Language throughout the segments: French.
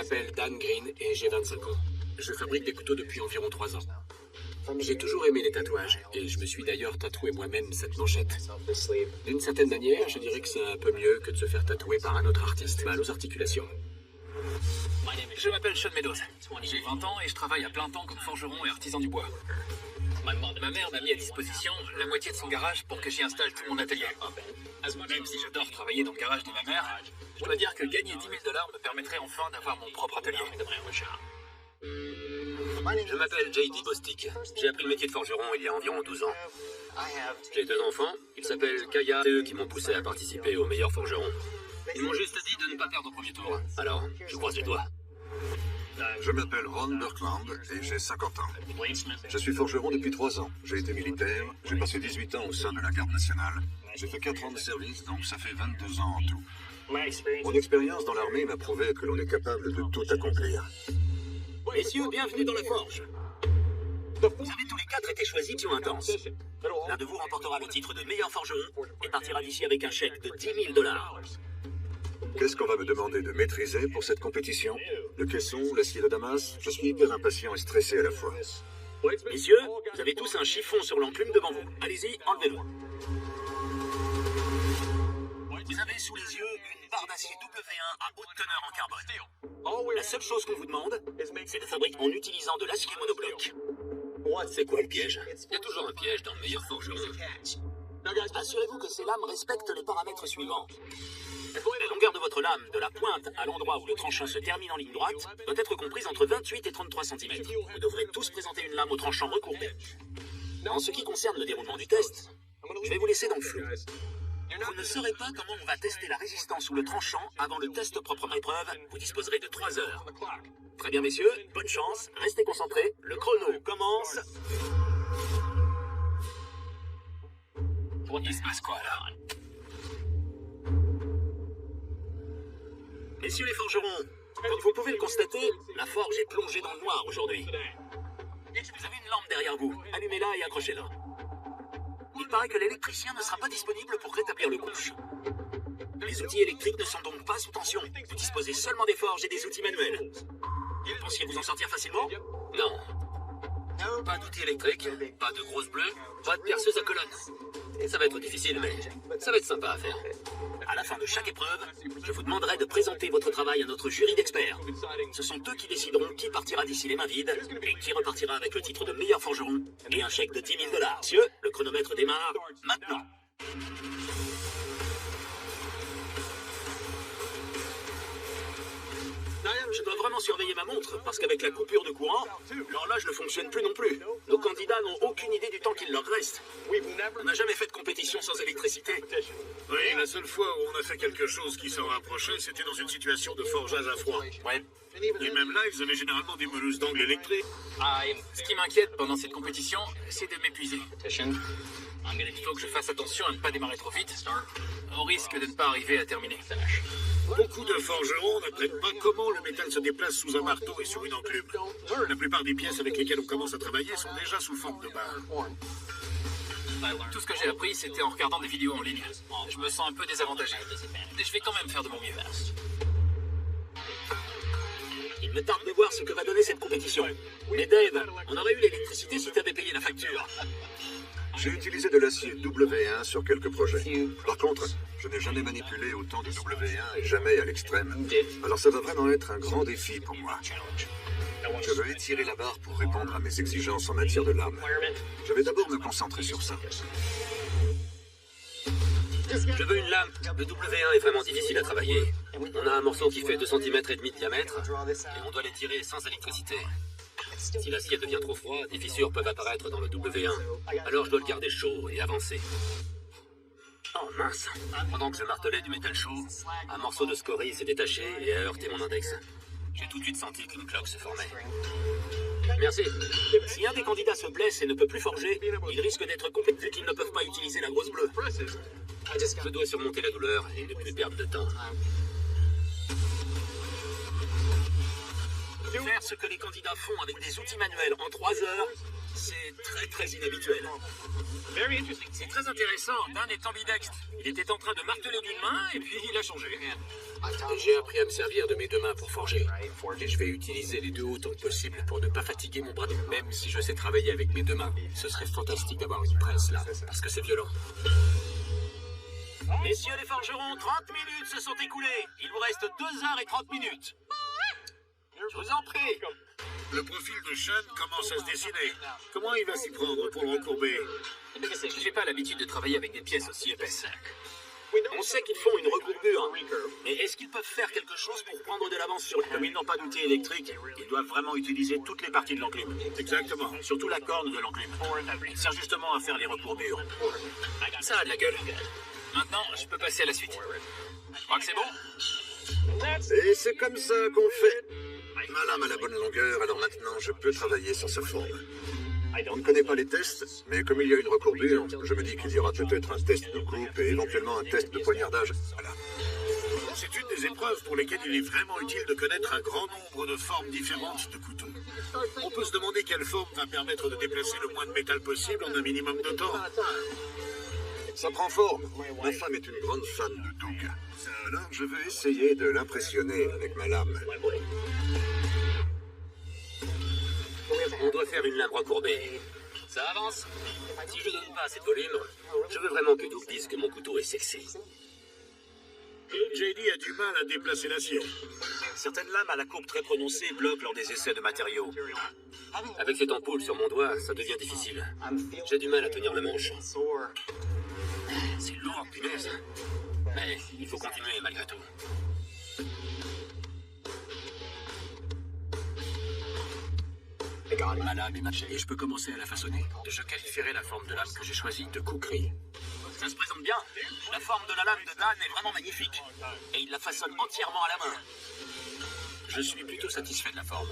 m'appelle Dan Green et j'ai 25 ans. Je fabrique des couteaux depuis environ 3 ans. J'ai toujours aimé les tatouages, et je me suis d'ailleurs tatoué moi-même cette manchette. D'une certaine manière, je dirais que c'est un peu mieux que de se faire tatouer par un autre artiste mal aux articulations. Je m'appelle Sean Meadows. J'ai 20 ans et je travaille à plein temps comme forgeron et artisan du bois. Ma mère m'a mis à disposition la moitié de son garage pour que j'y installe tout mon atelier. Même si j'adore travailler dans le garage de ma mère, je dois dire que gagner 10 000 $ me permettrait enfin d'avoir mon propre atelier. Je m'appelle J.D. Bostic. J'ai appris le métier de forgeron il y a environ 12 ans. J'ai 2 enfants. Ils s'appellent Kaya. C'est eux qui m'ont poussé à participer aux meilleurs forgerons. Ils m'ont juste dit de ne pas perdre au premier tour. Alors, je croise les doigts. Je m'appelle Ron Burkland et j'ai 50 ans. Je suis forgeron depuis 3 ans. J'ai été militaire, j'ai passé 18 ans au sein de la garde nationale. J'ai fait 4 ans de service, donc ça fait 22 ans en tout. Mon expérience dans l'armée m'a prouvé que l'on est capable de tout accomplir. Messieurs, bienvenue dans la forge. Vous avez tous les 4 été choisis Mission Intense. L'un de vous remportera le titre de meilleur forgeron et partira d'ici avec un chèque de 10 000 $. Qu'est-ce qu'on va me demander de maîtriser pour cette compétition? Le caisson, l'acier de Damas? Je suis hyper impatient et stressé à la fois. Messieurs, vous avez tous un chiffon sur l'enclume devant vous. Allez-y, enlevez-le. Vous avez sous les yeux une barre d'acier W1 à haute teneur en carbone. La seule chose qu'on vous demande, c'est de fabriquer en utilisant de l'acier monobloc. C'est quoi le piège? Il y a toujours un piège dans le meilleur forgeron. Assurez-vous que ces lames respectent les paramètres suivants. La longueur de votre lame, de la pointe à l'endroit où le tranchant se termine en ligne droite, doit être comprise entre 28 et 33 cm. Vous devrez tous présenter une lame au tranchant recourbé. En ce qui concerne le déroulement du test, je vais vous laisser dans le flou. Vous ne saurez pas comment on va tester la résistance sous le tranchant avant le test proprement épreuve. Vous disposerez de 3 heures. Très bien, messieurs, bonne chance, restez concentrés. Le chrono commence. Il se passe quoi là? Messieurs les forgerons, comme vous pouvez le constater, la forge est plongée dans le noir aujourd'hui. Vous avez une lampe derrière vous, allumez-la et accrochez-la. Il paraît que l'électricien ne sera pas disponible pour rétablir le couche. Les outils électriques ne sont donc pas sous tension. Vous disposez seulement des forges et des outils manuels. Pensiez vous en sortir facilement? Non. Pas d'outils électriques, pas de grosses bleues, pas de perceuse à colonne. Ça va être difficile, mais ça va être sympa à faire. À la fin de chaque épreuve, je vous demanderai de présenter votre travail à notre jury d'experts. Ce sont eux qui décideront qui partira d'ici les mains vides et qui repartira avec le titre de meilleur forgeron et un chèque de 10 000 $. Monsieur, le chronomètre démarre maintenant. Je dois vraiment surveiller ma montre, parce qu'avec la coupure de courant, l'horloge ne fonctionne plus non plus. Nos candidats n'ont aucune idée du temps qu'il leur reste. On n'a jamais fait de compétition sans électricité. Oui, la seule fois où on a fait quelque chose qui s'en rapprochait, c'était dans une situation de forgeage à froid. Ouais. Et même là, ils avaient généralement des meuleuses d'angle électriques. Ce qui m'inquiète pendant cette compétition, c'est de m'épuiser. Il faut que je fasse attention à ne pas démarrer trop vite, au risque de ne pas arriver à terminer. Beaucoup de forgerons n'apprennent pas comment le métal se déplace sous un marteau et sur une enclume. La plupart des pièces avec lesquelles on commence à travailler sont déjà sous forme de barre. Tout ce que j'ai appris, c'était en regardant des vidéos en ligne. Je me sens un peu désavantagé, mais je vais quand même faire de mon mieux. Il me tarde de voir ce que va donner cette compétition. Mais Dave, on aurait eu l'électricité si tu avais payé la facture. J'ai utilisé de l'acier W1 sur quelques projets. Par contre, je n'ai jamais manipulé autant de W1 et jamais à l'extrême. Alors ça va vraiment être un grand défi pour moi. Je veux étirer la barre pour répondre à mes exigences en matière de lame. Je vais d'abord me concentrer sur ça. Je veux une lame. Le W1 est vraiment difficile à travailler. On a un morceau qui fait 2,5 cm de diamètre et on doit l'étirer sans électricité. Si l'acier devient trop froid, des fissures peuvent apparaître dans le W1. Alors je dois le garder chaud et avancer. Oh mince. Pendant que je martelais du métal chaud, un morceau de scorie s'est détaché et a heurté mon index. J'ai tout de suite senti qu'une cloque se formait. Merci. Si un des candidats se blesse et ne peut plus forger, il risque d'être complètement vu qu'ils ne peuvent pas utiliser la grosse bleue. Je dois surmonter la douleur et ne plus perdre de temps. Faire ce que les candidats font avec des outils manuels en 3 heures, C'est très inhabituel. C'est très intéressant. Dan est ambidextre. Il était en train de marteler d'une main et puis il a changé. J'ai appris à me servir de mes deux mains pour forger. Et je vais utiliser les deux autant que possible pour ne pas fatiguer mon bras. Même si je sais travailler avec mes deux mains, ce serait fantastique d'avoir une presse là, parce que c'est violent. Messieurs les forgerons, 30 minutes se sont écoulées. Il vous reste 2 heures et 30 minutes. Je vous en prie. Le profil de Sean commence à se dessiner. Comment il va s'y prendre pour le recourber? J'ai pas l'habitude de travailler avec des pièces aussi épaisses. On sait qu'ils font une recourbure. Mais est-ce qu'ils peuvent faire quelque chose pour prendre de l'avance sur... Comme ils n'ont pas d'outils électriques, ils doivent vraiment utiliser toutes les parties de l'enclume. Exactement. Surtout la corne de l'enclume. Il sert justement à faire les recourbures. Ça a de la gueule. Maintenant, je peux passer à la suite. Je crois que c'est bon. Et c'est comme ça qu'on fait. Ma lame a la bonne longueur, alors maintenant je peux travailler sur sa forme. On ne connaît pas les tests, mais comme il y a une recourbure, je me dis qu'il y aura peut-être un test de coupe et éventuellement un test de poignardage. Voilà. C'est une des épreuves pour lesquelles il est vraiment utile de connaître un grand nombre de formes différentes de couteaux. On peut se demander quelle forme va permettre de déplacer le moins de métal possible en un minimum de temps. Ça prend forme. Ma femme est une grande fan de Doug. Alors je veux essayer de l'impressionner avec ma lame. On doit faire une lame recourbée. Ça avance. Si je donne pas assez de volume, je veux vraiment que Doug dise que mon couteau est sexy. JD a du mal à déplacer l'acier. Certaines lames à la courbe très prononcée bloquent lors des essais de matériaux. Avec cette ampoule sur mon doigt, ça devient difficile. J'ai du mal à tenir le manche. C'est lourd, punaise. Mais il faut continuer malgré tout. Ma lame est matchée et je peux commencer à la façonner. Je qualifierai la forme de lame que j'ai choisie de Kukri. Ça se présente bien. La forme de la lame de Dan est vraiment magnifique. Et il la façonne entièrement à la main. Je suis plutôt satisfait de la forme.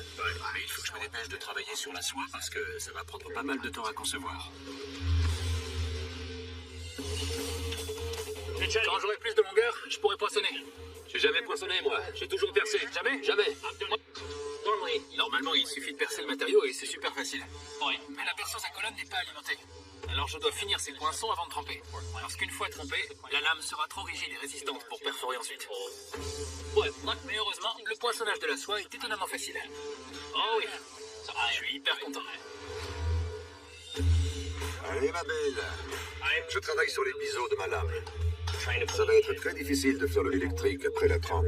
Mais il faut que je me dépêche de travailler sur la soie parce que ça va prendre pas mal de temps à concevoir. Quand j'aurai plus de longueur, je pourrai poinçonner. J'ai jamais poinçonné, moi. J'ai toujours percé. Jamais? Jamais. Normalement, il suffit de percer le matériau et c'est super facile. Mais la perceuse à colonne n'est pas alimentée. Alors je dois finir ces poinçons avant de tremper. Parce qu'une fois trempée, la lame sera trop rigide et résistante pour perforer ensuite. Mais heureusement, le poinçonnage de la soie est étonnamment facile. Oh oui, je suis hyper content. Allez ma belle, je travaille sur les biseaux de ma lame. Ça va être très difficile de faire le électrique après la trempe.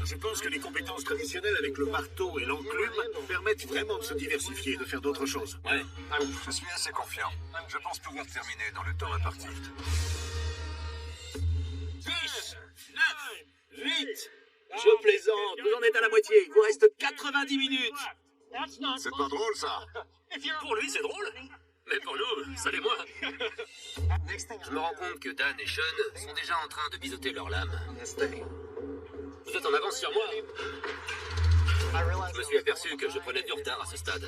Je pense que les compétences traditionnelles avec le marteau et l'enclume permettent vraiment de se diversifier, de faire d'autres choses. Ouais. Je suis assez confiant. Je pense pouvoir terminer dans le temps imparti. 10, 9, 8. Je plaisante, vous en êtes à la moitié. Il vous reste 90 minutes. C'est pas drôle ça. Pour lui, c'est drôle. Mais pour nous, ça l'est moins. Je me rends compte que Dan et Sean sont déjà en train de biseauter leur lame. Vous êtes en avance sur moi. Je me suis aperçu que je prenais du retard à ce stade.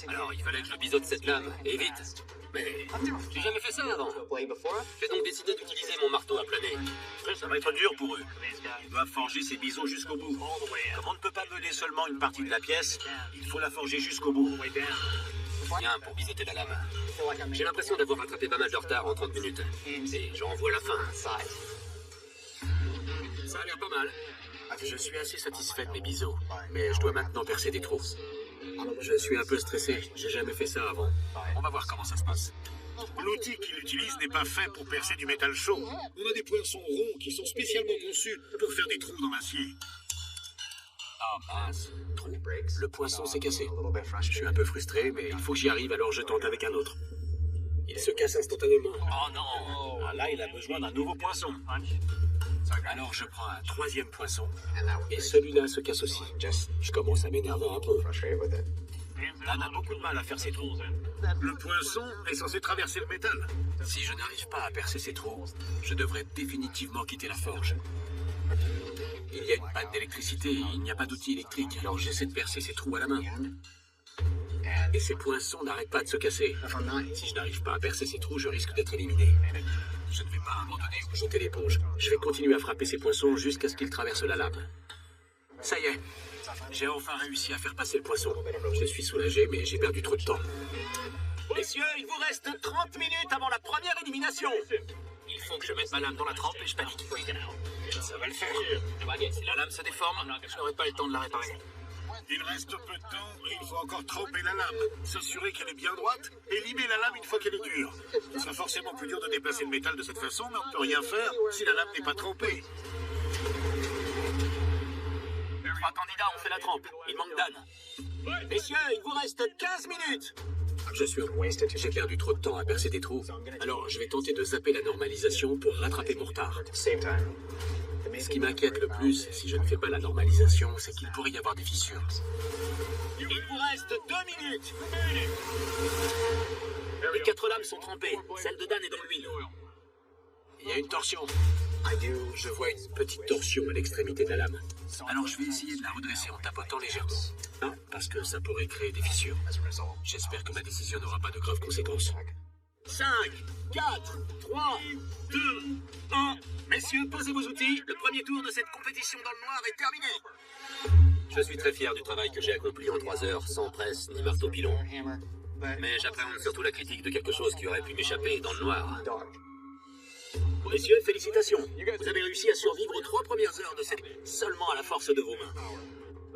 Alors, il fallait que je biseaute cette lame, et vite. Mais j'ai jamais fait ça avant. J'ai donc décidé d'utiliser mon marteau à planer. Ça va être dur pour eux. Ils doivent forger ces biseaux jusqu'au bout. Comme on ne peut pas mener seulement une partie de la pièce, il faut la forger jusqu'au bout. Bien pour biseauter la lame. J'ai l'impression d'avoir rattrapé pas mal de retard en 30 minutes. Et j'en vois la fin. Ça a l'air pas mal. Je suis assez satisfait de mes biseaux, mais je dois maintenant percer des trous. Je suis un peu stressé, j'ai jamais fait ça avant. On va voir comment ça se passe. L'outil qu'il utilise n'est pas fait pour percer du métal chaud. On a des poinçons ronds qui sont spécialement conçus pour faire des trous dans l'acier. Ah mince, trou. Le poinçon s'est cassé. Je suis un peu frustré, mais il faut que j'y arrive, alors je tente avec un autre. Il se casse instantanément. Oh non! Ah, là, il a besoin d'un nouveau poinçon. Alors je prends un troisième poinçon, et celui-là se casse aussi. Je commence à m'énerver un peu. Dan a beaucoup de mal à faire ses trous. Le poinçon est censé traverser le métal. Si je n'arrive pas à percer ces trous, je devrais définitivement quitter la forge. Il y a une panne d'électricité et il n'y a pas d'outil électrique, alors j'essaie de percer ces trous à la main. Et ces poinçons n'arrêtent pas de se casser. Si je n'arrive pas à percer ces trous, je risque d'être éliminé. Je ne vais pas abandonner ou jeter l'éponge. Je vais continuer à frapper ces poinçons jusqu'à ce qu'ils traversent la lame. Ça y est, j'ai enfin réussi à faire passer le poinçon. Je suis soulagé, mais j'ai perdu trop de temps. Messieurs, il vous reste 30 minutes avant la première élimination. Il faut que je mette ma lame dans la trempe et je panique. Ça va le faire. Si la lame se déforme, je n'aurai pas le temps de la réparer. Il reste peu de temps et il faut encore tremper la lame, s'assurer qu'elle est bien droite et limer la lame une fois qu'elle est dure. Ce sera forcément plus dur de déplacer le métal de cette façon, mais on ne peut rien faire si la lame n'est pas trempée. 3 candidats ont fait la trempe. Il manque Dan. Messieurs, il vous reste 15 minutes. Je suis j'ai perdu trop de temps à percer des trous. Alors, je vais tenter de zapper la normalisation pour rattraper mon retard. Ce qui m'inquiète le plus, si je ne fais pas la normalisation, c'est qu'il pourrait y avoir des fissures. Il vous reste 2 minutes. Les 4 lames sont trempées. Celle de Dan est dans l'huile. Il y a une torsion. Je vois une petite torsion à l'extrémité de la lame. Alors je vais essayer de la redresser en tapotant légèrement. Hein, parce que ça pourrait créer des fissures. J'espère que ma décision n'aura pas de graves conséquences. 5, 4, 3, 2, 1. Messieurs, posez vos outils. Le premier tour de cette compétition dans le noir est terminé. Je suis très fier du travail que j'ai accompli en 3 heures, sans presse ni marteau pilon. Mais j'appréhende surtout la critique de quelque chose qui aurait pu m'échapper dans le noir. Messieurs, félicitations. Vous avez réussi à survivre aux 3 premières heures de cette... seulement à la force de vos mains.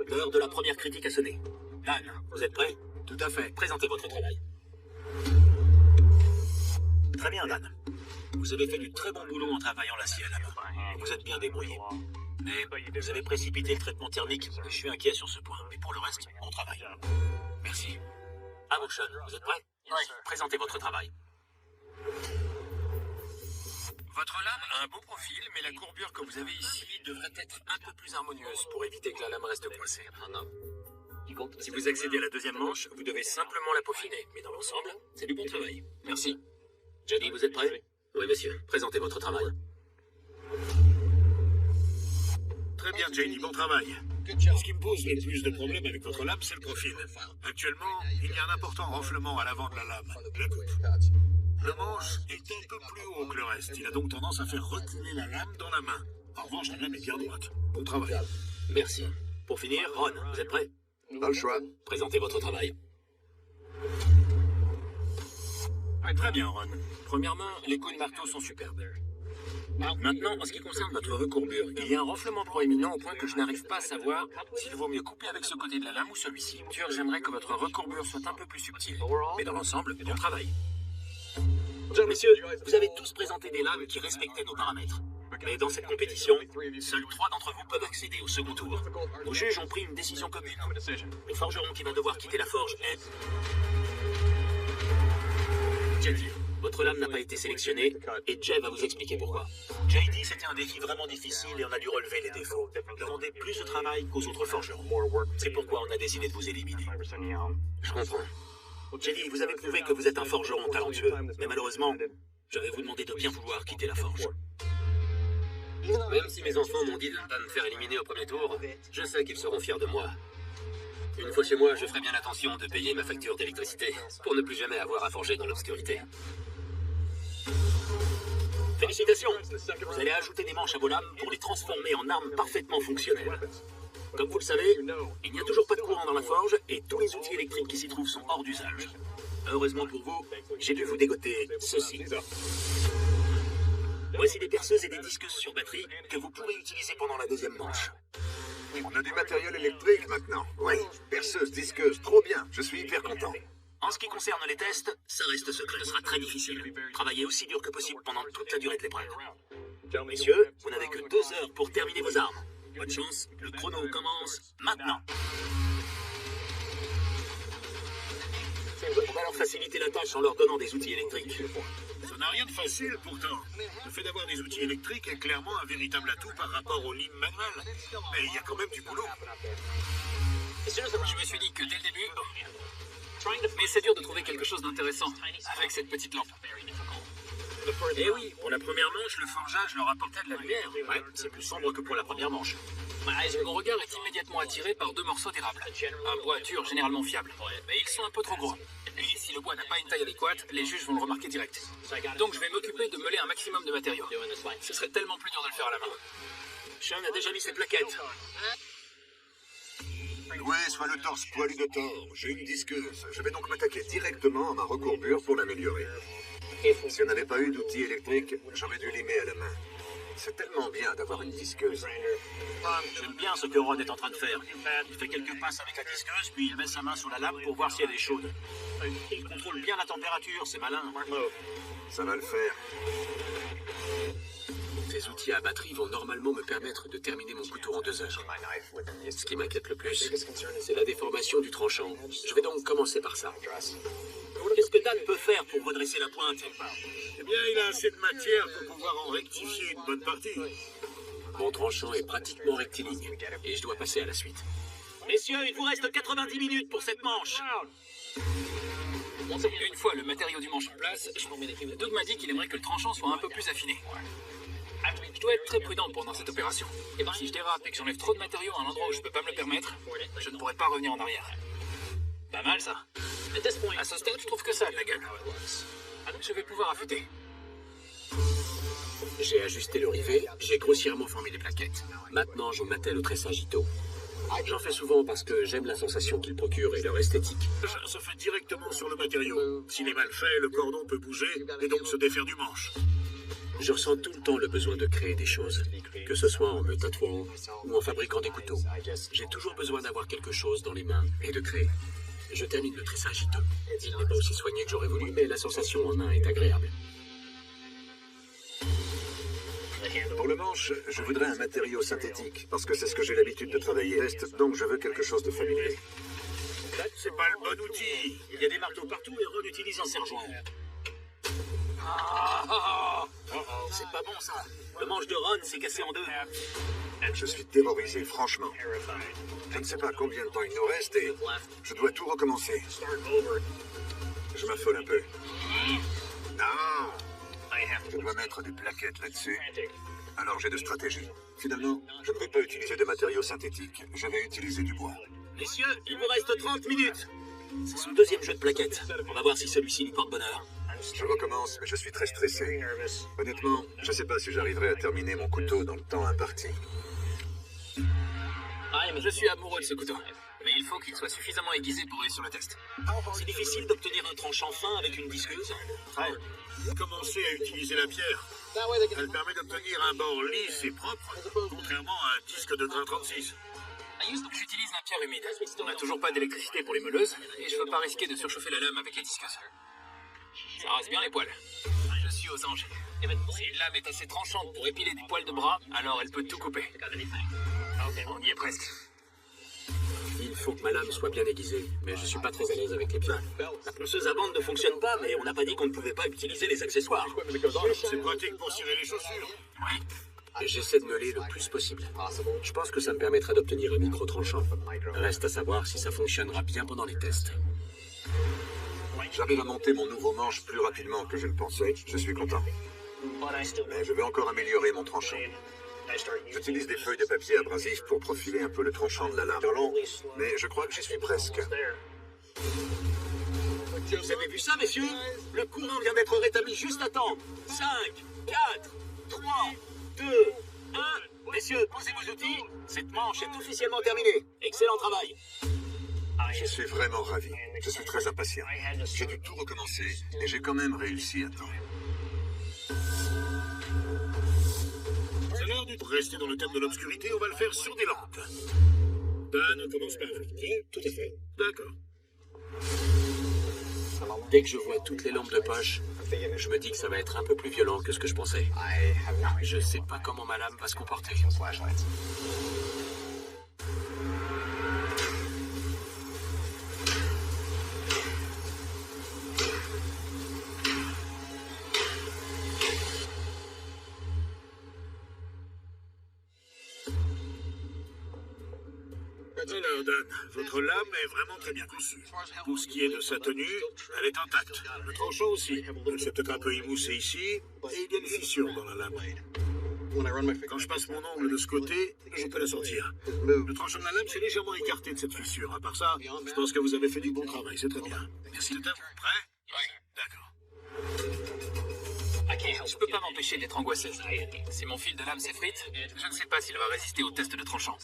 L'heure de la première critique a sonné. Dan, vous êtes prêts? Tout à fait. Présentez votre travail. Très bien, Dan. Vous avez fait du très bon boulot en travaillant l'acier à la main. Vous êtes bien débrouillé. Mais vous avez précipité le traitement thermique. Je suis inquiet sur ce point. Mais pour le reste, on travaille. Merci. À vous, Sean. Vous êtes prêts? Oui. Présentez votre travail. Votre lame a un beau profil, mais la courbure que vous avez ici devrait être un peu plus harmonieuse pour éviter que la lame reste coincée. Si vous accédez à la deuxième manche, vous devez simplement la peaufiner. Mais dans l'ensemble, c'est du bon travail. Merci. Jenny, vous êtes prêts? Oui, monsieur. Présentez votre travail. Très bien, Jenny, bon travail. Ce qui me pose le plus de problèmes avec votre lame, c'est le profil. Actuellement, il y a un important renflement à l'avant de la lame, la coupe. Le manche est un peu plus haut que le reste. Il a donc tendance à faire reculer la lame dans la main. En revanche, la lame est bien droite. Bon travail. Merci. Pour finir, Ron, vous êtes prêts? Pas le choix. Présentez votre travail. Très bien, Ron. Premièrement, les coups de marteau sont superbes. Maintenant, en ce qui concerne votre recourbure, il y a un renflement proéminent au point que je n'arrive pas à savoir s'il vaut mieux couper avec ce côté de la lame ou celui-ci. J'aimerais que votre recourbure soit un peu plus subtile. Mais dans l'ensemble, bon travail. Messieurs, vous avez tous présenté des lames qui respectaient nos paramètres. Mais dans cette compétition, seuls 3 d'entre vous peuvent accéder au second tour. Nos juges ont pris une décision commune. Le forgeron qui va devoir quitter la forge est... JD, votre lame n'a pas été sélectionnée et Jay va vous expliquer pourquoi. JD, c'était un défi vraiment difficile et on a dû relever les défauts. Demandez plus de travail qu'aux autres forgerons. C'est pourquoi on a décidé de vous éliminer. Je comprends. JD, vous avez prouvé que vous êtes un forgeron talentueux, mais malheureusement, je vais vous demander de bien vouloir quitter la forge. Même si mes enfants m'ont dit de ne pas me faire éliminer au premier tour, je sais qu'ils seront fiers de moi. Une fois chez moi, je ferai bien attention de payer ma facture d'électricité pour ne plus jamais avoir à forger dans l'obscurité. Félicitations! Vous allez ajouter des manches à vos lames pour les transformer en armes parfaitement fonctionnelles. Comme vous le savez, il n'y a toujours pas de courant dans la forge et tous les outils électriques qui s'y trouvent sont hors d'usage. Heureusement pour vous, j'ai dû vous dégoter ceci. Voici des perceuses et des disqueuses sur batterie que vous pourrez utiliser pendant la deuxième manche. On a du matériel électrique maintenant. Oui, perceuse, disqueuse, trop bien. Je suis hyper content. En ce qui concerne les tests, ça reste secret. Ce sera très difficile. Travaillez aussi dur que possible pendant toute la durée de l'épreuve. Messieurs, vous n'avez que 2 heures pour terminer vos armes. Bonne chance, le chrono commence maintenant. On va leur faciliter la tâche en leur donnant des outils électriques. Ça n'a rien de facile pourtant. Le fait d'avoir des outils électriques est clairement un véritable atout par rapport aux limes manuelles. Mais il y a quand même du boulot. Je me suis dit que dès le début... Mais c'est dur de trouver quelque chose d'intéressant avec cette petite lampe. Eh oui, pour la première manche, le forgeage leur apportait de la lumière. Ouais, c'est plus sombre que pour la première manche. Mon regard est immédiatement attiré par 2 morceaux d'érable. Un bois dur généralement fiable. Mais ils sont un peu trop gros. Et si le bois n'a pas une taille adéquate, les juges vont le remarquer direct. Donc je vais m'occuper de meuler un maximum de matériaux. Ce serait tellement plus dur de le faire à la main. Sean a déjà mis ses plaquettes. Doué soit le torse poilu de Thor, j'ai une disqueuse. Je vais donc m'attaquer directement à ma recourbure pour l'améliorer. Si on n'avait pas eu d'outil électrique, j'aurais dû limer à la main. C'est tellement bien d'avoir une disqueuse. J'aime bien ce que Ron est en train de faire. Il fait quelques passes avec la disqueuse, puis il met sa main sous la lame pour voir si elle est chaude. Il contrôle bien la température, c'est malin. Ça va le faire. Ces outils à batterie vont normalement me permettre de terminer mon couteau en 2 heures. Ce qui m'inquiète le plus, c'est la déformation du tranchant. Je vais donc commencer par ça. Qu'est-ce que Dan peut faire pour redresser la pointe? Eh bien, il a assez de matière pour pouvoir en rectifier une bonne partie. Mon tranchant est pratiquement rectiligne, et je dois passer à la suite. Messieurs, il vous reste 90 minutes pour cette manche. Une fois le matériau du manche en place, Doug m'a dit qu'il aimerait que le tranchant soit un peu plus affiné. Je dois être très prudent pendant cette opération. Si je dérape et que j'enlève trop de matériaux à un endroit où je peux pas me le permettre, je ne pourrai pas revenir en arrière. Pas mal ça. À ce stade, je trouve que ça a de la gueule. Je vais pouvoir affûter. J'ai ajusté le rivet, j'ai grossièrement formé des plaquettes. Maintenant, je m'attelle au tressage Ito. J'en fais souvent parce que j'aime la sensation qu'il procure et leur esthétique. Ça se fait directement sur le matériau. S'il est mal fait, le cordon peut bouger et donc se défaire du manche. Je ressens tout le temps le besoin de créer des choses, que ce soit en me tatouant ou en fabriquant des couteaux. J'ai toujours besoin d'avoir quelque chose dans les mains et de créer. Je termine le tressage Ito. Il n'est pas aussi soigné que j'aurais voulu, mais la sensation en main est agréable. Pour le manche, je voudrais un matériau synthétique, parce que c'est ce que j'ai l'habitude de travailler. Donc je veux quelque chose de familier. C'est pas le bon outil. Il y a des marteaux partout et Ron utilise un serre-joint. C'est pas bon ça. Le manche de Ron s'est cassé en 2. Je suis terrorisé, franchement. Je ne sais pas combien de temps il nous reste et je dois tout recommencer. Je m'affole un peu. Non! Je dois mettre des plaquettes là-dessus. Alors j'ai deux stratégies. Finalement, je ne vais pas utiliser de matériaux synthétiques. Je vais utiliser du bois. Messieurs, il vous reste 30 minutes. C'est son deuxième jeu de plaquettes. On va voir si celui-ci lui porte bonheur. Je recommence, mais je suis très stressé. Honnêtement, je ne sais pas si j'arriverai à terminer mon couteau dans le temps imparti. Je suis amoureux de ce couteau, mais il faut qu'il soit suffisamment aiguisé pour réussir le test. C'est difficile d'obtenir un tranchant fin avec une disqueuse. Commencez à utiliser la pierre. Elle permet d'obtenir un bord lisse et propre, contrairement à un disque de grain 36. J'utilise la pierre humide. On n'a toujours pas d'électricité pour les meuleuses, et je veux pas risquer de surchauffer la lame avec les disqueuses. Ça rase bien les poils. Je suis aux anges. Si une lame est assez tranchante pour épiler des poils de bras, alors elle peut tout couper. On y est presque. Il faut que ma lame soit bien aiguisée, mais je suis pas très à l'aise avec les pieds. La ponceuse à bande ne fonctionne pas, mais on n'a pas dit qu'on ne pouvait pas utiliser les accessoires. C'est pratique pour cirer les chaussures. J'essaie de meuler le plus possible. Je pense que ça me permettra d'obtenir un micro tranchant. Reste à savoir si ça fonctionnera bien pendant les tests. J'arrive à monter mon nouveau manche plus rapidement que je le pensais. Je suis content. Mais je vais encore améliorer mon tranchant. J'utilise des feuilles de papier abrasif pour profiler un peu le tranchant de la lame. Mais je crois que j'y suis presque. Vous avez vu ça, messieurs? Le courant vient d'être rétabli juste à temps. 5, 4, 3, 2, 1. Messieurs, posez vos outils. Cette manche est officiellement terminée. Excellent travail. Je suis vraiment ravi. Je suis très impatient. J'ai dû tout recommencer et j'ai quand même réussi à temps. C'est l'heure du rester dans le thème de l'obscurité, on va le faire sur des lampes. Dan, on commence par vous. Tout à fait. D'accord. Dès que je vois toutes les lampes de poche, je me dis que ça va être un peu plus violent que ce que je pensais. Je sais pas comment ma lame va se comporter. Alors, Dan, votre lame est vraiment très bien conçue. Pour ce qui est de sa tenue, elle est intacte. Le tranchant aussi. Elle s'est peut-être un peu émoussée ici, et il y a une fissure dans la lame. Quand je passe mon ongle de ce côté, je peux la sortir. Le tranchant de la lame s'est légèrement écarté de cette fissure. À part ça, je pense que vous avez fait du bon travail, c'est très bien. Merci. C'est à vous. Prêt? Oui. D'accord. Je peux pas m'empêcher d'être angoissé. Si mon fil de lame s'effrite, je ne sais pas s'il va résister au test de tranchant.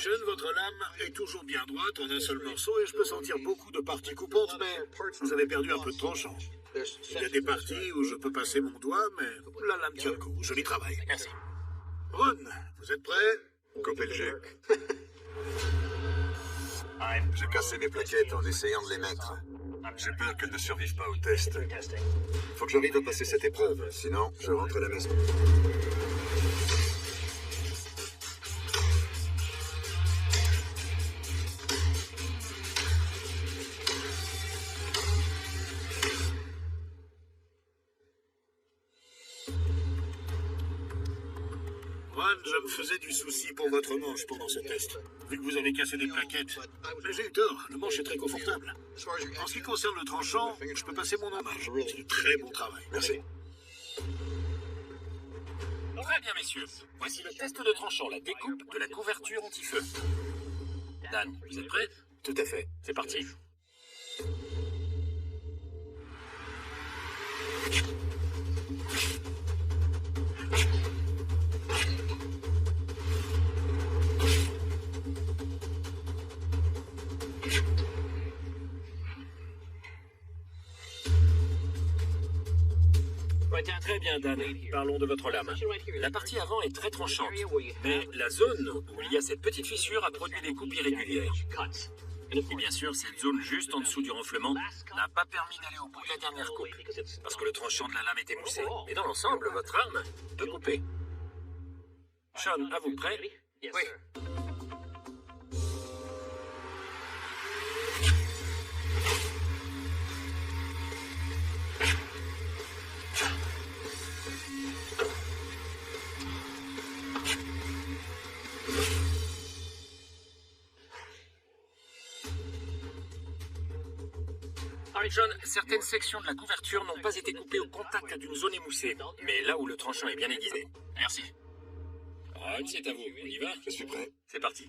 Sean, votre lame est toujours bien droite en un seul morceau et je peux sentir beaucoup de parties coupantes, mais vous avez perdu un peu de tranchant. Il y a des parties où je peux passer mon doigt, mais la lame tient le coup. Joli travail. Merci. Ron, vous êtes prêts? Coupez le jet. J'ai cassé mes plaquettes en essayant de les mettre. J'ai peur qu'elles ne survivent pas au test. Faut que j'arrive à passer cette épreuve, sinon je rentre à la maison. Ron, je me faisais du souci pour votre manche pendant ce test. Vu que vous avez cassé des plaquettes. Mais j'ai eu tort, le manche est très confortable. En ce qui concerne le tranchant, je peux passer mon hommage. C'est du très bon travail. Merci. Très bien, messieurs. Voici le test de tranchant, la découpe de la couverture anti-feu. Dan, vous êtes prêts? Tout à fait. C'est parti. Très bien, Dan. Parlons de votre lame. La partie avant est très tranchante, mais la zone où il y a cette petite fissure a produit des coupes irrégulières. Et bien sûr, cette zone juste en dessous du renflement n'a pas permis d'aller au bout de la dernière coupe, parce que le tranchant de la lame était moussé. Mais dans l'ensemble, votre arme peut couper. Sean, à vous prêt? Oui. John, certaines sections de la couverture n'ont pas été coupées au contact d'une zone émoussée, mais là où le tranchant est bien aiguisé. Merci. Ron, c'est à vous. On y va? Je suis prêt. C'est parti.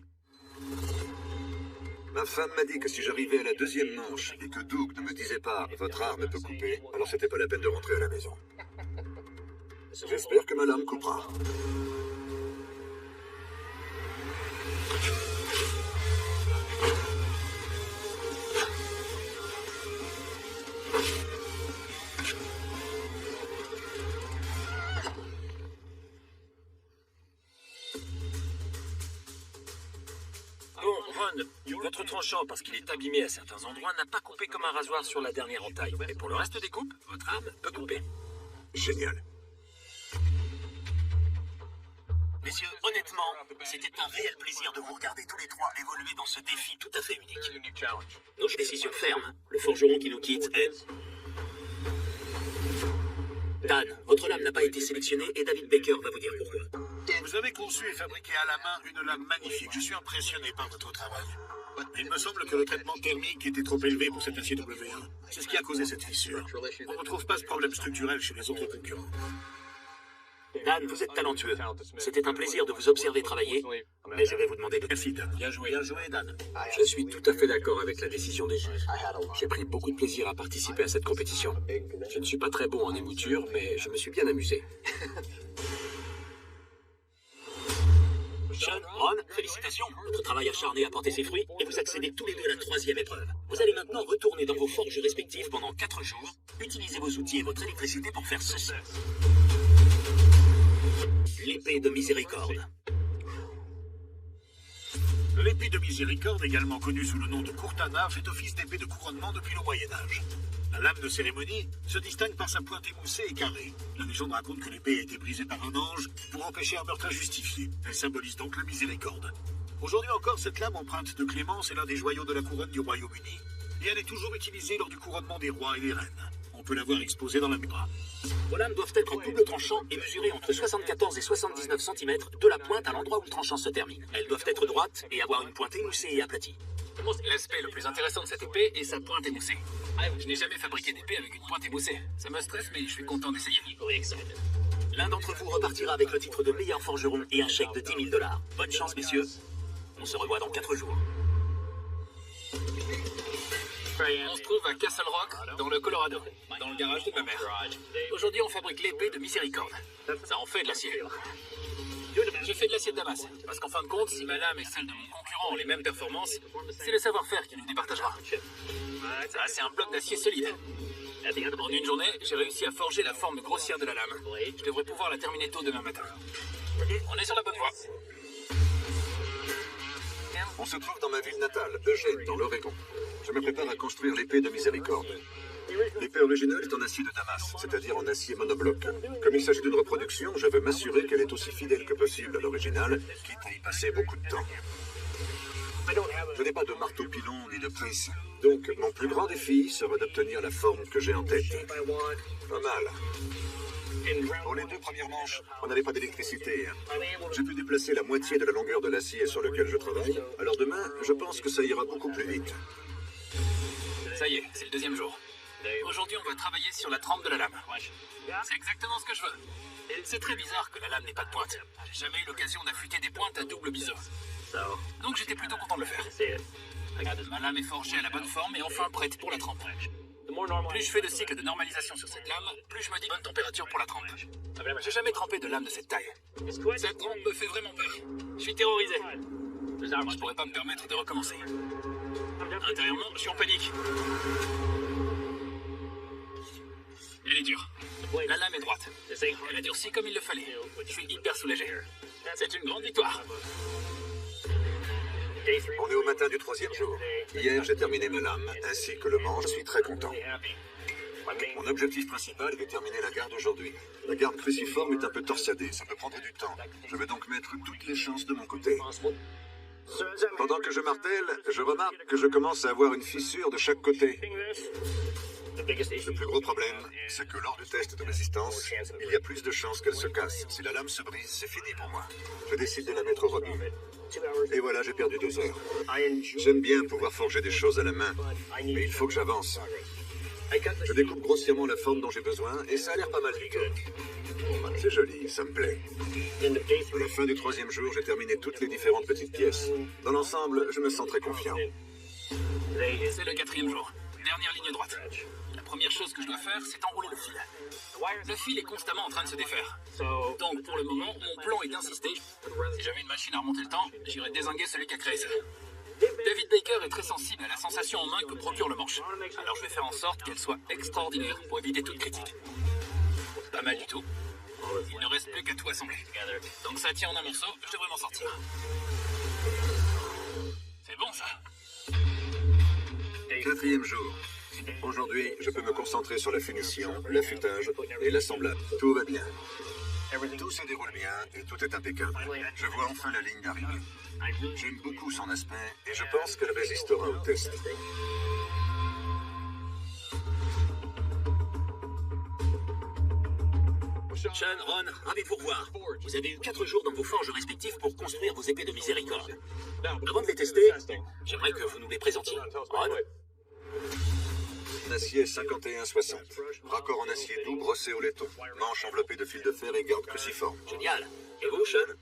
Ma femme m'a dit que si j'arrivais à la deuxième manche et que Doug ne me disait pas « votre arme peut couper », alors c'était pas la peine de rentrer à la maison. J'espère que ma lame coupera. Votre tranchant, parce qu'il est abîmé à certains endroits, n'a pas coupé comme un rasoir sur la dernière entaille. Mais pour le reste des coupes, votre arme peut couper. Génial. Messieurs, honnêtement, c'était un réel plaisir de vous regarder tous les trois évoluer dans ce défi tout à fait unique. Nos décisions fermes. Le forgeron qui nous quitte est... Dan, votre lame n'a pas été sélectionnée et David Baker va vous dire pourquoi. Vous avez conçu et fabriqué à la main une lame magnifique. Je suis impressionné par votre travail. Il me semble que le traitement thermique était trop élevé pour cet acier W1. C'est ce qui a causé cette fissure. On ne retrouve pas ce problème structurel chez les autres concurrents. Dan, vous êtes talentueux. C'était un plaisir de vous observer travailler, mais je vais vous demander de... Merci, Dan. Bien joué, Dan. Je suis tout à fait d'accord avec la décision des juges. J'ai pris beaucoup de plaisir à participer à cette compétition. Je ne suis pas très bon en émouture, mais je me suis bien amusé. Sean, Ron, félicitations. Votre travail acharné a porté ses fruits et vous accédez tous les deux à la troisième épreuve. Vous allez maintenant retourner dans vos forges respectives pendant 4 jours. Utilisez vos outils et votre électricité pour faire ceci. L'épée de miséricorde. L'épée de miséricorde, également connue sous le nom de Courtana, fait office d'épée de couronnement depuis le Moyen-Âge. La lame de cérémonie se distingue par sa pointe émoussée et carrée. La légende raconte que l'épée a été brisée par un ange pour empêcher un meurtre injustifié. Elle symbolise donc la miséricorde. Aujourd'hui encore, cette lame empreinte de clémence est l'un des joyaux de la couronne du Royaume-Uni, et elle est toujours utilisée lors du couronnement des rois et des reines. On peut la voir exposée dans la mémoire. Vos lames doivent être double tranchant et mesurer entre 74 et 79 cm de la pointe à l'endroit où le tranchant se termine. Elles doivent être droites et avoir une pointe émoussée et aplatie. L'aspect le plus intéressant de cette épée est sa pointe émoussée. Je n'ai jamais fabriqué d'épée avec une pointe émoussée. Ça me stresse, mais je suis content d'essayer. L'un d'entre vous repartira avec le titre de meilleur forgeron et un chèque de 10 000 $. Bonne chance, messieurs. On se revoit dans 4 jours. On se trouve à Castle Rock, dans le Colorado, dans le garage de ma mère. Aujourd'hui, on fabrique l'épée de miséricorde. Ça en fait de l'acier. J'ai fait de l'acier de Damas, parce qu'en fin de compte, si ma lame est celle de mon concurrent, concurrents ont les mêmes performances, c'est le savoir-faire qui nous départagera. Ça, c'est un bloc d'acier solide. En une journée, j'ai réussi à forger la forme grossière de la lame. Je devrais pouvoir la terminer tôt demain matin. On est sur la bonne voie. On se trouve dans ma ville natale, Eugene, dans l'Oregon. Je me prépare à construire l'épée de miséricorde. L'épée originale est en acier de Damas, c'est-à-dire en acier monobloc. Comme il s'agit d'une reproduction, je veux m'assurer qu'elle est aussi fidèle que possible à l'original, quitte à y passer beaucoup de temps. Je n'ai pas de marteau pilon ni de presse. Donc, mon plus grand défi sera d'obtenir la forme que j'ai en tête. Pas mal. Pour les 2 premières manches, on n'avait pas d'électricité. J'ai pu déplacer la moitié de la longueur de l'acier sur lequel je travaille. Alors demain, je pense que ça ira beaucoup plus vite. Ça y est, c'est le 2e jour. Aujourd'hui, on va travailler sur la trempe de la lame. C'est exactement ce que je veux. C'est très bizarre que la lame n'ait pas de pointe. J'ai jamais eu l'occasion d'affûter des pointes à double biseau. Donc j'étais plutôt content de le faire. Ma lame est forgée à la bonne forme et enfin prête pour la trempe. Plus je fais de cycles de normalisation sur cette lame, plus je me dis bonne température pour la trempe. J'ai jamais trempé de lame de cette taille. Cette trempe me fait vraiment peur. Je suis terrorisé. Je pourrais pas me permettre de recommencer. Intérieurement, je suis en panique. Elle est dure. La lame est droite. Elle a durci comme il le fallait. Je suis hyper soulagé. C'est une grande victoire. On est au matin du 3e jour. Hier, j'ai terminé ma lame, ainsi que le manche. Je suis très content. Mon objectif principal est de terminer la garde aujourd'hui. La garde cruciforme est un peu torsadée, ça peut prendre du temps. Je vais donc mettre toutes les chances de mon côté. Pendant que je martèle, je remarque que je commence à avoir une fissure de chaque côté. Le plus gros problème, c'est que lors du test de résistance, il y a plus de chances qu'elle se casse. Si la lame se brise, c'est fini pour moi. Je décide de la mettre au rebut. Et voilà, j'ai perdu 2 heures. J'aime bien pouvoir forger des choses à la main, mais il faut que j'avance. Je découpe grossièrement la forme dont j'ai besoin, et ça a l'air pas mal du tout. C'est joli, ça me plaît. À la fin du 3e jour, j'ai terminé toutes les différentes petites pièces. Dans l'ensemble, je me sens très confiant. C'est le 4e jour. Dernière ligne droite. La première chose que je dois faire, c'est enrouler le fil. Le fil est constamment en train de se défaire. Donc, pour le moment, mon plan est d'insister. Si j'avais une machine à remonter le temps, j'irais dézinguer celui qui a créé ça. David Baker est très sensible à la sensation en main que procure le manche. Alors je vais faire en sorte qu'elle soit extraordinaire pour éviter toute critique. Pas mal du tout. Il ne reste plus qu'à tout assembler. Donc ça tient en un morceau, je devrais m'en sortir. C'est bon ça. 4e jour. Aujourd'hui, je peux me concentrer sur la finition, l'affûtage et l'assemblage. Tout va bien. Tout se déroule bien et tout est impeccable. Je vois enfin la ligne d'arrivée. J'aime beaucoup son aspect et je pense qu'elle résistera au test. Sean, Ron, ravi de vous revoir. Vous avez eu 4 jours dans vos forges respectives pour construire vos épées de miséricorde. Avant de les tester, j'aimerais que vous nous les présentiez. Ron? Acier 51-60. Raccord en acier doux brossé au laiton. Manche enveloppée de fil de fer et garde cruciforme. Génial. Et vous, Sean?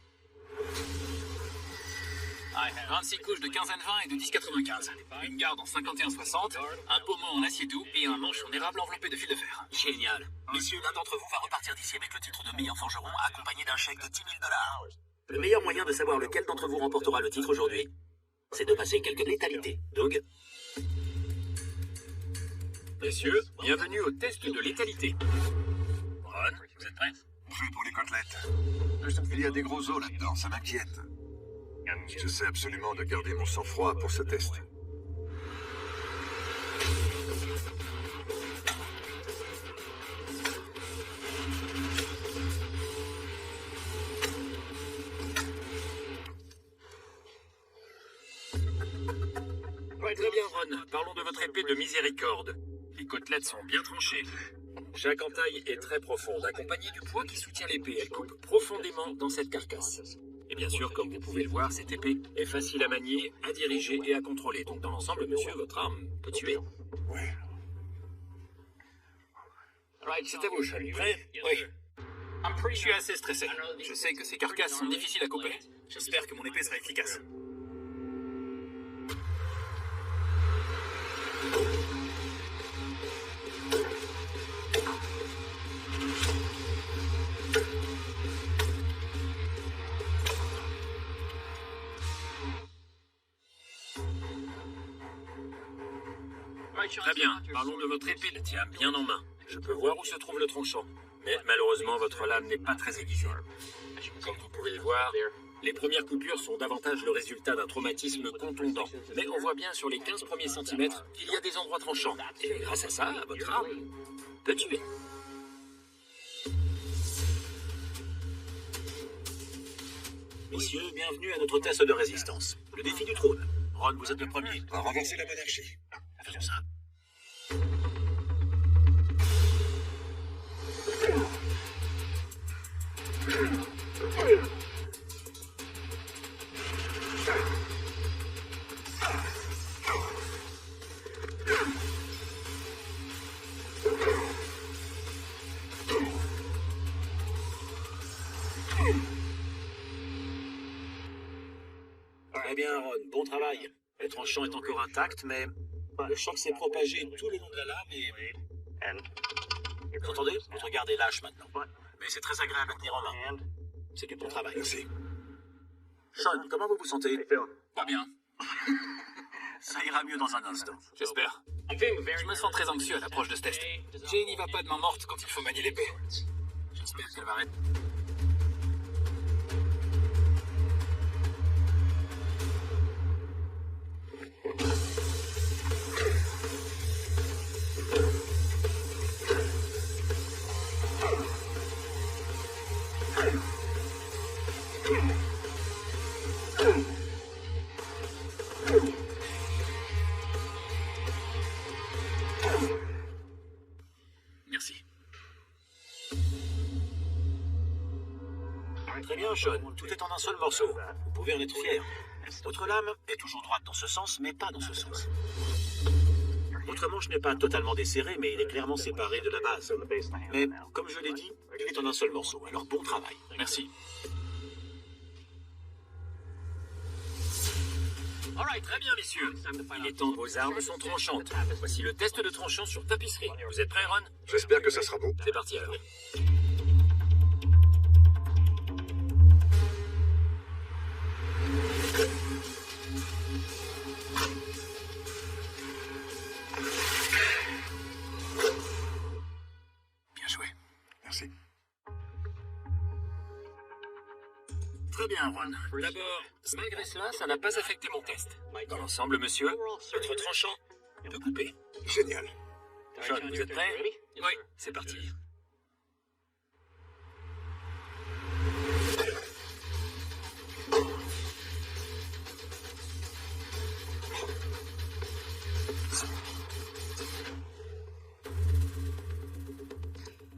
26 couches de 15 N20 et de 10,95. Une garde en 51-60, un pommeau en acier doux et un manche en érable enveloppé de fil de fer. Génial. Messieurs, l'un d'entre vous va repartir d'ici avec le titre de meilleur forgeron accompagné d'un chèque de 10 000 $. Le meilleur moyen de savoir lequel d'entre vous remportera le titre aujourd'hui, c'est de passer quelques létalités. Doug? Messieurs, bienvenue au test de létalité. Ron, vous êtes prêts? Prêt pour les côtelettes. Il y a des gros os là-dedans, ça m'inquiète. J'essaie absolument de garder mon sang-froid pour ce test. Très bien, Ron. Parlons de votre épée de miséricorde. Les côtelettes sont bien tranchées. Chaque entaille est très profonde, accompagnée du poids qui soutient l'épée. Elle coupe profondément dans cette carcasse. Et bien sûr, comme vous pouvez le voir, cette épée est facile à manier, à diriger et à contrôler. Donc dans l'ensemble, monsieur, votre arme peut tuer. Ouais. C'est à vous, Sean. Prêt? Oui. Je suis assez stressé. Je sais que ces carcasses sont difficiles à couper. J'espère que mon épée sera efficace. Très bien, parlons de votre épée, tiens bien en main. Je peux voir où se trouve le tranchant. Mais malheureusement, votre lame n'est pas très aiguisée. Comme vous pouvez le voir, les premières coupures sont davantage le résultat d'un traumatisme contondant. Mais on voit bien sur les 15 premiers centimètres qu'il y a des endroits tranchants. Et grâce à ça, votre arme peut tuer. Messieurs, bienvenue à notre test de résistance. Le défi du trône. Ron, vous êtes le premier. À renverser la monarchie. Faisons ça. Très bien, Ron, bon travail. Le tranchant est encore intact, mais le choc s'est propagé tout le long de la lame et... Vous entendez? Votre garde est lâche maintenant. Mais c'est très agréable à tenir en main. C'est du bon travail. Merci. Sean, comment vous vous sentez? Pas bien. Ça ira mieux dans un instant. J'espère. Je me sens très anxieux à l'approche de ce test. Jay n'y va pas de main morte quand il faut manier l'épée. J'espère qu'elle va arrêter. Merci. Très bien, Sean. Tout est en un seul morceau. Vous pouvez en être fier. Votre lame est toujours droite dans ce sens, mais pas dans ce sens. Votre manche n'est pas totalement desserré, mais il est clairement séparé de la base. Mais, comme je l'ai dit, il est en un seul morceau, alors bon travail. Merci. Très bien, messieurs. Il est temps que vos armes sont tranchantes. Voici le test de tranchant sur tapisserie. Vous êtes prêts, Ron? J'espère que ça sera bon. C'est parti alors. Bien joué. Merci. Très bien, Ron. D'abord, malgré cela, ça n'a pas affecté mon test. Dans l'ensemble, monsieur, votre tranchant peut couper. Génial. Sean, vous êtes prêts? Oui, c'est parti.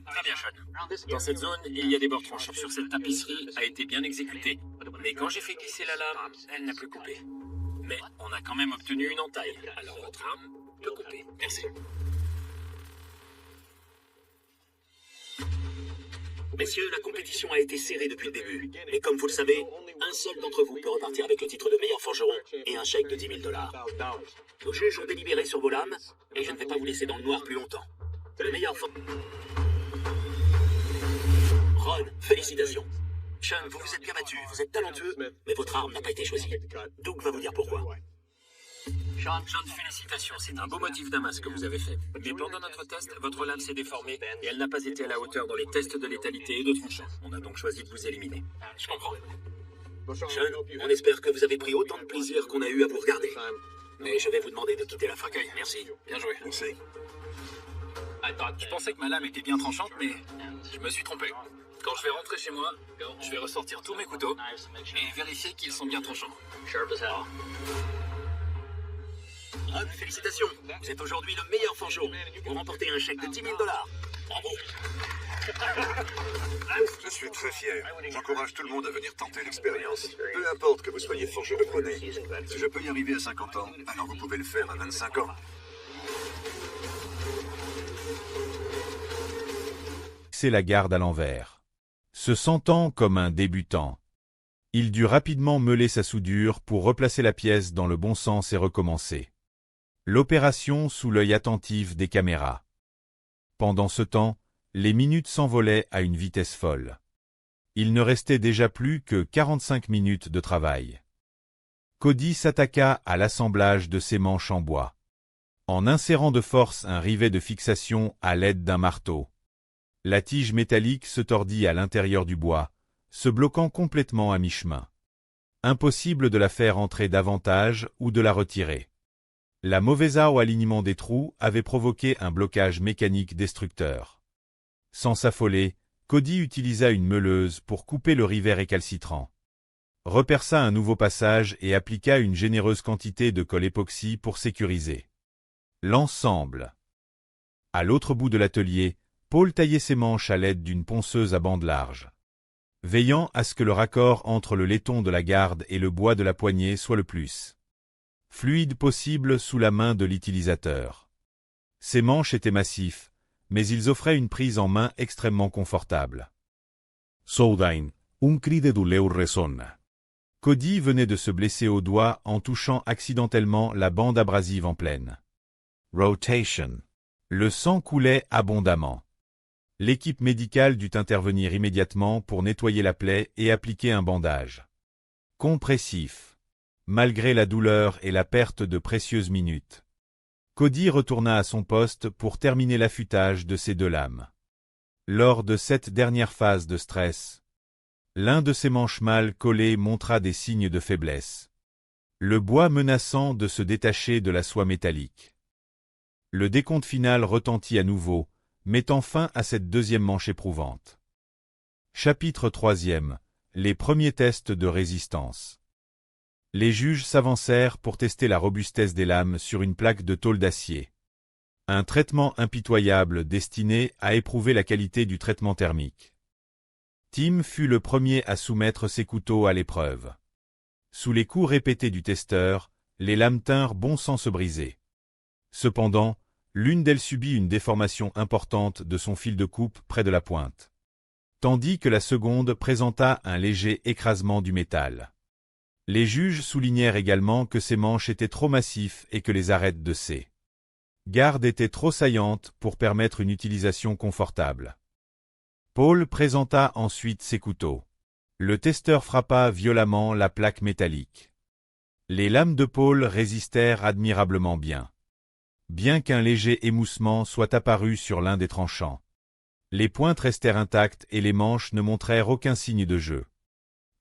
Très bien, Sean. Dans cette zone, il y a des bords tranchants. Sur cette tapisserie a été bien exécutée. Mais quand j'ai fait glisser la lame, elle n'a plus coupé. Mais on a quand même obtenu une entaille. Alors votre arme peut couper. Merci. Messieurs, la compétition a été serrée depuis le début. Et comme vous le savez, un seul d'entre vous peut repartir avec le titre de meilleur forgeron et un chèque de 10 000 $. Nos juges ont délibéré sur vos lames, et je ne vais pas vous laisser dans le noir plus longtemps. Le meilleur Ron, félicitations. Sean, vous vous êtes bien battu, vous êtes talentueux, mais votre arme n'a pas été choisie. Doug va vous dire pourquoi. Sean, félicitations, c'est un beau motif d'amas que vous avez fait. Mais pendant notre test, votre lame s'est déformée et elle n'a pas été à la hauteur dans les tests de létalité et de tranchant. On a donc choisi de vous éliminer. Je comprends. Sean, on espère que vous avez pris autant de plaisir qu'on a eu à vous regarder. Mais je vais vous demander de quitter la faculté. Merci. Bien joué. Merci. Je pensais que ma lame était bien tranchante, mais je me suis trompé. Quand je vais rentrer chez moi, je vais ressortir tous mes couteaux et vérifier qu'ils sont bien tranchants. Ron, félicitations. Vous êtes aujourd'hui le meilleur forgeron. Vous remportez un chèque de 10 000 $. Bravo. Je suis très fier. J'encourage tout le monde à venir tenter l'expérience. Peu importe que vous soyez forgeron rené. Si je peux y arriver à 50 ans, alors vous pouvez le faire à 25 ans. C'est la garde à l'envers. Se sentant comme un débutant, il dut rapidement meuler sa soudure pour replacer la pièce dans le bon sens et recommencer. L'opération sous l'œil attentif des caméras. Pendant ce temps, les minutes s'envolaient à une vitesse folle. Il ne restait déjà plus que 45 minutes de travail. Cody s'attaqua à l'assemblage de ses manches en bois. en insérant de force un rivet de fixation à l'aide d'un marteau. La tige métallique se tordit à l'intérieur du bois, se bloquant complètement à mi-chemin. Impossible de la faire entrer davantage ou de la retirer. La mauvaise alignement des trous avait provoqué un blocage mécanique destructeur. Sans s'affoler, Cody utilisa une meuleuse pour couper le rivet récalcitrant. Reperça un nouveau passage et appliqua une généreuse quantité de colle époxy pour sécuriser l'ensemble. À l'autre bout de l'atelier, Paul taillait ses manches à l'aide d'une ponceuse à bande large, veillant à ce que le raccord entre le laiton de la garde et le bois de la poignée soit le plus fluide possible sous la main de l'utilisateur. Ces manches étaient massifs, mais ils offraient une prise en main extrêmement confortable. Soudain, un cri de douleur résonna. Cody venait de se blesser au doigt en touchant accidentellement la bande abrasive en pleine rotation. Le sang coulait abondamment. L'équipe médicale dut intervenir immédiatement pour nettoyer la plaie et appliquer un bandage compressif. Malgré la douleur et la perte de précieuses minutes, Cody retourna à son poste pour terminer l'affûtage de ses deux lames. Lors de cette dernière phase de stress, l'un de ses manches mal collées montra des signes de faiblesse, le bois menaçant de se détacher de la soie métallique. Le décompte final retentit à nouveau, mettant fin à cette deuxième manche éprouvante. Chapitre 3e. Les premiers tests de résistance. Les juges s'avancèrent pour tester la robustesse des lames sur une plaque de tôle d'acier. Un traitement impitoyable destiné à éprouver la qualité du traitement thermique. Tim fut le premier à soumettre ses couteaux à l'épreuve. Sous les coups répétés du testeur, les lames tinrent bon sans se briser. Cependant, l'une d'elles subit une déformation importante de son fil de coupe près de la pointe, tandis que la seconde présenta un léger écrasement du métal. Les juges soulignèrent également que ces manches étaient trop massifs et que les arêtes de ces gardes étaient trop saillantes pour permettre une utilisation confortable. Paul présenta ensuite ses couteaux. Le testeur frappa violemment la plaque métallique. Les lames de Paul résistèrent admirablement bien. Bien qu'un léger émoussement soit apparu sur l'un des tranchants, les pointes restèrent intactes et les manches ne montrèrent aucun signe de jeu.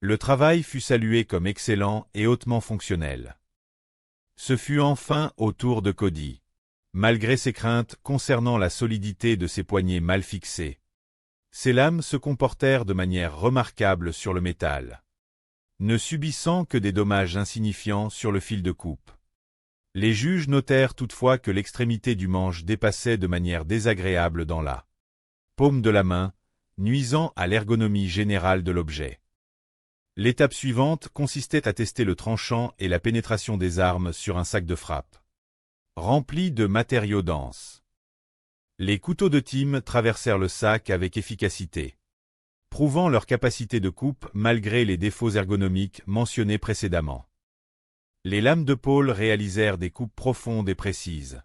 Le travail fut salué comme excellent et hautement fonctionnel. Ce fut enfin au tour de Cody. Malgré ses craintes concernant la solidité de ses poignets mal fixés, ses lames se comportèrent de manière remarquable sur le métal, ne subissant que des dommages insignifiants sur le fil de coupe. Les juges notèrent toutefois que l'extrémité du manche dépassait de manière désagréable dans la paume de la main, nuisant à l'ergonomie générale de l'objet. L'étape suivante consistait à tester le tranchant et la pénétration des armes sur un sac de frappe, rempli de matériaux denses. Les couteaux de Tim traversèrent le sac avec efficacité, prouvant leur capacité de coupe malgré les défauts ergonomiques mentionnés précédemment. Les lames de Paul réalisèrent des coupes profondes et précises,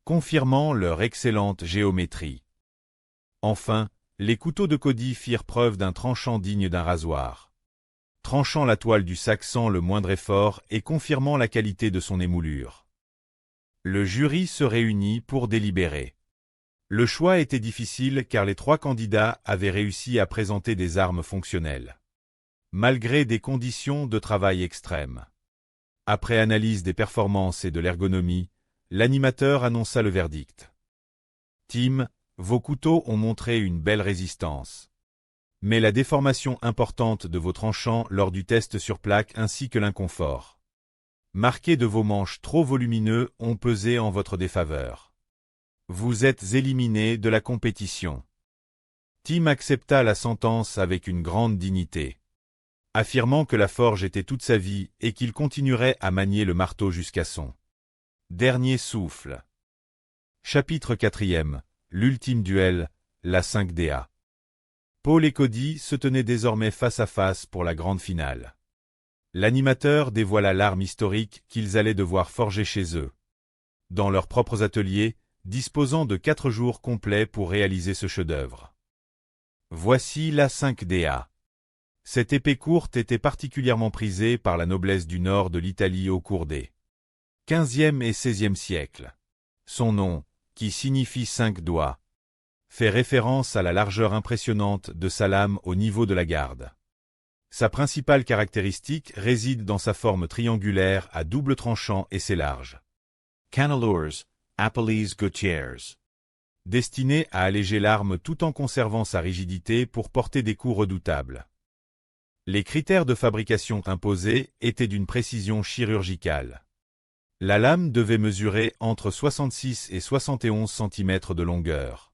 confirmant leur excellente géométrie. Enfin, les couteaux de Cody firent preuve d'un tranchant digne d'un rasoir, tranchant la toile du sac sans le moindre effort et confirmant la qualité de son émoulure. Le jury se réunit pour délibérer. Le choix était difficile car les trois candidats avaient réussi à présenter des armes fonctionnelles, malgré des conditions de travail extrêmes. Après analyse des performances et de l'ergonomie, l'animateur annonça le verdict. Tim, vos couteaux ont montré une belle résistance. Mais la déformation importante de vos tranchants lors du test sur plaque ainsi que l'inconfort marqué de vos manches trop volumineux ont pesé en votre défaveur. Vous êtes éliminé de la compétition. Tim accepta la sentence avec une grande dignité, affirmant que la forge était toute sa vie et qu'il continuerait à manier le marteau jusqu'à son dernier souffle. Chapitre 4e. L'ultime duel, la 5DA. Paul et Cody se tenaient désormais face à face pour la grande finale. L'animateur dévoila l'arme historique qu'ils allaient devoir forger chez eux, dans leurs propres ateliers, disposant de 4 jours complets pour réaliser ce chef-d'œuvre. Voici la 5DA. Cette épée courte était particulièrement prisée par la noblesse du nord de l'Italie au cours des XVe et XVIe siècles. Son nom, qui signifie 5 doigts, fait référence à la largeur impressionnante de sa lame au niveau de la garde. Sa principale caractéristique réside dans sa forme triangulaire à double tranchant et ses larges. Canelures, Appelese Gutiérrez. Destiné à alléger l'arme tout en conservant sa rigidité pour porter des coups redoutables. Les critères de fabrication imposés étaient d'une précision chirurgicale. La lame devait mesurer entre 66 et 71 cm de longueur.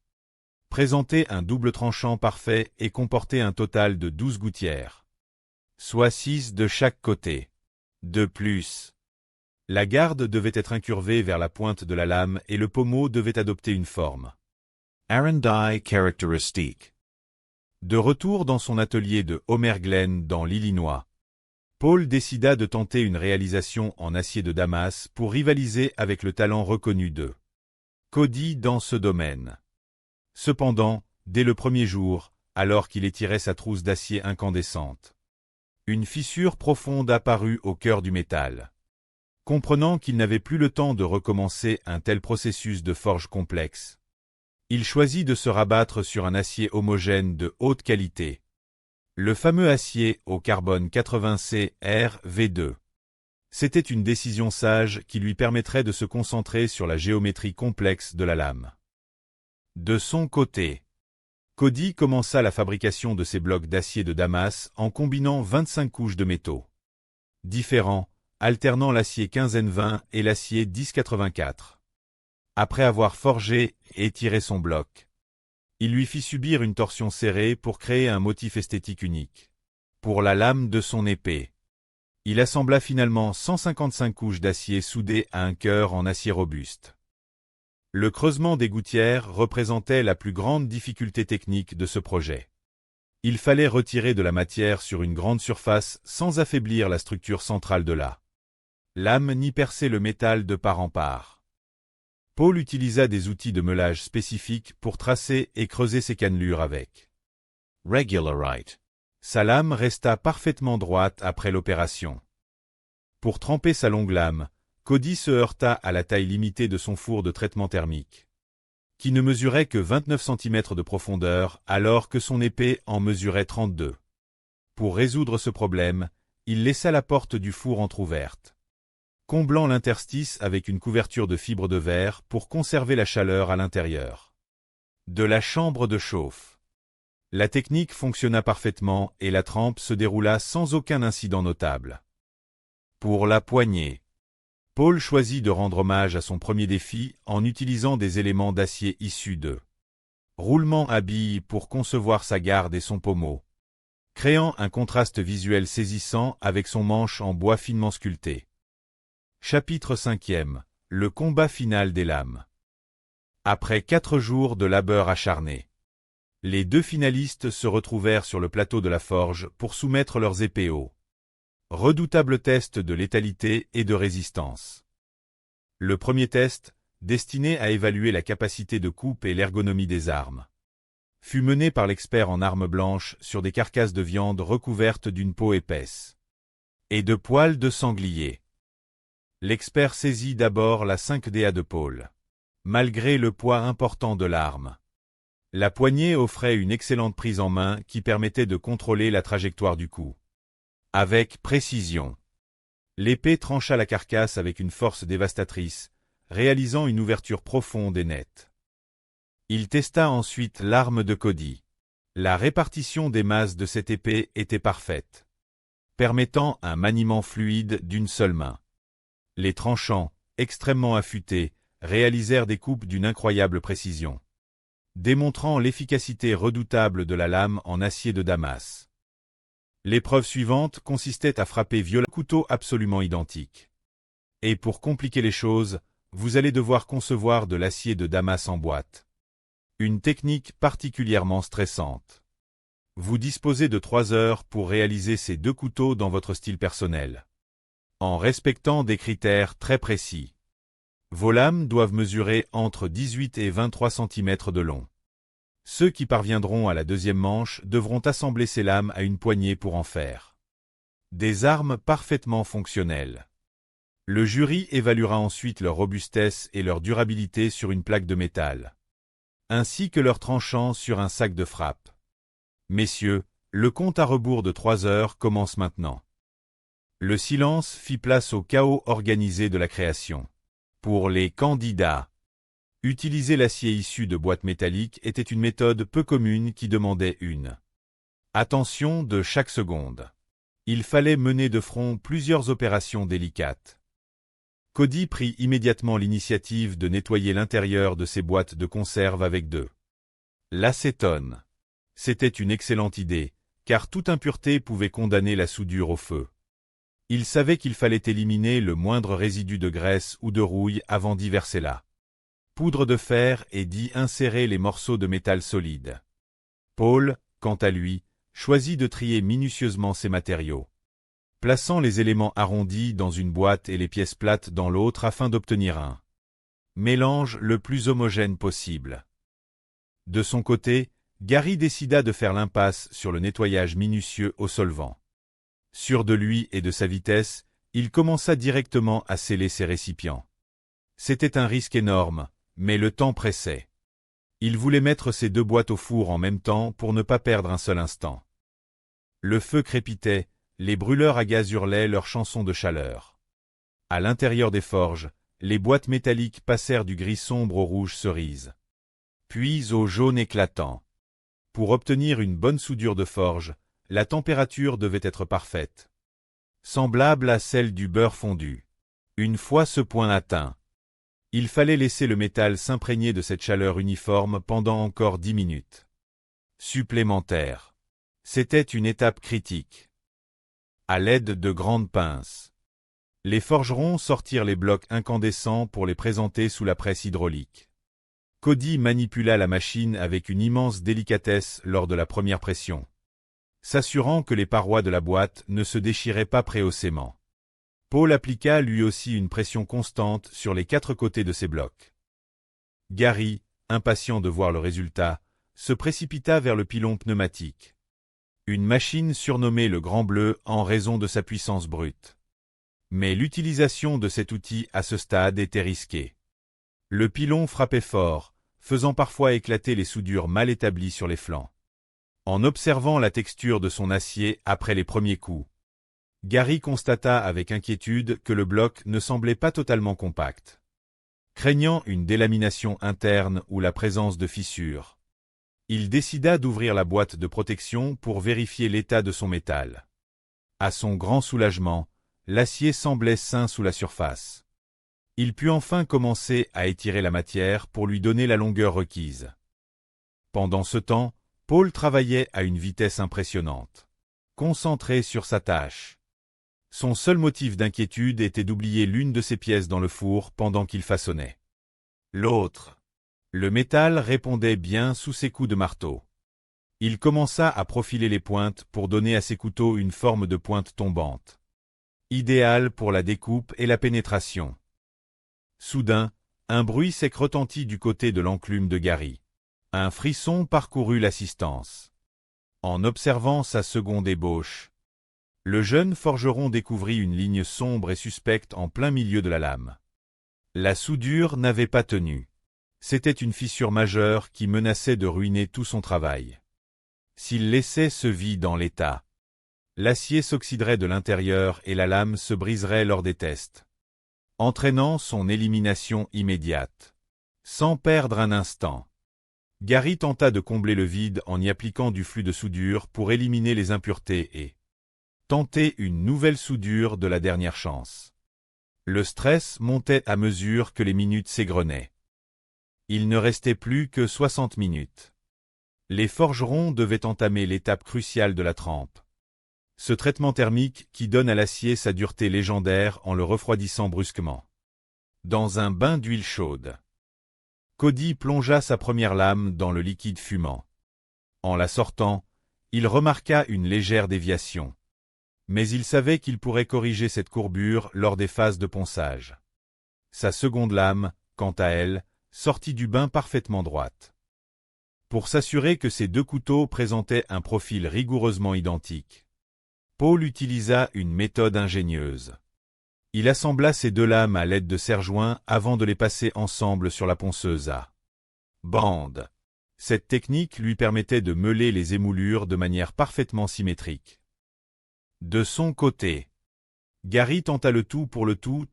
Présenter un double tranchant parfait et comporter un total de 12 gouttières, soit 6 de chaque côté. De plus, la garde devait être incurvée vers la pointe de la lame et le pommeau devait adopter une forme arrondi caractéristique. De retour dans son atelier de Homer Glen dans l'Illinois, Paul décida de tenter une réalisation en acier de Damas pour rivaliser avec le talent reconnu de Cody dans ce domaine. Cependant, dès le premier jour, alors qu'il étirait sa trousse d'acier incandescente, une fissure profonde apparut au cœur du métal. Comprenant qu'il n'avait plus le temps de recommencer un tel processus de forge complexe, il choisit de se rabattre sur un acier homogène de haute qualité, le fameux acier au carbone 80C RV2. C'était une décision sage qui lui permettrait de se concentrer sur la géométrie complexe de la lame. De son côté, Cody commença la fabrication de ses blocs d'acier de Damas en combinant 25 couches de métaux différents, alternant l'acier 15N20 et l'acier 1084. Après avoir forgé et étiré son bloc, il lui fit subir une torsion serrée pour créer un motif esthétique unique. Pour la lame de son épée, il assembla finalement 155 couches d'acier soudées à un cœur en acier robuste. Le creusement des gouttières représentait la plus grande difficulté technique de ce projet. Il fallait retirer de la matière sur une grande surface sans affaiblir la structure centrale de la lame ni percer le métal de part en part. Paul utilisa des outils de meulage spécifiques pour tracer et creuser ses cannelures avec Regularite. Sa lame resta parfaitement droite après l'opération. Pour tremper sa longue lame, Cody se heurta à la taille limitée de son four de traitement thermique, qui ne mesurait que 29 cm de profondeur alors que son épée en mesurait 32. Pour résoudre ce problème, il laissa la porte du four entr'ouverte, comblant l'interstice avec une couverture de fibre de verre pour conserver la chaleur à l'intérieur de la chambre de chauffe. La technique fonctionna parfaitement et la trempe se déroula sans aucun incident notable. Pour la poignée, Paul choisit de rendre hommage à son premier défi en utilisant des éléments d'acier issus de roulement à billes pour concevoir sa garde et son pommeau, créant un contraste visuel saisissant avec son manche en bois finement sculpté. Chapitre 5e. Le combat final des lames. Après 4 jours de labeur acharné, les 2 finalistes se retrouvèrent sur le plateau de la forge pour soumettre leurs épées au redoutable test de létalité et de résistance. Le premier test, destiné à évaluer la capacité de coupe et l'ergonomie des armes, fut mené par l'expert en armes blanches sur des carcasses de viande recouvertes d'une peau épaisse et de poils de sanglier. L'expert saisit d'abord la 5DA de Paul. Malgré le poids important de l'arme, la poignée offrait une excellente prise en main qui permettait de contrôler la trajectoire du coup. Avec précision, l'épée trancha la carcasse avec une force dévastatrice, réalisant une ouverture profonde et nette. Il testa ensuite l'arme de Cody. La répartition des masses de cette épée était parfaite, permettant un maniement fluide d'une seule main. Les tranchants, extrêmement affûtés, réalisèrent des coupes d'une incroyable précision, démontrant l'efficacité redoutable de la lame en acier de Damas. L'épreuve suivante consistait à frapper violemment un couteau absolument identique. Et pour compliquer les choses, vous allez devoir concevoir de l'acier de Damas en boîte. Une technique particulièrement stressante. Vous disposez de 3 heures pour réaliser ces 2 couteaux dans votre style personnel, en respectant des critères très précis. Vos lames doivent mesurer entre 18 et 23 cm de long. Ceux qui parviendront à la 2e manche devront assembler ces lames à une poignée pour en faire des armes parfaitement fonctionnelles. Le jury évaluera ensuite leur robustesse et leur durabilité sur une plaque de métal, ainsi que leur tranchant sur un sac de frappe. Messieurs, le compte à rebours de 3 heures commence maintenant. Le silence fit place au chaos organisé de la création. Pour les candidats, utiliser l'acier issu de boîtes métalliques était une méthode peu commune qui demandait une attention de chaque seconde. Il fallait mener de front plusieurs opérations délicates. Cody prit immédiatement l'initiative de nettoyer l'intérieur de ses boîtes de conserve avec de l'acétone. C'était une excellente idée, car toute impureté pouvait condamner la soudure au feu. Il savait qu'il fallait éliminer le moindre résidu de graisse ou de rouille avant d'y verser la poudre de fer et d'y insérer les morceaux de métal solide. Paul, quant à lui, choisit de trier minutieusement ses matériaux, plaçant les éléments arrondis dans une boîte et les pièces plates dans l'autre afin d'obtenir un mélange le plus homogène possible. De son côté, Gary décida de faire l'impasse sur le nettoyage minutieux au solvant. Sûr de lui et de sa vitesse, il commença directement à sceller ses récipients. C'était un risque énorme, mais le temps pressait. Il voulait mettre ses 2 boîtes au four en même temps pour ne pas perdre un seul instant. Le feu crépitait, les brûleurs à gaz hurlaient leur chanson de chaleur. À l'intérieur des forges, les boîtes métalliques passèrent du gris sombre au rouge cerise, puis au jaune éclatant. Pour obtenir une bonne soudure de forge, la température devait être parfaite, semblable à celle du beurre fondu. Une fois ce point atteint, il fallait laisser le métal s'imprégner de cette chaleur uniforme pendant encore 10 minutes supplémentaires. C'était une étape critique. À l'aide de grandes pinces, les forgerons sortirent les blocs incandescents pour les présenter sous la presse hydraulique. Cody manipula la machine avec une immense délicatesse lors de la première pression, s'assurant que les parois de la boîte ne se déchiraient pas précocement. Paul appliqua lui aussi une pression constante sur les 4 côtés de ces blocs. Gary, impatient de voir le résultat, se précipita vers le pilon pneumatique. Une machine surnommée le Grand Bleu en raison de sa puissance brute. Mais l'utilisation de cet outil à ce stade était risquée. Le pilon frappait fort, faisant parfois éclater les soudures mal établies sur les flancs. En observant la texture de son acier après les premiers coups, Gary constata avec inquiétude que le bloc ne semblait pas totalement compact. Craignant une délamination interne ou la présence de fissures, il décida d'ouvrir la boîte de protection pour vérifier l'état de son métal. À son grand soulagement, l'acier semblait sain sous la surface. Il put enfin commencer à étirer la matière pour lui donner la longueur requise. Pendant ce temps, Paul travaillait à une vitesse impressionnante, concentré sur sa tâche. Son seul motif d'inquiétude était d'oublier l'une de ses pièces dans le four pendant qu'il façonnait l'autre. Le métal répondait bien sous ses coups de marteau. Il commença à profiler les pointes pour donner à ses couteaux une forme de pointe tombante, idéale pour la découpe et la pénétration. Soudain, un bruit sec retentit du côté de l'enclume de Gary. Un frisson parcourut l'assistance. En observant sa seconde ébauche, le jeune forgeron découvrit une ligne sombre et suspecte en plein milieu de la lame. La soudure n'avait pas tenu. C'était une fissure majeure qui menaçait de ruiner tout son travail. S'il laissait ce vide en l'état, l'acier s'oxyderait de l'intérieur et la lame se briserait lors des tests, entraînant son élimination immédiate. Sans perdre un instant, Gary tenta de combler le vide en y appliquant du flux de soudure pour éliminer les impuretés et tenter une nouvelle soudure de la dernière chance. Le stress montait à mesure que les minutes s'égrenaient. Il ne restait plus que 60 minutes. Les forgerons devaient entamer l'étape cruciale de la trempe. Ce traitement thermique qui donne à l'acier sa dureté légendaire en le refroidissant brusquement. Dans un bain d'huile chaude, Cody plongea sa première lame dans le liquide fumant. En la sortant, il remarqua une légère déviation. Mais il savait qu'il pourrait corriger cette courbure lors des phases de ponçage. Sa seconde lame, quant à elle, sortit du bain parfaitement droite. Pour s'assurer que ces 2 couteaux présentaient un profil rigoureusement identique, Paul utilisa une méthode ingénieuse. Il assembla ces deux lames à l'aide de serre-joints avant de les passer ensemble sur la ponceuse à bande. Cette technique lui permettait de meuler les émoulures de manière parfaitement symétrique. De son côté, Gary tenta le tout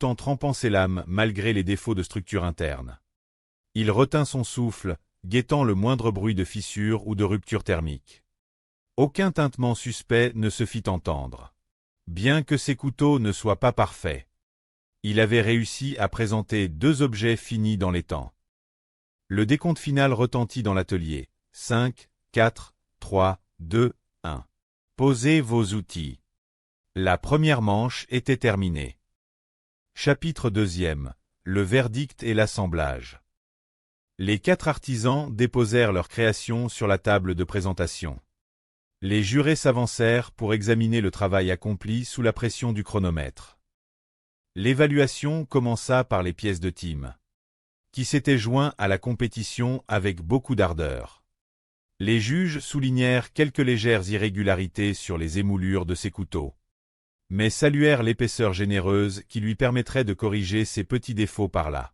en trempant ses lames malgré les défauts de structure interne. Il retint son souffle, guettant le moindre bruit de fissure ou de rupture thermique. Aucun tintement suspect ne se fit entendre. Bien que ses couteaux ne soient pas parfaits, il avait réussi à présenter deux objets finis dans les temps. Le décompte final retentit dans l'atelier. 5, 4, 3, 2, 1. Posez vos outils. La première manche était terminée. Chapitre 2. Le verdict et l'assemblage. Les 4 artisans déposèrent leur création sur la table de présentation. Les jurés s'avancèrent pour examiner le travail accompli sous la pression du chronomètre. L'évaluation commença par les pièces de Tim, qui s'étaient joints à la compétition avec beaucoup d'ardeur. Les juges soulignèrent quelques légères irrégularités sur les émoulures de ses couteaux, mais saluèrent l'épaisseur généreuse qui lui permettrait de corriger ces petits défauts par là.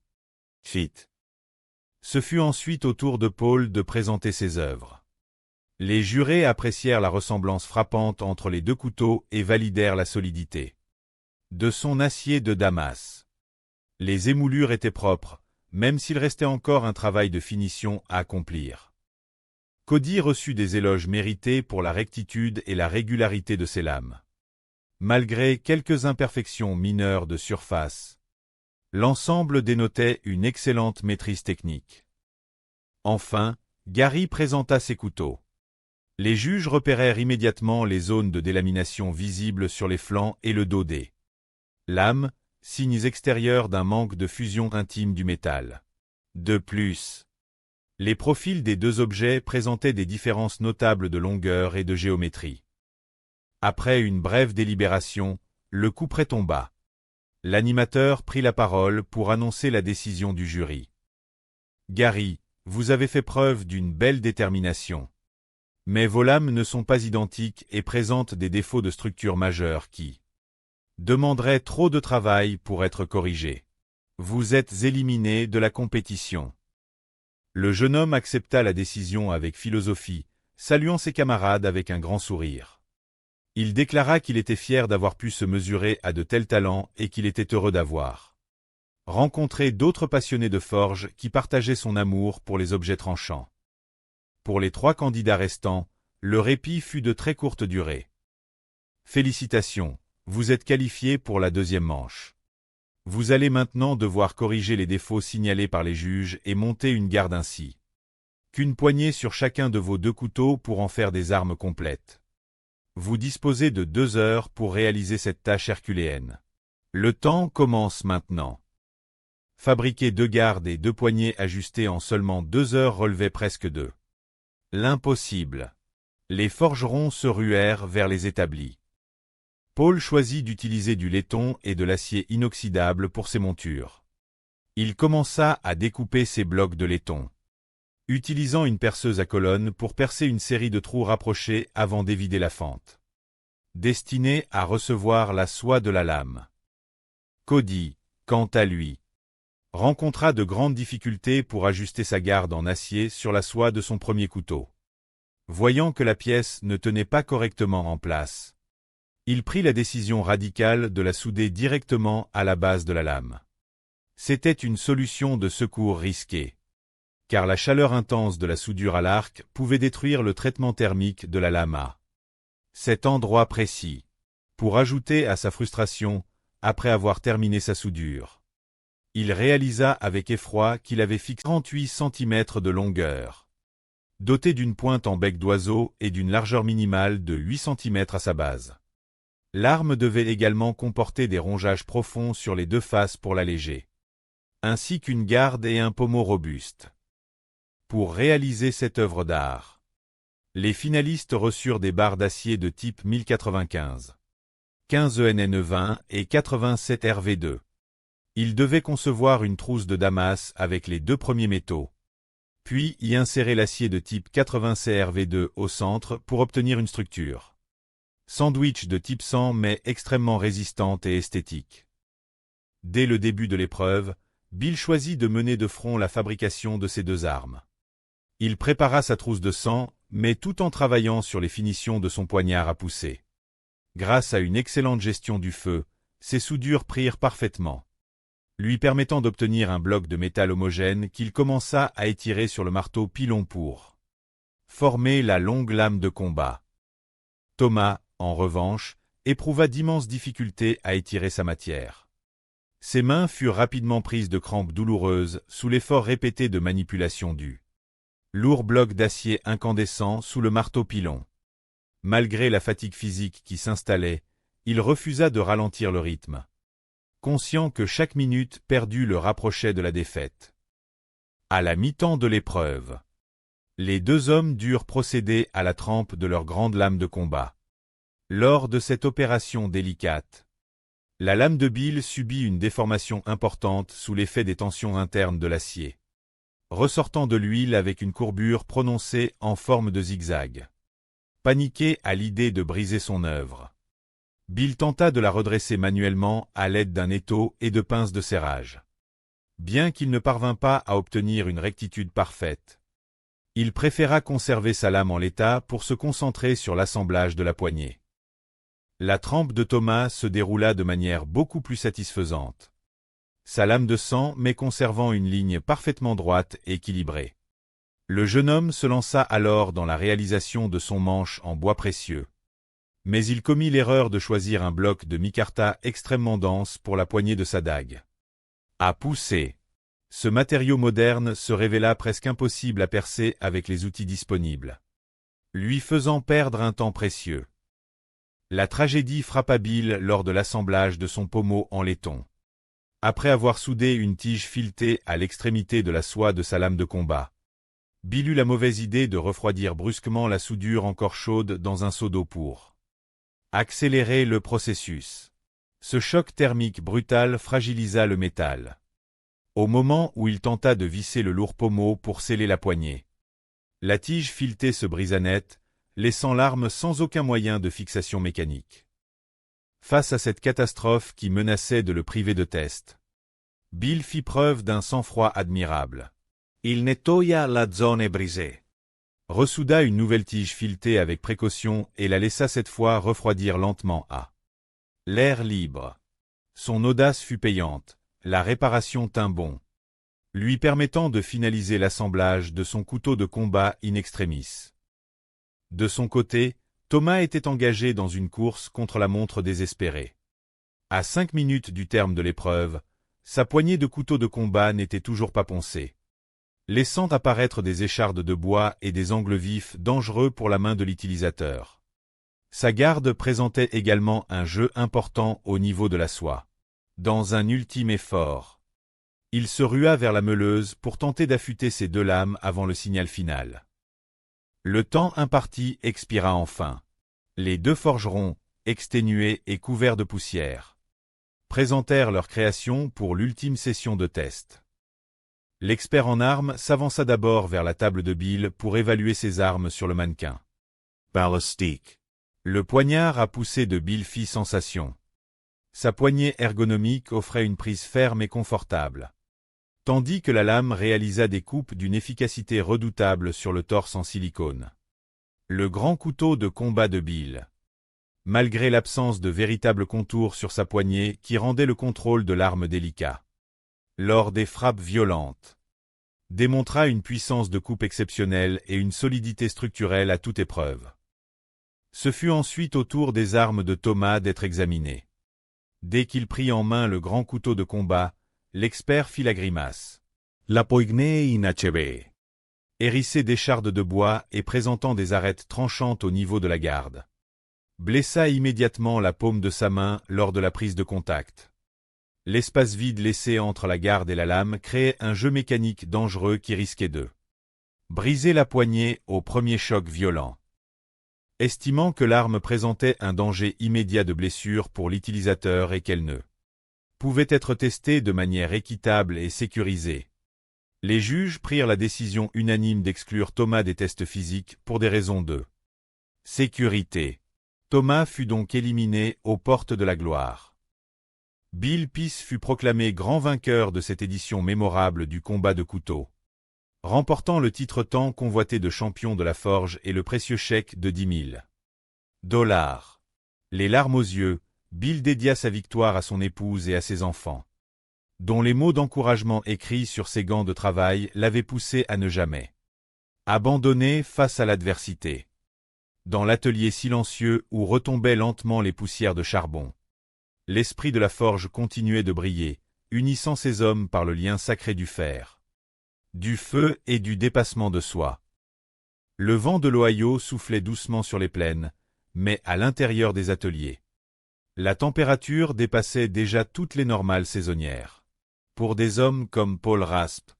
Ce fut ensuite au tour de Paul de présenter ses œuvres. Les jurés apprécièrent la ressemblance frappante entre les deux couteaux et validèrent la solidité de son acier de Damas. Les émoulures étaient propres, même s'il restait encore un travail de finition à accomplir. Cody reçut des éloges mérités pour la rectitude et la régularité de ses lames. Malgré quelques imperfections mineures de surface, l'ensemble dénotait une excellente maîtrise technique. Enfin, Gary présenta ses couteaux. Les juges repérèrent immédiatement les zones de délamination visibles sur les flancs et le dos des lames, signes extérieurs d'un manque de fusion intime du métal. De plus, les profils des deux objets présentaient des différences notables de longueur et de géométrie. Après une brève délibération, le couperet tomba. L'animateur prit la parole pour annoncer la décision du jury. « Gary, vous avez fait preuve d'une belle détermination. Mais vos lames ne sont pas identiques et présentent des défauts de structure majeurs qui demanderaient trop de travail pour être corrigés. Vous êtes éliminé de la compétition. » Le jeune homme accepta la décision avec philosophie, saluant ses camarades avec un grand sourire. Il déclara qu'il était fier d'avoir pu se mesurer à de tels talents et qu'il était heureux d'avoir rencontré d'autres passionnés de forge qui partageaient son amour pour les objets tranchants. Pour les 3 candidats restants, le répit fut de très courte durée. Félicitations, vous êtes qualifiés pour la 2e manche. Vous allez maintenant devoir corriger les défauts signalés par les juges et monter une garde ainsi qu'une poignée sur chacun de vos 2 couteaux pour en faire des armes complètes. Vous disposez de 2 heures pour réaliser cette tâche herculéenne. Le temps commence maintenant. Fabriquer 2 gardes et 2 poignées ajustées en seulement 2 heures relevait presque de l'impossible. Les forgerons se ruèrent vers les établis. Paul choisit d'utiliser du laiton et de l'acier inoxydable pour ses montures. Il commença à découper ses blocs de laiton, utilisant une perceuse à colonne pour percer une série de trous rapprochés avant d'évider la fente, destinée à recevoir la soie de la lame. Cody, quant à lui, rencontra de grandes difficultés pour ajuster sa garde en acier sur la soie de son premier couteau. Voyant que la pièce ne tenait pas correctement en place, il prit la décision radicale de la souder directement à la base de la lame. C'était une solution de secours risquée, car la chaleur intense de la soudure à l'arc pouvait détruire le traitement thermique de la lame à cet endroit précis. Pour ajouter à sa frustration, après avoir terminé sa soudure, il réalisa avec effroi qu'il avait fixé 38 cm de longueur, doté d'une pointe en bec d'oiseau et d'une largeur minimale de 8 cm à sa base. L'arme devait également comporter des rongeages profonds sur les 2 faces pour l'alléger, ainsi qu'une garde et un pommeau robuste. Pour réaliser cette œuvre d'art, les finalistes reçurent des barres d'acier de type 1095, 15 ENN20 et 87 RV2. Ils devaient concevoir une trousse de Damas avec les 2 premiers métaux, puis y insérer l'acier de type 80 CRV2 au centre pour obtenir une structure sandwich de type 100 mais extrêmement résistante et esthétique. Dès le début de l'épreuve, Bill choisit de mener de front la fabrication de ses deux armes. Il prépara sa trousse de sang, mais tout en travaillant sur les finitions de son poignard à pousser. Grâce à une excellente gestion du feu, ses soudures prirent parfaitement, lui permettant d'obtenir un bloc de métal homogène qu'il commença à étirer sur le marteau pilon pour former la longue lame de combat. Thomas, en revanche, éprouva d'immenses difficultés à étirer sa matière. Ses mains furent rapidement prises de crampes douloureuses sous l'effort répété de manipulation du lourd bloc d'acier incandescent sous le marteau pilon. Malgré la fatigue physique qui s'installait, il refusa de ralentir le rythme, conscient que chaque minute perdue le rapprochait de la défaite. À la mi-temps de l'épreuve, les deux hommes durent procéder à la trempe de leurs grandes lames de combat. Lors de cette opération délicate, la lame de Bill subit une déformation importante sous l'effet des tensions internes de l'acier, ressortant de l'huile avec une courbure prononcée en forme de zigzag. Paniqué à l'idée de briser son œuvre, Bill tenta de la redresser manuellement à l'aide d'un étau et de pinces de serrage. Bien qu'il ne parvint pas à obtenir une rectitude parfaite, il préféra conserver sa lame en l'état pour se concentrer sur l'assemblage de la poignée. La trempe de Thomas se déroula de manière beaucoup plus satisfaisante, sa lame de sang mais conservant une ligne parfaitement droite et équilibrée. Le jeune homme se lança alors dans la réalisation de son manche en bois précieux. Mais il commit l'erreur de choisir un bloc de micarta extrêmement dense pour la poignée de sa dague. À pousser, ce matériau moderne se révéla presque impossible à percer avec les outils disponibles, lui faisant perdre un temps précieux. La tragédie frappa Bill lors de l'assemblage de son pommeau en laiton. Après avoir soudé une tige filetée à l'extrémité de la soie de sa lame de combat, Bill eut la mauvaise idée de refroidir brusquement la soudure encore chaude dans un seau d'eau pour accélérer le processus. Ce choc thermique brutal fragilisa le métal. Au moment où il tenta de visser le lourd pommeau pour sceller la poignée, la tige filetée se brisa net, laissant l'arme sans aucun moyen de fixation mécanique. Face à cette catastrophe qui menaçait de le priver de test, Bill fit preuve d'un sang-froid admirable. Il nettoya la zone brisée, ressouda une nouvelle tige filetée avec précaution et la laissa cette fois refroidir lentement à l'air libre. Son audace fut payante, la réparation tint bon, lui permettant de finaliser l'assemblage de son couteau de combat in extremis. De son côté, Thomas était engagé dans une course contre la montre désespérée. À 5 minutes du terme de l'épreuve, sa poignée de couteau de combat n'était toujours pas poncée, laissant apparaître des échardes de bois et des angles vifs dangereux pour la main de l'utilisateur. Sa garde présentait également un jeu important au niveau de la soie. Dans un ultime effort, il se rua vers la meuleuse pour tenter d'affûter ses deux lames avant le signal final. Le temps imparti expira enfin. Les deux forgerons, exténués et couverts de poussière, présentèrent leur création pour l'ultime session de test. L'expert en armes s'avança d'abord vers la table de Bill pour évaluer ses armes sur le mannequin. Ballistique. Le poignard à pousser de Bill fit sensation. Sa poignée ergonomique offrait une prise ferme et confortable, tandis que la lame réalisa des coupes d'une efficacité redoutable sur le torse en silicone. Le grand couteau de combat de Bill, malgré l'absence de véritables contours sur sa poignée qui rendait le contrôle de l'arme délicat, lors des frappes violentes, démontra une puissance de coupe exceptionnelle et une solidité structurelle à toute épreuve. Ce fut ensuite au tour des armes de Thomas d'être examinées. Dès qu'il prit en main le grand couteau de combat, l'expert fit la grimace. La poignée inachevée, hérissée d'échardes de bois et présentant des arêtes tranchantes au niveau de la garde, blessa immédiatement la paume de sa main lors de la prise de contact. L'espace vide laissé entre la garde et la lame créait un jeu mécanique dangereux qui risquait de briser la poignée au premier choc violent. Estimant que l'arme présentait un danger immédiat de blessure pour l'utilisateur et qu'elle ne pouvait être testée de manière équitable et sécurisée, les juges prirent la décision unanime d'exclure Thomas des tests physiques pour des raisons de sécurité. Thomas fut donc éliminé aux portes de la gloire. Bill Peace fut proclamé grand vainqueur de cette édition mémorable du combat de couteau, remportant le titre tant convoité de champion de la forge et le précieux chèque de $10 000. Les larmes aux yeux, Bill dédia sa victoire à son épouse et à ses enfants, dont les mots d'encouragement écrits sur ses gants de travail l'avaient poussé à ne jamais abandonner face à l'adversité. Dans l'atelier silencieux où retombaient lentement les poussières de charbon, l'esprit de la forge continuait de briller, unissant ses hommes par le lien sacré du fer, du feu et du dépassement de soi. Le vent de l'Ohio soufflait doucement sur les plaines, mais à l'intérieur des ateliers, la température dépassait déjà toutes les normales saisonnières. Pour des hommes comme Paul Raspe,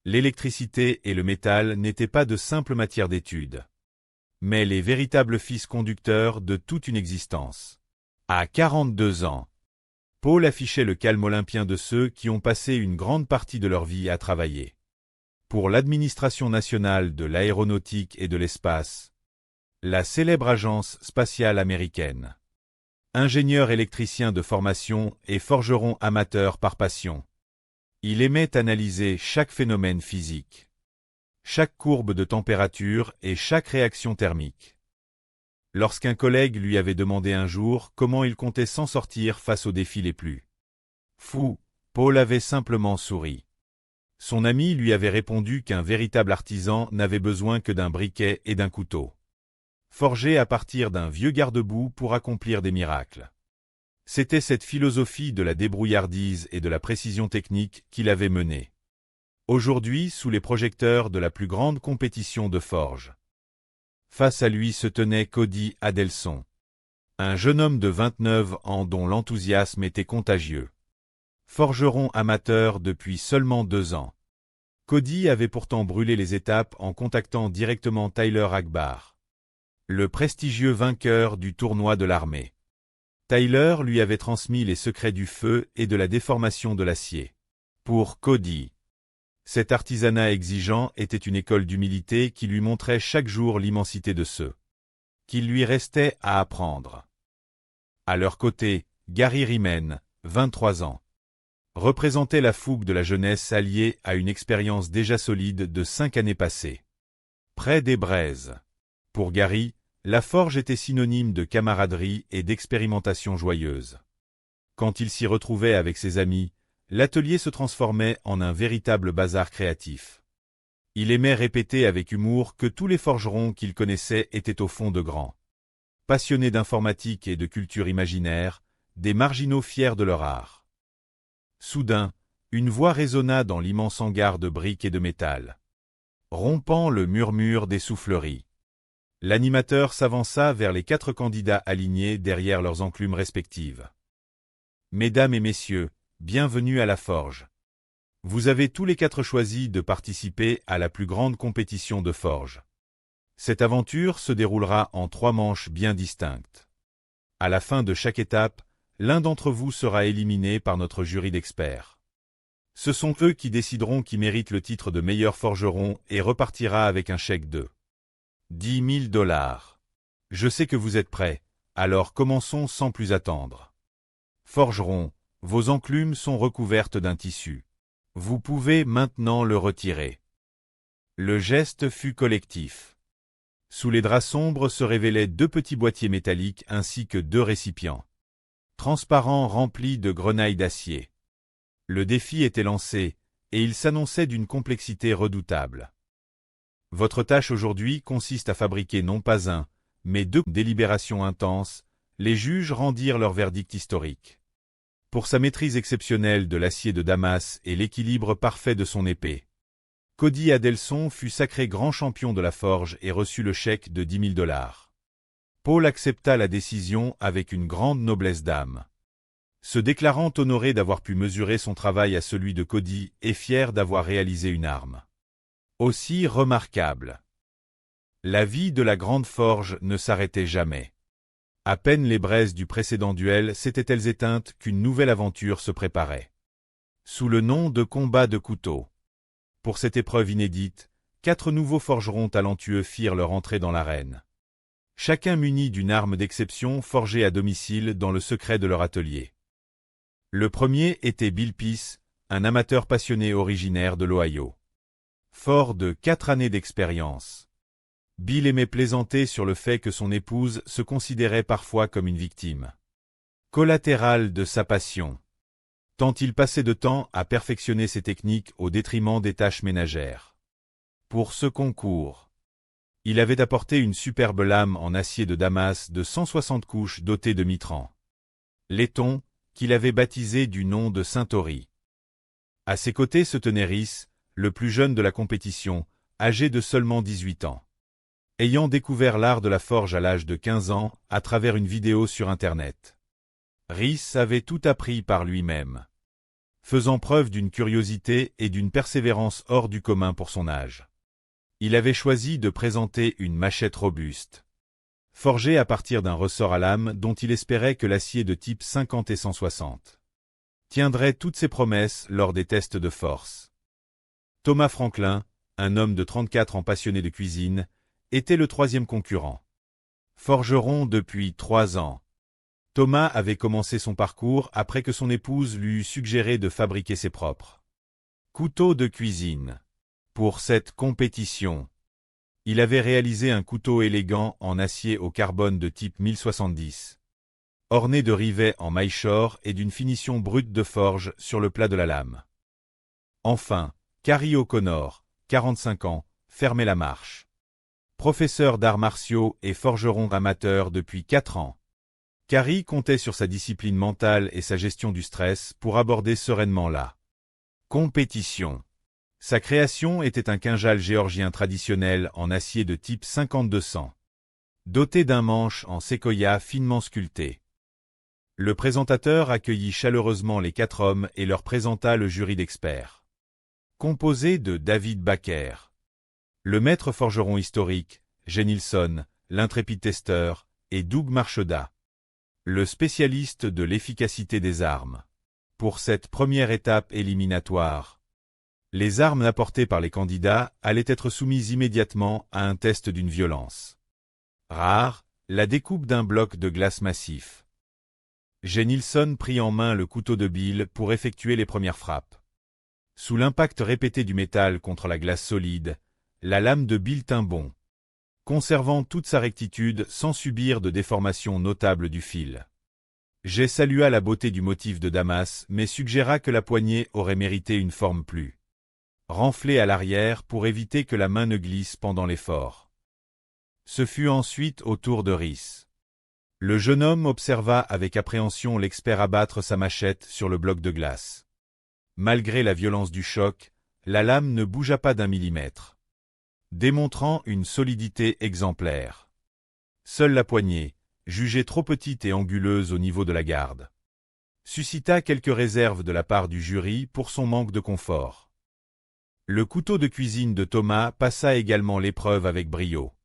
l'électricité et le métal n'étaient pas de simples matières d'étude, mais les véritables fils conducteurs de toute une existence. À 42 ans, Paul affichait le calme olympien de ceux qui ont passé une grande partie de leur vie à travailler pour l'administration nationale de l'aéronautique et de l'espace, la célèbre agence spatiale américaine. Ingénieur électricien de formation et forgeron amateur par passion, il aimait analyser chaque phénomène physique, chaque courbe de température et chaque réaction thermique. Lorsqu'un collègue lui avait demandé un jour comment il comptait s'en sortir face aux défis les plus fous, Paul avait simplement souri. Son ami lui avait répondu qu'un véritable artisan n'avait besoin que d'un briquet et d'un couteau, forgé à partir d'un vieux garde-boue pour accomplir des miracles. C'était cette philosophie de la débrouillardise et de la précision technique qui l'avait mené aujourd'hui sous les projecteurs de la plus grande compétition de forge. Face à lui se tenait Cody Adelson, un jeune homme de 29 ans dont l'enthousiasme était contagieux. Forgeron amateur depuis seulement 2 ans. Cody avait pourtant brûlé les étapes en contactant directement Tyler Akbar, le prestigieux vainqueur du tournoi de l'armée. Tyler lui avait transmis les secrets du feu et de la déformation de l'acier. Pour Cody, cet artisanat exigeant était une école d'humilité qui lui montrait chaque jour l'immensité de ce qu'il lui restait à apprendre. À leur côté, Gary Riemann, 23 ans, représentait la fougue de la jeunesse alliée à une expérience déjà solide de 5 années passées près des braises. Pour Gary, la forge était synonyme de camaraderie et d'expérimentation joyeuse. Quand il s'y retrouvait avec ses amis, l'atelier se transformait en un véritable bazar créatif. Il aimait répéter avec humour que tous les forgerons qu'il connaissait étaient au fond de grands passionnés d'informatique et de culture imaginaire, des marginaux fiers de leur art. Soudain, une voix résonna dans l'immense hangar de briques et de métal, rompant le murmure des souffleries. L'animateur s'avança vers les 4 candidats alignés derrière leurs enclumes respectives. « Mesdames et messieurs, bienvenue à la forge. Vous avez tous les 4 choisi de participer à la plus grande compétition de forge. Cette aventure se déroulera en 3 manches bien distinctes. À la fin de chaque étape, l'un d'entre vous sera éliminé par notre jury d'experts. Ce sont eux qui décideront qui mérite le titre de meilleur forgeron et repartira avec un chèque de $10 000. Je sais que vous êtes prêts, alors commençons sans plus attendre. Forgeron, vos enclumes sont recouvertes d'un tissu. Vous pouvez maintenant le retirer. Le geste fut collectif. Sous les draps sombres se révélaient 2 petits boîtiers métalliques ainsi que 2 récipients transparents remplis de grenailles d'acier. Le défi était lancé, et il s'annonçait d'une complexité redoutable. Votre tâche aujourd'hui consiste à fabriquer non pas un, mais 2 délibérations intenses. Les juges rendirent leur verdict historique. Pour sa maîtrise exceptionnelle de l'acier de Damas et l'équilibre parfait de son épée, Cody Adelson fut sacré grand champion de la forge et reçut le chèque de $10 000. Paul accepta la décision avec une grande noblesse d'âme, se déclarant honoré d'avoir pu mesurer son travail à celui de Cody et fier d'avoir réalisé une arme aussi remarquable. La vie de la grande forge ne s'arrêtait jamais. À peine les braises du précédent duel s'étaient-elles éteintes qu'une nouvelle aventure se préparait. Sous le nom de combat de couteau. Pour cette épreuve inédite, 4 nouveaux forgerons talentueux firent leur entrée dans l'arène. Chacun muni d'une arme d'exception forgée à domicile dans le secret de leur atelier. Le premier était Bill Peace, un amateur passionné originaire de l'Ohio. Fort de 4 années d'expérience, Bill aimait plaisanter sur le fait que son épouse se considérait parfois comme une victime collatérale de sa passion, tant il passait de temps à perfectionner ses techniques au détriment des tâches ménagères. Pour ce concours, il avait apporté une superbe lame en acier de Damas de 160 couches dotée de mitrans, laiton, qu'il avait baptisé du nom de Saint-Ori. À ses côtés se tenait Rhys, le plus jeune de la compétition, âgé de seulement 18 ans. Ayant découvert l'art de la forge à l'âge de 15 ans à travers une vidéo sur Internet, Rhys avait tout appris par lui-même, faisant preuve d'une curiosité et d'une persévérance hors du commun pour son âge. Il avait choisi de présenter une machette robuste, forgée à partir d'un ressort à lame dont il espérait que l'acier de type 50 et 160 tiendrait toutes ses promesses lors des tests de force. Thomas Franklin, un homme de 34 ans passionné de cuisine, était le troisième concurrent. Forgeron depuis 3 ans, Thomas avait commencé son parcours après que son épouse lui eut suggéré de fabriquer ses propres couteaux de cuisine. Pour cette compétition, il avait réalisé un couteau élégant en acier au carbone de type 1070, orné de rivets en maillechort et d'une finition brute de forge sur le plat de la lame. Enfin, Carrie O'Connor, 45 ans, fermait la marche. Professeur d'arts martiaux et forgeron amateur depuis 4 ans, Carrie comptait sur sa discipline mentale et sa gestion du stress pour aborder sereinement la compétition. Sa création était un kinjal géorgien traditionnel en acier de type 50-200, doté d'un manche en séquoia finement sculpté. Le présentateur accueillit chaleureusement les 4 hommes et leur présenta le jury d'experts, composé de David Baker, le maître forgeron historique, Jay Nilsson, l'intrépide testeur, et Doug Marcheda, le spécialiste de l'efficacité des armes. Pour cette première étape éliminatoire, les armes apportées par les candidats allaient être soumises immédiatement à un test d'une violence rare, la découpe d'un bloc de glace massif. Jay Nilsson prit en main le couteau de Bill pour effectuer les premières frappes. Sous l'impact répété du métal contre la glace solide, la lame de Bill tint bon, conservant toute sa rectitude sans subir de déformation notable du fil. Jay salua la beauté du motif de Damas mais suggéra que la poignée aurait mérité une forme plus renflée à l'arrière pour éviter que la main ne glisse pendant l'effort. Ce fut ensuite au tour de Rhys. Le jeune homme observa avec appréhension l'expert abattre sa machette sur le bloc de glace. Malgré la violence du choc, la lame ne bougea pas d'1 millimètre, démontrant une solidité exemplaire. Seule la poignée, jugée trop petite et anguleuse au niveau de la garde, suscita quelques réserves de la part du jury pour son manque de confort. Le couteau de cuisine de Thomas passa également l'épreuve avec brio,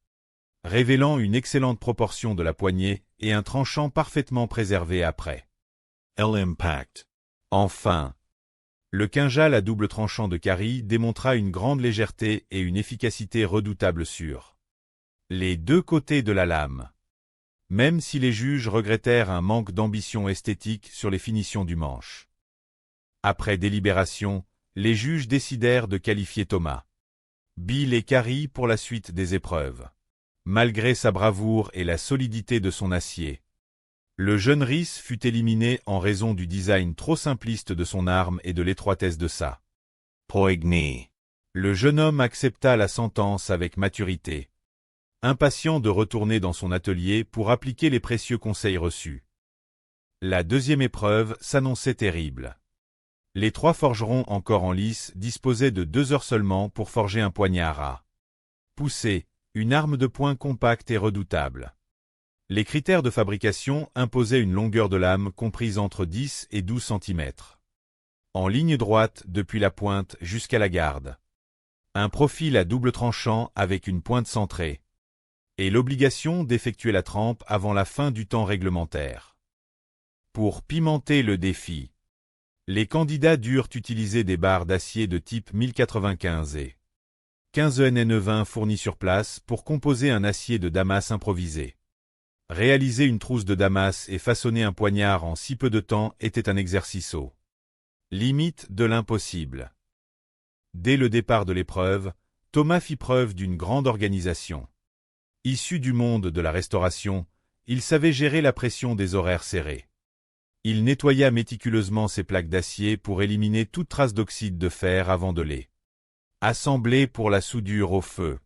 révélant une excellente proportion de la poignée et un tranchant parfaitement préservé après l'impact. Enfin, le kinjal à double tranchant de Carrie démontra une grande légèreté et une efficacité redoutable sur les 2 côtés de la lame, même si les juges regrettèrent un manque d'ambition esthétique sur les finitions du manche. Après délibération, les juges décidèrent de qualifier Thomas, Bill et Carrie pour la suite des épreuves. Malgré sa bravoure et la solidité de son acier, le jeune Rhys fut éliminé en raison du design trop simpliste de son arme et de l'étroitesse de sa poignée. Le jeune homme accepta la sentence avec maturité, impatient de retourner dans son atelier pour appliquer les précieux conseils reçus. La deuxième épreuve s'annonçait terrible. Les 3 forgerons encore en lice disposaient de 2 heures seulement pour forger un poignard à pousser, une arme de poing compacte et redoutable. Les critères de fabrication imposaient une longueur de lame comprise entre 10 et 12 cm, en ligne droite depuis la pointe jusqu'à la garde, un profil à double tranchant avec une pointe centrée, et l'obligation d'effectuer la trempe avant la fin du temps réglementaire. Pour pimenter le défi, les candidats durent utiliser des barres d'acier de type 1095 et 15 NN20 fournis sur place pour composer un acier de Damas improvisé. Réaliser une trousse de Damas et façonner un poignard en si peu de temps était un exercice au limite de l'impossible. Dès le départ de l'épreuve, Thomas fit preuve d'une grande organisation. Issu du monde de la restauration, il savait gérer la pression des horaires serrés. Il nettoya méticuleusement ses plaques d'acier pour éliminer toute trace d'oxyde de fer avant de les assembler pour la soudure au feu,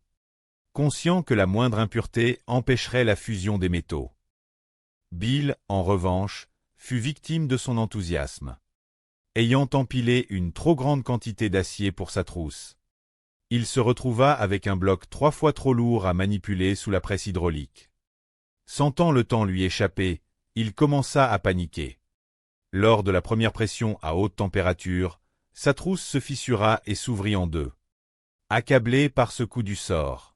conscient que la moindre impureté empêcherait la fusion des métaux. Bill, en revanche, fut victime de son enthousiasme. Ayant empilé une trop grande quantité d'acier pour sa trousse, il se retrouva avec un bloc 3 fois trop lourd à manipuler sous la presse hydraulique. Sentant le temps lui échapper, il commença à paniquer. Lors de la première pression à haute température, sa trousse se fissura et s'ouvrit en deux. Accablé par ce coup du sort,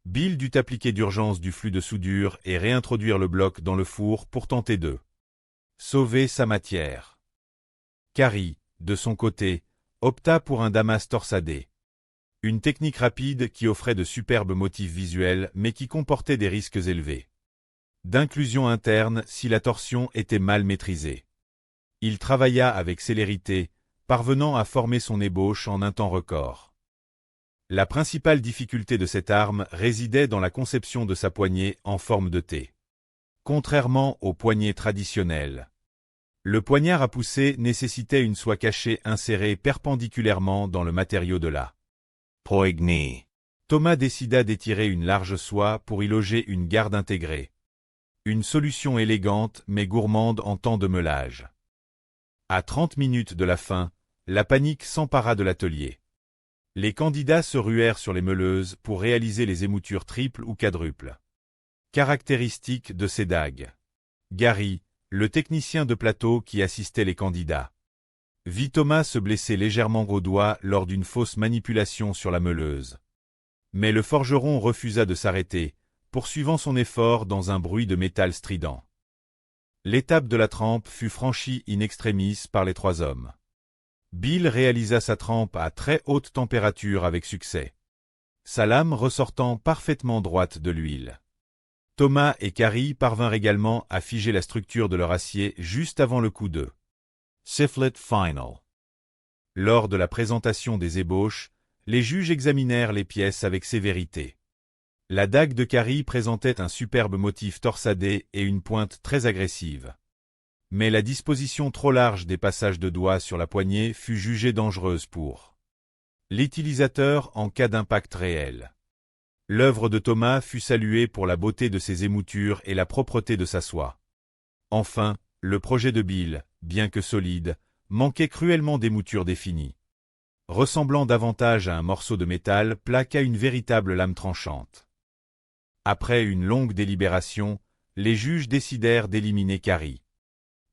Bill dut appliquer d'urgence du flux de soudure et réintroduire le bloc dans le four pour tenter de sauver sa matière. Carrie, de son côté, opta pour un Damas torsadé. Une technique rapide qui offrait de superbes motifs visuels mais qui comportait des risques élevés d'inclusion interne si la torsion était mal maîtrisée. Il travailla avec célérité, parvenant à former son ébauche en un temps record. La principale difficulté de cette arme résidait dans la conception de sa poignée en forme de T. Contrairement aux poignées traditionnelles, le poignard à pousser nécessitait une soie cachée insérée perpendiculairement dans le matériau de la poignée. Thomas décida d'étirer une large soie pour y loger une garde intégrée. Une solution élégante mais gourmande en temps de meulage. À 30 minutes de la fin, la panique s'empara de l'atelier. Les candidats se ruèrent sur les meuleuses pour réaliser les émoutures triples ou quadruples. Caractéristique de ces dagues. Gary, le technicien de plateau qui assistait les candidats, vit Thomas se blesser légèrement au doigt lors d'une fausse manipulation sur la meuleuse. Mais le forgeron refusa de s'arrêter, poursuivant son effort dans un bruit de métal strident. L'étape de la trempe fut franchie in extremis par les 3 hommes. Bill réalisa sa trempe à très haute température avec succès, sa lame ressortant parfaitement droite de l'huile. Thomas et Carrie parvinrent également à figer la structure de leur acier juste avant le coup de sifflet final. Lors de la présentation des ébauches, les juges examinèrent les pièces avec sévérité. La dague de Carrie présentait un superbe motif torsadé et une pointe très agressive. Mais la disposition trop large des passages de doigts sur la poignée fut jugée dangereuse pour l'utilisateur en cas d'impact réel. L'œuvre de Thomas fut saluée pour la beauté de ses émoutures et la propreté de sa soie. Enfin, le projet de Bill, bien que solide, manquait cruellement d'émoutures définies. Ressemblant davantage à un morceau de métal plat qu'à une véritable lame tranchante. Après une longue délibération, les juges décidèrent d'éliminer Carrie.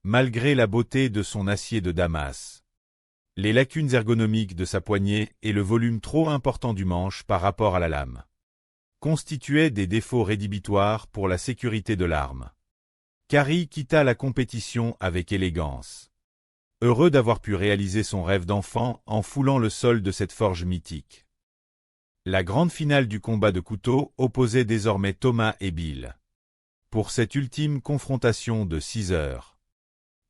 Malgré la beauté de son acier de Damas, les lacunes ergonomiques de sa poignée et le volume trop important du manche par rapport à la lame constituaient des défauts rédhibitoires pour la sécurité de l'arme. Carrie quitta la compétition avec élégance, heureux d'avoir pu réaliser son rêve d'enfant en foulant le sol de cette forge mythique. La grande finale du combat de couteau opposait désormais Thomas et Bill. Pour cette ultime confrontation de 6 heures,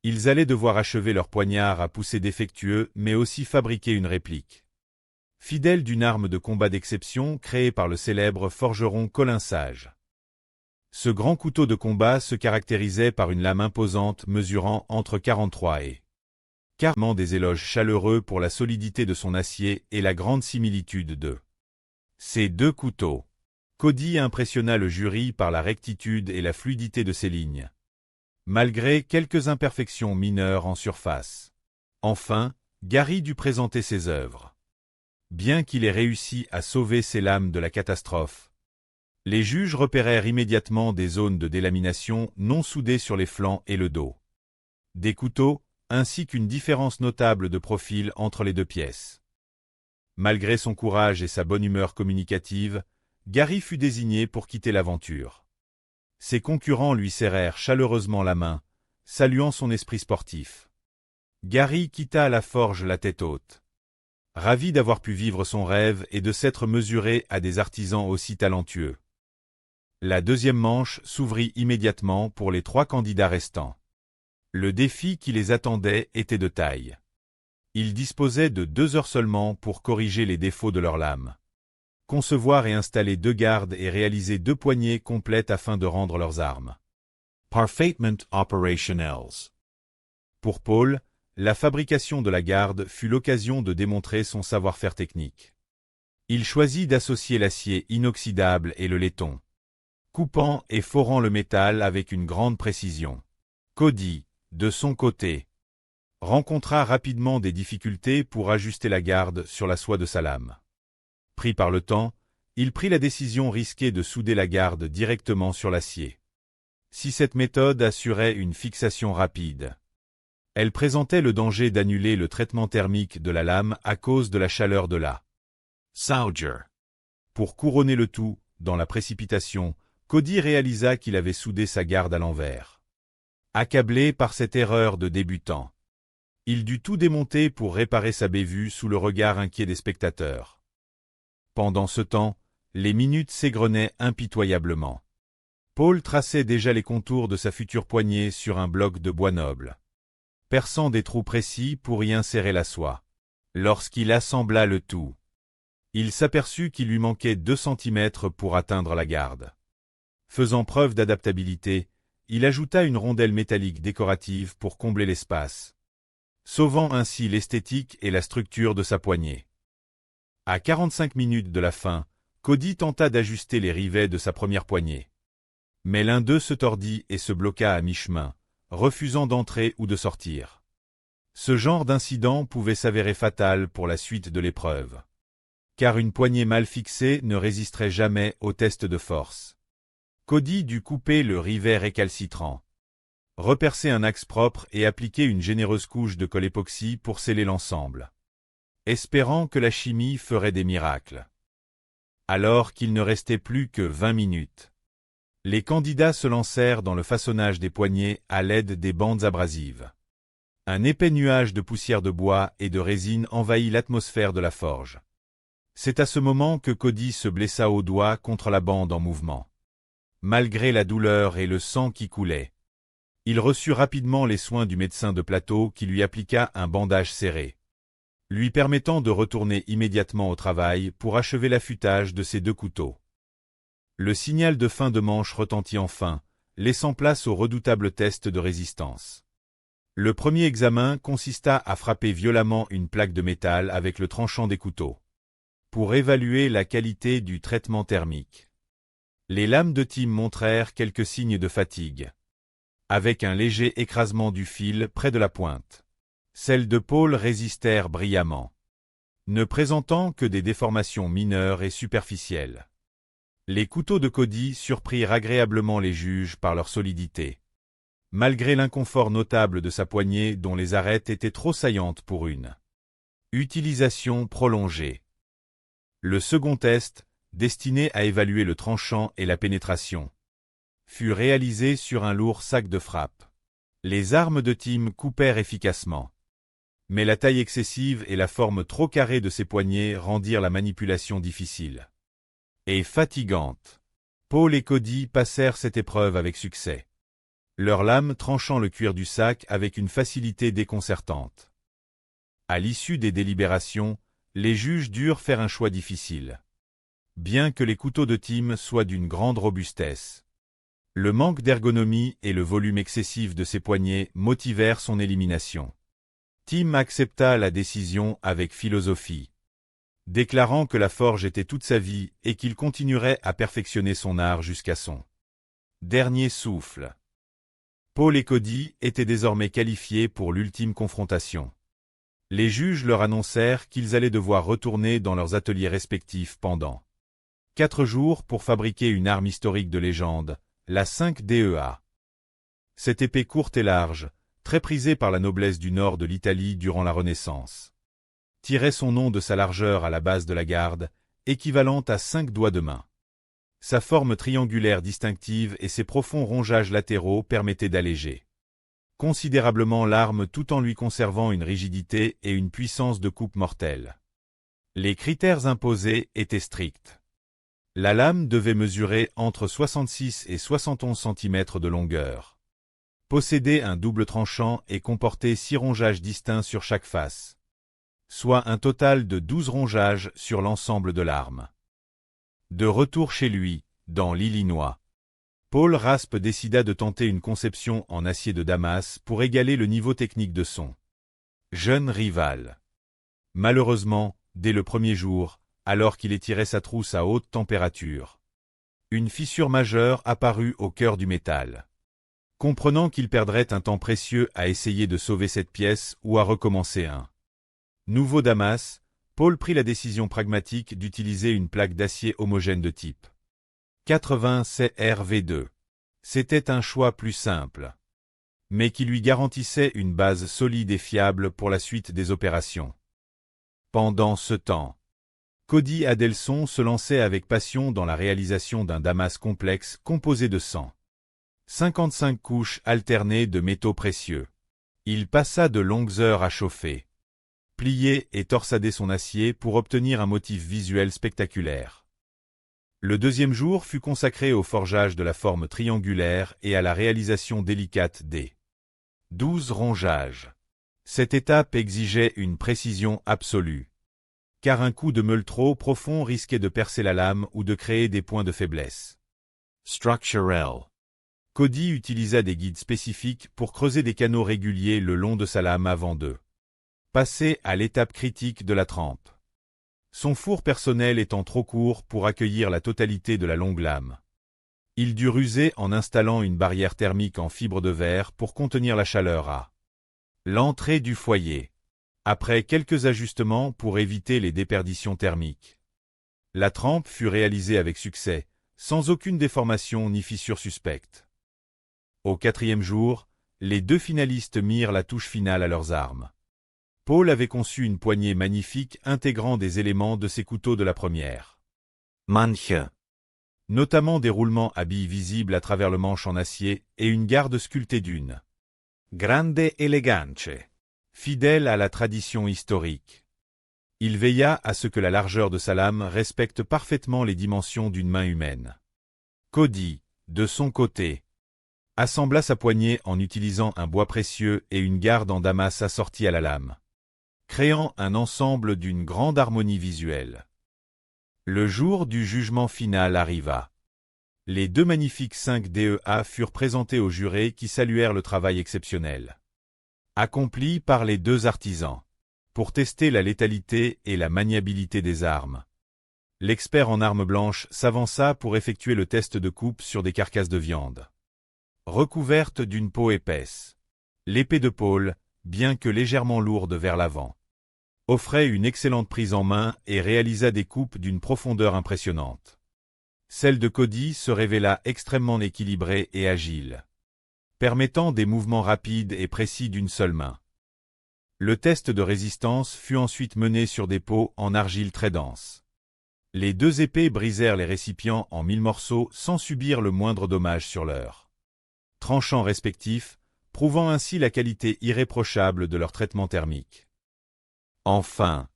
ils allaient devoir achever leur poignard à pousser défectueux mais aussi fabriquer une réplique fidèle d'une arme de combat d'exception créée par le célèbre forgeron Colin Sage. Ce grand couteau de combat se caractérisait par une lame imposante mesurant entre 43 et 40 des éloges chaleureux pour la solidité de son acier et la grande similitude de ces 2 couteaux. Cody impressionna le jury par la rectitude et la fluidité de ses lignes, malgré quelques imperfections mineures en surface. Enfin, Gary dut présenter ses œuvres. Bien qu'il ait réussi à sauver ses lames de la catastrophe, les juges repérèrent immédiatement des zones de délamination non soudées sur les flancs et le dos des couteaux, ainsi qu'une différence notable de profil entre les 2 pièces. Malgré son courage et sa bonne humeur communicative, Gary fut désigné pour quitter l'aventure. Ses concurrents lui serrèrent chaleureusement la main, saluant son esprit sportif. Gary quitta la forge la tête haute, ravi d'avoir pu vivre son rêve et de s'être mesuré à des artisans aussi talentueux. La deuxième manche s'ouvrit immédiatement pour les 3 candidats restants. Le défi qui les attendait était de taille. Ils disposaient de 2 heures seulement pour corriger les défauts de leurs lames, concevoir et installer 2 gardes et réaliser 2 poignées complètes afin de rendre leurs armes. Parfaitement Operationals. Pour Paul, la fabrication de la garde fut l'occasion de démontrer son savoir-faire technique. Il choisit d'associer l'acier inoxydable et le laiton, coupant et forant le métal avec une grande précision. Cody, de son côté, rencontra rapidement des difficultés pour ajuster la garde sur la soie de sa lame. Pris par le temps, il prit la décision risquée de souder la garde directement sur l'acier. Si cette méthode assurait une fixation rapide, elle présentait le danger d'annuler le traitement thermique de la lame à cause de la chaleur de la solder. Pour couronner le tout, dans la précipitation, Cody réalisa qu'il avait soudé sa garde à l'envers. Accablé par cette erreur de débutant, il dut tout démonter pour réparer sa bévue sous le regard inquiet des spectateurs. Pendant ce temps, les minutes s'égrenaient impitoyablement. Paul traçait déjà les contours de sa future poignée sur un bloc de bois noble, perçant des trous précis pour y insérer la soie. Lorsqu'il assembla le tout, il s'aperçut qu'il lui manquait 2 centimètres pour atteindre la garde. Faisant preuve d'adaptabilité, il ajouta une rondelle métallique décorative pour combler l'espace, sauvant ainsi l'esthétique et la structure de sa poignée. À 45 minutes de la fin, Cody tenta d'ajuster les rivets de sa première poignée. Mais l'un d'eux se tordit et se bloqua à mi-chemin, refusant d'entrer ou de sortir. Ce genre d'incident pouvait s'avérer fatal pour la suite de l'épreuve, car une poignée mal fixée ne résisterait jamais au test de force. Cody dut couper le rivet récalcitrant, repercer un axe propre et appliquer une généreuse couche de colle époxy pour sceller l'ensemble, espérant que la chimie ferait des miracles. Alors qu'il ne restait plus que 20 minutes, les candidats se lancèrent dans le façonnage des poignées à l'aide des bandes abrasives. Un épais nuage de poussière de bois et de résine envahit l'atmosphère de la forge. C'est à ce moment que Cody se blessa au doigt contre la bande en mouvement. Malgré la douleur et le sang qui coulait, il reçut rapidement les soins du médecin de plateau qui lui appliqua un bandage serré, lui permettant de retourner immédiatement au travail pour achever l'affûtage de ses 2 couteaux. Le signal de fin de manche retentit enfin, laissant place au redoutable test de résistance. Le premier examen consista à frapper violemment une plaque de métal avec le tranchant des couteaux, pour évaluer la qualité du traitement thermique. Les lames de Tim montrèrent quelques signes de fatigue, avec un léger écrasement du fil près de la pointe. Celles de Paul résistèrent brillamment, ne présentant que des déformations mineures et superficielles. Les couteaux de Cody surprirent agréablement les juges par leur solidité, malgré l'inconfort notable de sa poignée dont les arêtes étaient trop saillantes pour une utilisation prolongée. Le second test, destiné à évaluer le tranchant et la pénétration, fut réalisé sur un lourd sac de frappe. Les armes de Tim coupèrent efficacement, mais la taille excessive et la forme trop carrée de ses poignets rendirent la manipulation difficile et fatigante. Paul et Cody passèrent cette épreuve avec succès, leurs lames tranchant le cuir du sac avec une facilité déconcertante. À l'issue des délibérations, les juges durent faire un choix difficile. Bien que les couteaux de Tim soient d'une grande robustesse, le manque d'ergonomie et le volume excessif de ses poignets motivèrent son élimination. Tim accepta la décision avec philosophie, déclarant que la forge était toute sa vie et qu'il continuerait à perfectionner son art jusqu'à son dernier souffle. Paul et Cody étaient désormais qualifiés pour l'ultime confrontation. Les juges leur annoncèrent qu'ils allaient devoir retourner dans leurs ateliers respectifs pendant 4 jours pour fabriquer une arme historique de légende, la 5DEA. Cette épée courte et large, très prisée par la noblesse du nord de l'Italie durant la Renaissance, tirait son nom de sa largeur à la base de la garde, équivalente à 5 doigts de main. Sa forme triangulaire distinctive et ses profonds rongeages latéraux permettaient d'alléger considérablement l'arme tout en lui conservant une rigidité et une puissance de coupe mortelle. Les critères imposés étaient stricts. La lame devait mesurer entre 66 et 71 cm de longueur. Posséder un double tranchant et comporter 6 rongeages distincts sur chaque face. Soit un total de 12 rongeages sur l'ensemble de l'arme. De retour chez lui, dans l'Illinois, Paul Raspe décida de tenter une conception en acier de Damas pour égaler le niveau technique de son jeune rival. Malheureusement, dès le premier jour, alors qu'il étirait sa trousse à haute température, une fissure majeure apparut au cœur du métal. Comprenant qu'il perdrait un temps précieux à essayer de sauver cette pièce ou à recommencer un nouveau Damas, Paul prit la décision pragmatique d'utiliser une plaque d'acier homogène de type 80 CRV2. C'était un choix plus simple, mais qui lui garantissait une base solide et fiable pour la suite des opérations. Pendant ce temps, Cody Adelson se lançait avec passion dans la réalisation d'un Damas complexe composé de 155 couches alternées de métaux précieux. Il passa de longues heures à chauffer, plier et torsader son acier pour obtenir un motif visuel spectaculaire. Le deuxième jour fut consacré au forgeage de la forme triangulaire et à la réalisation délicate des 12 rongeages. Cette étape exigeait une précision absolue, car un coup de meule trop profond risquait de percer la lame ou de créer des points de faiblesse structurels. Cody utilisa des guides spécifiques pour creuser des canaux réguliers le long de sa lame avant de passer à l'étape critique de la trempe. Son four personnel étant trop court pour accueillir la totalité de la longue lame. Il dut ruser en installant une barrière thermique en fibre de verre pour contenir la chaleur à l'entrée du foyer, après quelques ajustements pour éviter les déperditions thermiques. La trempe fut réalisée avec succès, sans aucune déformation ni fissure suspecte. Au 4e jour, les 2 finalistes mirent la touche finale à leurs armes. Paul avait conçu une poignée magnifique intégrant des éléments de ses couteaux de la première manche, notamment des roulements à billes visibles à travers le manche en acier et une garde sculptée d'une grande elegance, fidèle à la tradition historique. Il veilla à ce que la largeur de sa lame respecte parfaitement les dimensions d'une main humaine. Cody, de son côté, assembla sa poignée en utilisant un bois précieux et une garde en damas assortie à la lame, créant un ensemble d'une grande harmonie visuelle. Le jour du jugement final arriva. Les 2 magnifiques 5 DEA furent présentés aux jurés qui saluèrent le travail exceptionnel accompli par les 2 artisans pour tester la létalité et la maniabilité des armes. L'expert en armes blanches s'avança pour effectuer le test de coupe sur des carcasses de viande recouvertes d'une peau épaisse. L'épée de Paul, bien que légèrement lourde vers l'avant, offrait une excellente prise en main et réalisa des coupes d'une profondeur impressionnante. Celle de Cody se révéla extrêmement équilibrée et agile, permettant des mouvements rapides et précis d'une seule main. Le test de résistance fut ensuite mené sur des peaux en argile très dense. Les 2 épées brisèrent les récipients en 1000 morceaux sans subir le moindre dommage sur leurs tranchants respectifs, prouvant ainsi la qualité irréprochable de leur traitement thermique. Enfin,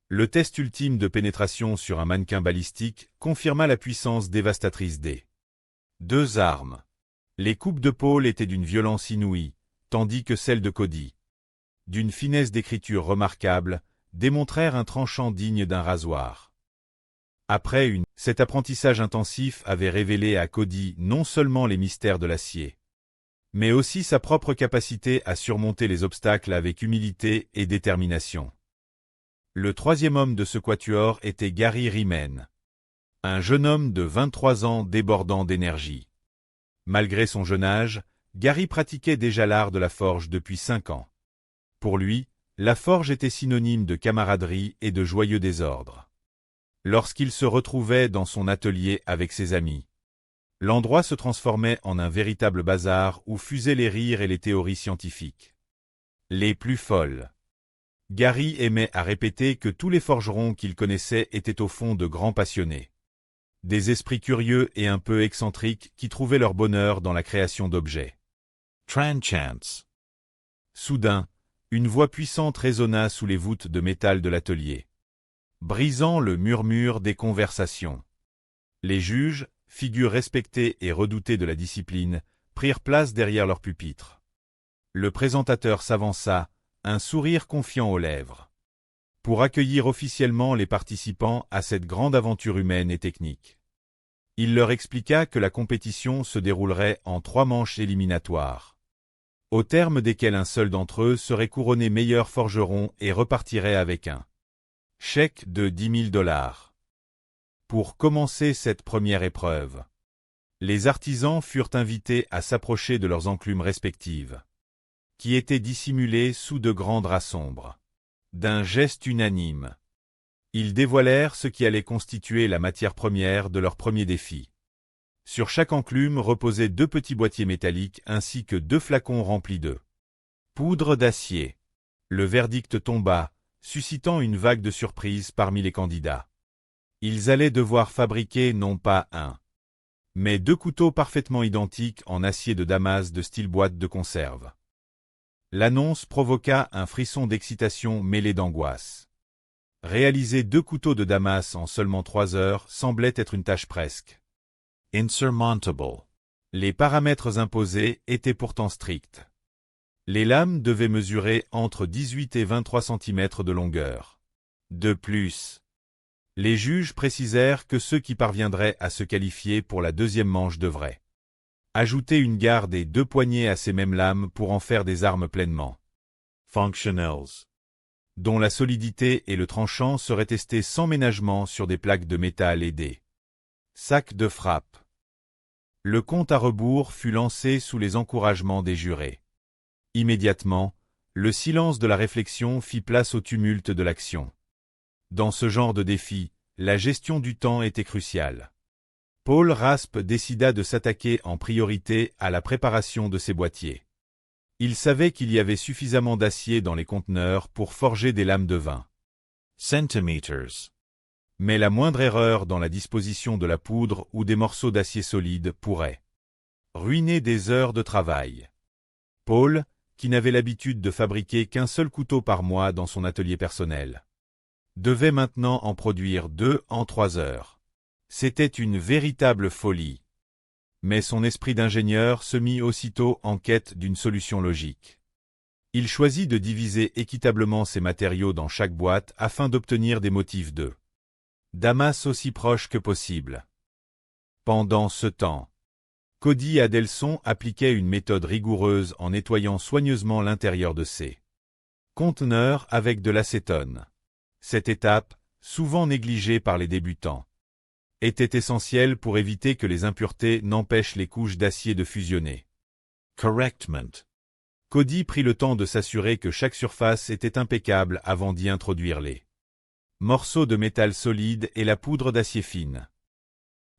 le test ultime de pénétration sur un mannequin balistique confirma la puissance dévastatrice des 2 armes. Les coupes de Paul étaient d'une violence inouïe, tandis que celles de Cody, d'une finesse d'écriture remarquable, démontrèrent un tranchant digne d'un rasoir. Cet apprentissage intensif avait révélé à Cody non seulement les mystères de l'acier, mais aussi sa propre capacité à surmonter les obstacles avec humilité et détermination. Le 3e homme de ce quatuor était Gary Riemann, un jeune homme de 23 ans débordant d'énergie. Malgré son jeune âge, Gary pratiquait déjà l'art de la forge depuis 5 ans. Pour lui, la forge était synonyme de camaraderie et de joyeux désordre. Lorsqu'il se retrouvait dans son atelier avec ses amis, l'endroit se transformait en un véritable bazar où fusaient les rires et les théories scientifiques les plus folles. Gary aimait à répéter que tous les forgerons qu'il connaissait étaient au fond de grands passionnés, des esprits curieux et un peu excentriques qui trouvaient leur bonheur dans la création d'objets tranchants. Soudain, une voix puissante résonna sous les voûtes de métal de l'atelier, brisant le murmure des conversations. Les juges, figures respectées et redoutées de la discipline, prirent place derrière leur pupitre. Le présentateur s'avança, un sourire confiant aux lèvres, pour accueillir officiellement les participants à cette grande aventure humaine et technique. Il leur expliqua que la compétition se déroulerait en 3 manches éliminatoires, au terme desquelles un seul d'entre eux serait couronné meilleur forgeron et repartirait avec un chèque de 10 000 $. Pour commencer cette première épreuve, les artisans furent invités à s'approcher de leurs enclumes respectives, qui étaient dissimulées sous de grands draps sombres. D'un geste unanime, ils dévoilèrent ce qui allait constituer la matière première de leur premier défi. Sur chaque enclume reposaient 2 petits boîtiers métalliques ainsi que 2 flacons remplis de poudre d'acier. Le verdict tomba, suscitant une vague de surprise parmi les candidats. Ils allaient devoir fabriquer non pas un, mais 2 couteaux parfaitement identiques en acier de Damas de style boîte de conserve. L'annonce provoqua un frisson d'excitation mêlé d'angoisse. Réaliser 2 couteaux de Damas en seulement 3 heures semblait être une tâche presque insurmountable. Les paramètres imposés étaient pourtant stricts. Les lames devaient mesurer entre 18 et 23 cm de longueur. De plus, les juges précisèrent que ceux qui parviendraient à se qualifier pour la 2e manche devraient ajouter une garde et 2 poignées à ces mêmes lames pour en faire des armes pleinement functionals, dont la solidité et le tranchant seraient testés sans ménagement sur des plaques de métal et des sacs de frappe. Le compte à rebours fut lancé sous les encouragements des jurés. Immédiatement, le silence de la réflexion fit place au tumulte de l'action. Dans ce genre de défi, la gestion du temps était cruciale. Paul Raspe décida de s'attaquer en priorité à la préparation de ses boîtiers. Il savait qu'il y avait suffisamment d'acier dans les conteneurs pour forger des lames de 20 cm. Mais la moindre erreur dans la disposition de la poudre ou des morceaux d'acier solide pourrait ruiner des heures de travail. Paul, qui n'avait l'habitude de fabriquer qu'un seul couteau par mois dans son atelier personnel, devait maintenant en produire 2 en 3 heures. C'était une véritable folie. Mais son esprit d'ingénieur se mit aussitôt en quête d'une solution logique. Il choisit de diviser équitablement ses matériaux dans chaque boîte afin d'obtenir des motifs de Damas aussi proches que possible. Pendant ce temps, Cody Adelson appliquait une méthode rigoureuse en nettoyant soigneusement l'intérieur de ses conteneurs avec de l'acétone. Cette étape, souvent négligée par les débutants, était essentielle pour éviter que les impuretés n'empêchent les couches d'acier de fusionner correctement. Cody prit le temps de s'assurer que chaque surface était impeccable avant d'y introduire les morceaux de métal solide et la poudre d'acier fine.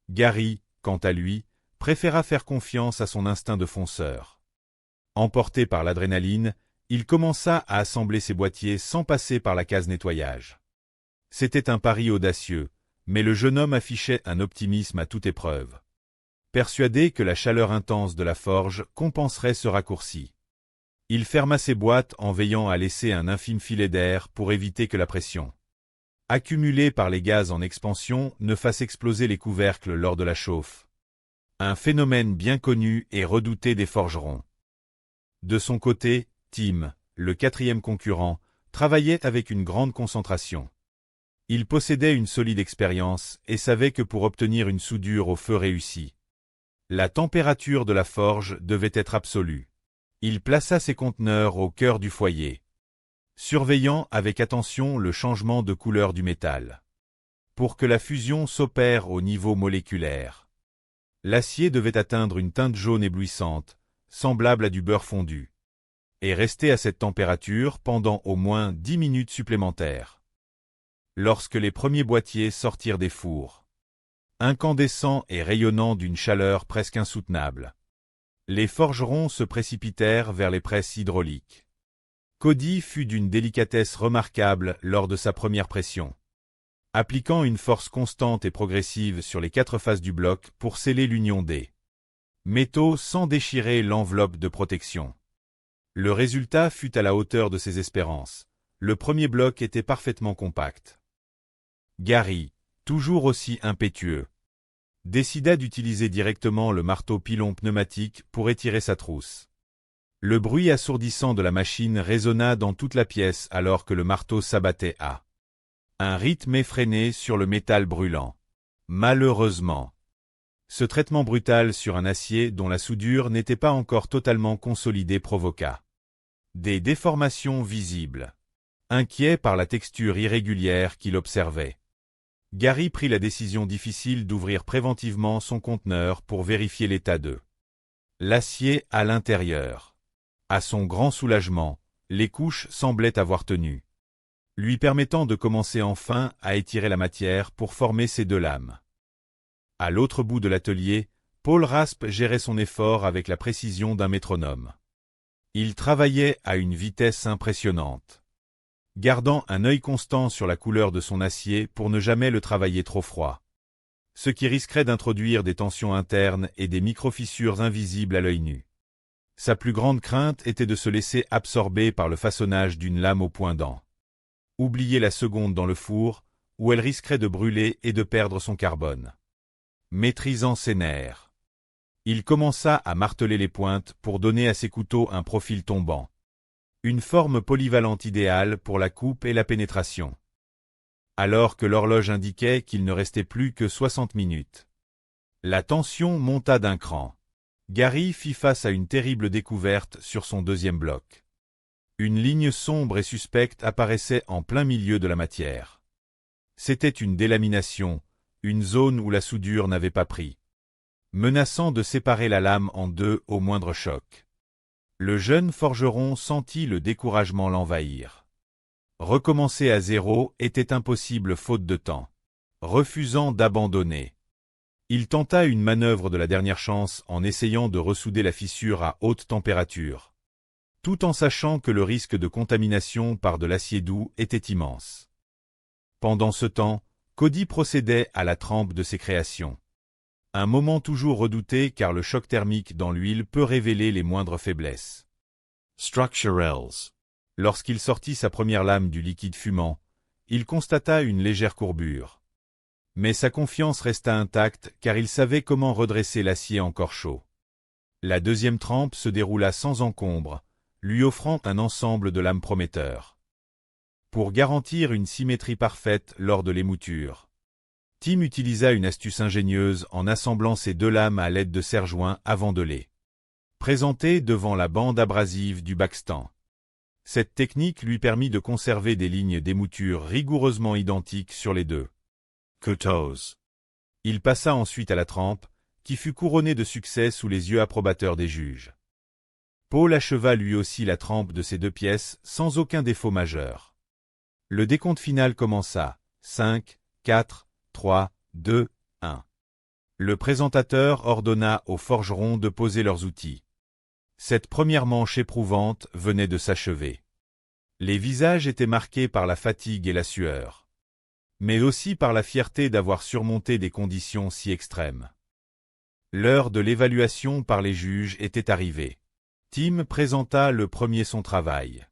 Gary, quant à lui, préféra faire confiance à son instinct de fonceur. Emporté par l'adrénaline, il commença à assembler ses boîtiers sans passer par la case nettoyage. C'était un pari audacieux, mais le jeune homme affichait un optimisme à toute épreuve, persuadé que la chaleur intense de la forge compenserait ce raccourci. Il ferma ses boîtes en veillant à laisser un infime filet d'air pour éviter que la pression accumulée par les gaz en expansion ne fasse exploser les couvercles lors de la chauffe. Un phénomène bien connu et redouté des forgerons. De son côté, Tim, le 4e concurrent, travaillait avec une grande concentration. Il possédait une solide expérience et savait que pour obtenir une soudure au feu réussie, la température de la forge devait être absolue. Il plaça ses conteneurs au cœur du foyer, surveillant avec attention le changement de couleur du métal. Pour que la fusion s'opère au niveau moléculaire, l'acier devait atteindre une teinte jaune éblouissante, semblable à du beurre fondu, et rester à cette température pendant au moins 10 minutes supplémentaires. Lorsque les premiers boîtiers sortirent des fours, incandescents et rayonnant d'une chaleur presque insoutenable, les forgerons se précipitèrent vers les presses hydrauliques. Cody fut d'une délicatesse remarquable lors de sa première pression, appliquant une force constante et progressive sur les 4 faces du bloc pour sceller l'union des métaux sans déchirer l'enveloppe de protection. Le résultat fut à la hauteur de ses espérances. Le premier bloc était parfaitement compact. Gary, toujours aussi impétueux, décida d'utiliser directement le marteau pilon pneumatique pour étirer sa trousse. Le bruit assourdissant de la machine résonna dans toute la pièce alors que le marteau s'abattait à un rythme effréné sur le métal brûlant. Malheureusement, ce traitement brutal sur un acier dont la soudure n'était pas encore totalement consolidée provoqua des déformations visibles. Inquiet par la texture irrégulière qu'il observait, Gary prit la décision difficile d'ouvrir préventivement son conteneur pour vérifier l'état de l'acier à l'intérieur. À son grand soulagement, les couches semblaient avoir tenu, lui permettant de commencer enfin à étirer la matière pour former ses deux lames. À l'autre bout de l'atelier, Paul Raspe gérait son effort avec la précision d'un métronome. Il travaillait à une vitesse impressionnante, gardant un œil constant sur la couleur de son acier pour ne jamais le travailler trop froid, ce qui risquerait d'introduire des tensions internes et des micro-fissures invisibles à l'œil nu. Sa plus grande crainte était de se laisser absorber par le façonnage d'une lame au point dent. Oublier la seconde dans le four, où elle risquerait de brûler et de perdre son carbone. Maîtrisant ses nerfs, il commença à marteler les pointes pour donner à ses couteaux un profil tombant. Une forme polyvalente idéale pour la coupe et la pénétration. Alors que l'horloge indiquait qu'il ne restait plus que 60 minutes. La tension monta d'un cran. Gary fit face à une terrible découverte sur son deuxième bloc. Une ligne sombre et suspecte apparaissait en plein milieu de la matière. C'était une délamination, une zone où la soudure n'avait pas pris, menaçant de séparer la lame en deux au moindre choc. Le jeune forgeron sentit le découragement l'envahir. Recommencer à zéro était impossible faute de temps. Refusant d'abandonner, il tenta une manœuvre de la dernière chance en essayant de ressouder la fissure à haute température, tout en sachant que le risque de contamination par de l'acier doux était immense. Pendant ce temps, Cody procédait à la trempe de ses créations. Un moment toujours redouté car le choc thermique dans l'huile peut révéler les moindres faiblesses. Structurals. Lorsqu'il sortit sa première lame du liquide fumant, il constata une légère courbure. Mais sa confiance resta intacte car il savait comment redresser l'acier encore chaud. La deuxième trempe se déroula sans encombre, lui offrant un ensemble de lames prometteurs. Pour garantir une symétrie parfaite lors de l'émouture, Tim utilisa une astuce ingénieuse en assemblant ses deux lames à l'aide de serre-joints avant de les présenter devant la bande abrasive du backstand. Cette technique lui permit de conserver des lignes d'émouture rigoureusement identiques sur les deux couteaux. Il passa ensuite à la trempe, qui fut couronnée de succès sous les yeux approbateurs des juges. Paul acheva lui aussi la trempe de ces deux pièces sans aucun défaut majeur. Le décompte final commença. 5, 4, 3, 2, 1. Le présentateur ordonna aux forgerons de poser leurs outils. Cette première manche éprouvante venait de s'achever. Les visages étaient marqués par la fatigue et la sueur, mais aussi par la fierté d'avoir surmonté des conditions si extrêmes. L'heure de l'évaluation par les juges était arrivée. Tim présenta le premier son travail.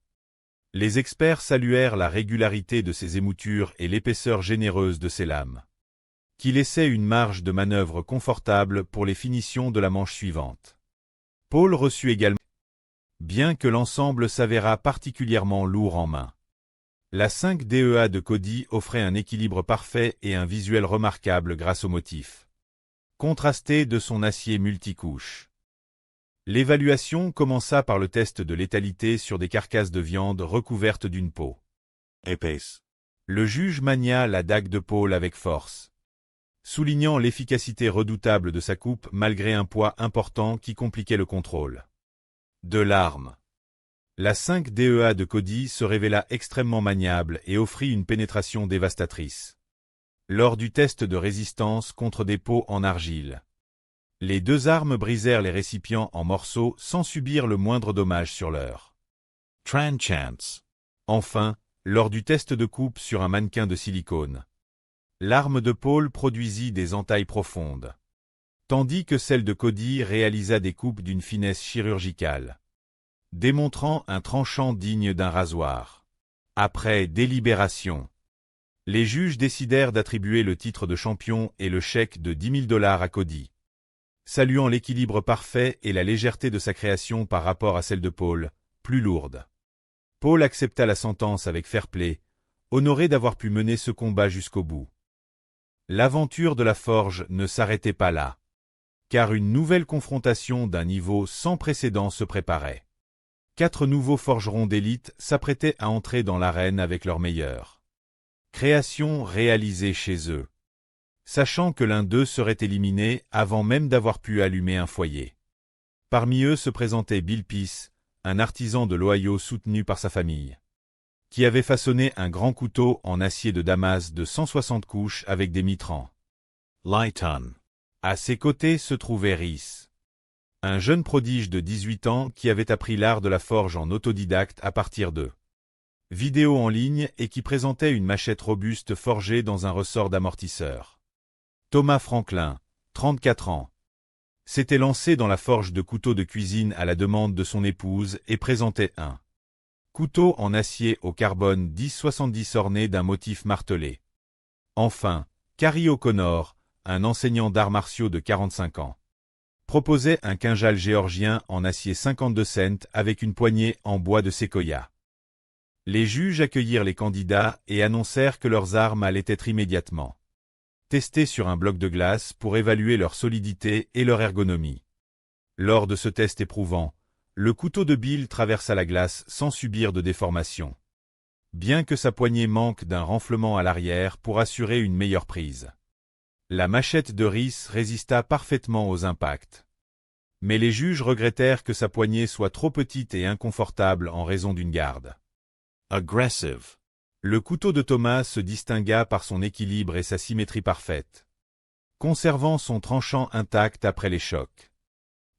Les experts saluèrent la régularité de ses émoutures et l'épaisseur généreuse de ses lames, qui laissait une marge de manœuvre confortable pour les finitions de la manche suivante. Paul reçut également, bien que l'ensemble s'avéra particulièrement lourd en main. La 5DEA de Cody offrait un équilibre parfait et un visuel remarquable grâce au motif contrasté de son acier multicouche. L'évaluation commença par le test de létalité sur des carcasses de viande recouvertes d'une peau épaisse. Le juge mania la dague de Paul avec force, soulignant l'efficacité redoutable de sa coupe malgré un poids important qui compliquait le contrôle de l'arme. La 5DEA de Cody se révéla extrêmement maniable et offrit une pénétration dévastatrice. Lors du test de résistance contre des pots en argile, les deux armes brisèrent les récipients en morceaux sans subir le moindre dommage sur leur tranchants. Enfin, lors du test de coupe sur un mannequin de silicone, l'arme de Paul produisit des entailles profondes, tandis que celle de Cody réalisa des coupes d'une finesse chirurgicale, démontrant un tranchant digne d'un rasoir. Après délibération, Les juges décidèrent d'attribuer le titre de champion et le chèque de 10 000 $ à Cody. Saluant l'équilibre parfait et la légèreté de sa création par rapport à celle de Paul, plus lourde. Paul accepta la sentence avec fair-play, honoré d'avoir pu mener ce combat jusqu'au bout. L'aventure de la forge ne s'arrêtait pas là, car une nouvelle confrontation d'un niveau sans précédent se préparait. 4 nouveaux forgerons d'élite s'apprêtaient à entrer dans l'arène avec leurs meilleurs créations réalisées chez eux, sachant que l'un d'eux serait éliminé avant même d'avoir pu allumer un foyer. Parmi eux se présentait Bill Peace, un artisan de l'Ohio soutenu par sa famille, qui avait façonné un grand couteau en acier de Damas de 160 couches avec des mitrans. Lighton. À ses côtés se trouvait Rhys, un jeune prodige de 18 ans qui avait appris l'art de la forge en autodidacte à partir de vidéos en ligne et qui présentait une machette robuste forgée dans un ressort d'amortisseur. Thomas Franklin, 34 ans, s'était lancé dans la forge de couteaux de cuisine à la demande de son épouse et présentait un couteau en acier au carbone 1070 orné d'un motif martelé. Enfin, Carrie O'Connor, un enseignant d'arts martiaux de 45 ans, proposait un kinjal géorgien en acier 52 cents avec une poignée en bois de séquoia. Les juges accueillirent les candidats et annoncèrent que leurs armes allaient être immédiatement testées sur un bloc de glace pour évaluer leur solidité et leur ergonomie. Lors de ce test éprouvant, le couteau de Bill traversa la glace sans subir de déformation, bien que sa poignée manque d'un renflement à l'arrière pour assurer une meilleure prise. La machette de Rhys résista parfaitement aux impacts. Mais les juges regrettèrent que sa poignée soit trop petite et inconfortable en raison d'une garde. Aggressive. Le couteau de Thomas se distingua par son équilibre et sa symétrie parfaite, conservant son tranchant intact après les chocs.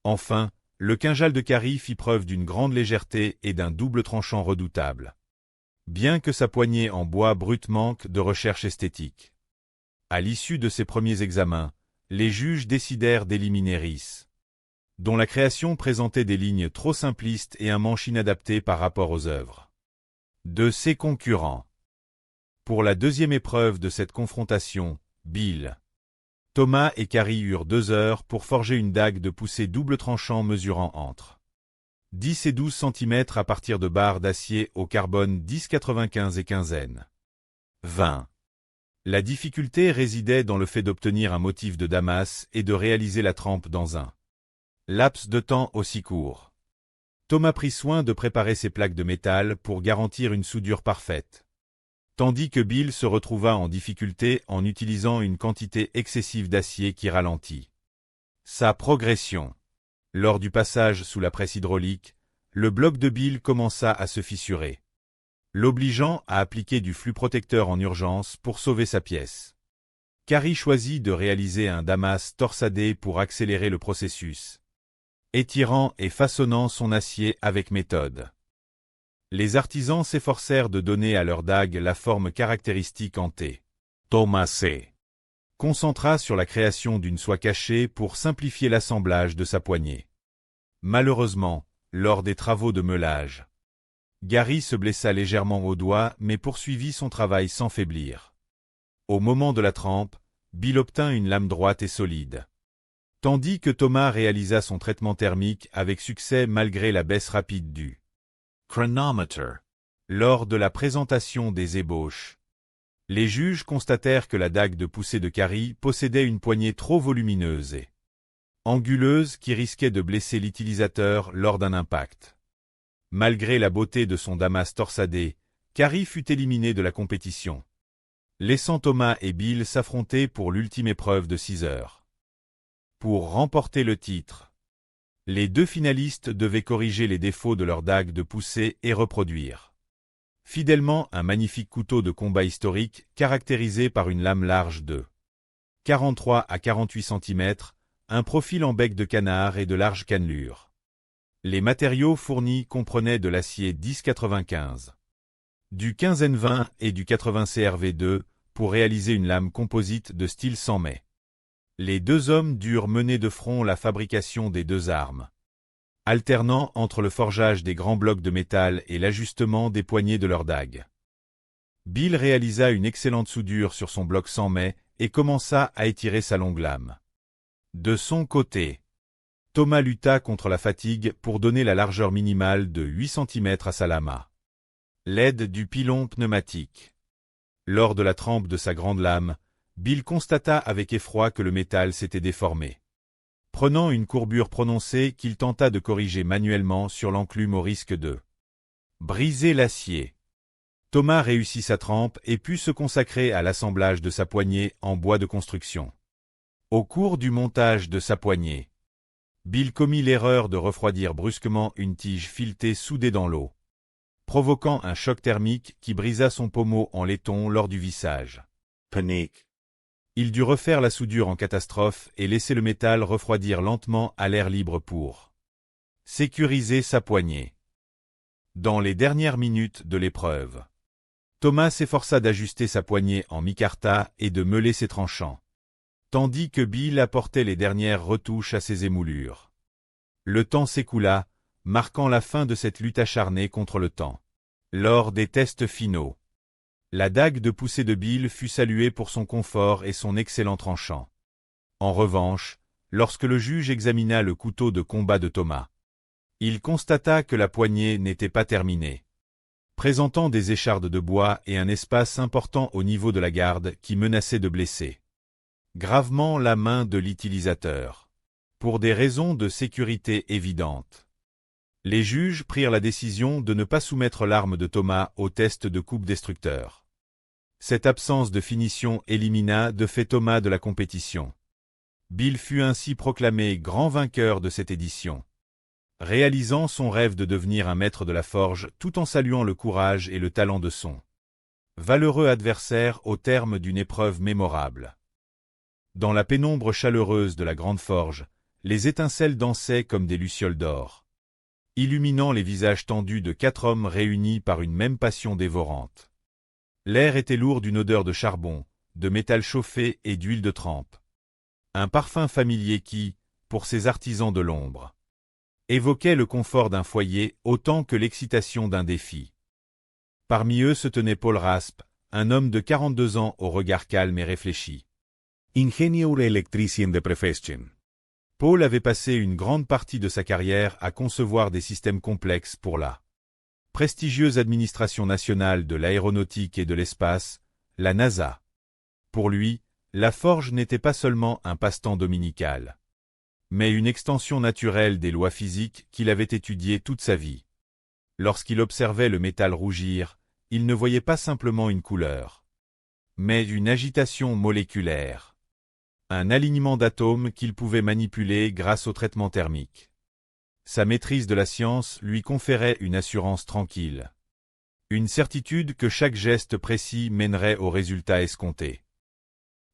Enfin, le kinjal de Carrie fit preuve d'une grande légèreté et d'un double tranchant redoutable, bien que sa poignée en bois brut manque de recherche esthétique. À l'issue de ces premiers examens, les juges décidèrent d'éliminer Rhys, dont la création présentait des lignes trop simplistes et un manche inadapté par rapport aux œuvres de ses concurrents. Pour la deuxième épreuve de cette confrontation, Bill, Thomas et Carrie eurent 2 heures pour forger une dague de poussée double tranchant mesurant entre 10 et 12 cm à partir de barres d'acier au carbone 10,95 et quinzaine 20. La difficulté résidait dans le fait d'obtenir un motif de Damas et de réaliser la trempe dans un laps de temps aussi court. Thomas prit soin de préparer ses plaques de métal pour garantir une soudure parfaite, tandis que Bill se retrouva en difficulté en utilisant une quantité excessive d'acier qui ralentit sa progression. Lors du passage sous la presse hydraulique, le bloc de Bill commença à se fissurer, l'obligeant à appliquer du flux protecteur en urgence pour sauver sa pièce. Carrie choisit de réaliser un Damas torsadé pour accélérer le processus, étirant et façonnant son acier avec méthode. Les artisans s'efforcèrent de donner à leur dague la forme caractéristique en T. Thomas C. concentra sur la création d'une soie cachée pour simplifier l'assemblage de sa poignée. Malheureusement, lors des travaux de meulage, Gary se blessa légèrement au doigt mais poursuivit son travail sans faiblir. Au moment de la trempe, Bill obtint une lame droite et solide, tandis que Thomas réalisa son traitement thermique avec succès malgré la baisse rapide du chronometer. Lors de la présentation des ébauches, les juges constatèrent que la dague de poussée de Carrie possédait une poignée trop volumineuse et anguleuse qui risquait de blesser l'utilisateur lors d'un impact. Malgré la beauté de son Damas torsadé, Carrie fut éliminé de la compétition, laissant Thomas et Bill s'affronter pour l'ultime épreuve de 6 heures. Pour remporter le titre, les 2 finalistes devaient corriger les défauts de leur dague de poussée et reproduire fidèlement un magnifique couteau de combat historique caractérisé par une lame large de 43 à 48 cm, un profil en bec de canard et de larges cannelures. Les matériaux fournis comprenaient de l'acier 10,95, du 15N20 et du 80 CRV2 pour réaliser une lame composite de style 100 mai. Les 2 hommes durent mener de front la fabrication des 2 armes, alternant entre le forgeage des grands blocs de métal et l'ajustement des poignées de leurs dagues. Bill réalisa une excellente soudure sur son bloc 100 mai et commença à étirer sa longue lame. De son côté, Thomas lutta contre la fatigue pour donner la largeur minimale de 8 cm à sa lama. L'aide du pilon pneumatique. Lors de la trempe de sa grande lame, Bill constata avec effroi que le métal s'était déformé. Prenant une courbure prononcée qu'il tenta de corriger manuellement sur l'enclume au risque de briser l'acier. Thomas réussit sa trempe et put se consacrer à l'assemblage de sa poignée en bois de construction. Au cours du montage de sa poignée, Bill commit l'erreur de refroidir brusquement une tige filetée soudée dans l'eau, provoquant un choc thermique qui brisa son pommeau en laiton lors du vissage. Panique. Il dut refaire la soudure en catastrophe et laisser le métal refroidir lentement à l'air libre pour sécuriser sa poignée. Dans les dernières minutes de l'épreuve, Thomas s'efforça d'ajuster sa poignée en micarta et de meuler ses tranchants, tandis que Bill apportait les dernières retouches à ses émoulures. Le temps s'écoula, marquant la fin de cette lutte acharnée contre le temps. Lors des tests finaux, la dague de poussée de Bill fut saluée pour son confort et son excellent tranchant. En revanche, lorsque le juge examina le couteau de combat de Thomas, il constata que la poignée n'était pas terminée, présentant des échardes de bois et un espace important au niveau de la garde qui menaçait de blesser gravement la main de l'utilisateur, pour des raisons de sécurité évidentes. Les juges prirent la décision de ne pas soumettre l'arme de Thomas au test de coupe destructeur. Cette absence de finition élimina de fait Thomas de la compétition. Bill fut ainsi proclamé grand vainqueur de cette édition, réalisant son rêve de devenir un maître de la forge tout en saluant le courage et le talent de son valeureux adversaire au terme d'une épreuve mémorable. Dans la pénombre chaleureuse de la grande forge, les étincelles dansaient comme des lucioles d'or, illuminant les visages tendus de 4 hommes réunis par une même passion dévorante. L'air était lourd d'une odeur de charbon, de métal chauffé et d'huile de trempe. Un parfum familier qui, pour ces artisans de l'ombre, évoquait le confort d'un foyer autant que l'excitation d'un défi. Parmi eux se tenait Paul Raspe, un homme de 42 ans au regard calme et réfléchi. Ingenieur électricien de profession. Paul avait passé une grande partie de sa carrière à concevoir des systèmes complexes pour la prestigieuse administration nationale de l'aéronautique et de l'espace, la NASA. Pour lui, la forge n'était pas seulement un passe-temps dominical, mais une extension naturelle des lois physiques qu'il avait étudiées toute sa vie. Lorsqu'il observait le métal rougir, il ne voyait pas simplement une couleur, mais une agitation moléculaire. Un alignement d'atomes qu'il pouvait manipuler grâce au traitement thermique. Sa maîtrise de la science lui conférait une assurance tranquille. Une certitude que chaque geste précis mènerait au résultat escompté.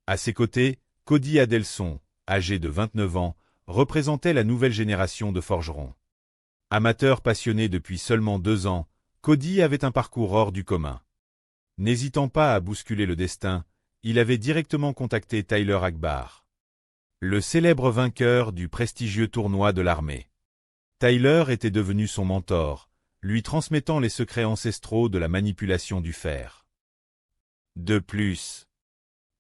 À ses côtés, Cody Adelson, âgé de 29 ans, représentait la nouvelle génération de forgerons. Amateur passionné depuis seulement 2 ans, Cody avait un parcours hors du commun. N'hésitant pas à bousculer le destin, il avait directement contacté Tyler Akbar, le célèbre vainqueur du prestigieux tournoi de l'armée. Tyler était devenu son mentor, lui transmettant les secrets ancestraux de la manipulation du fer. De plus,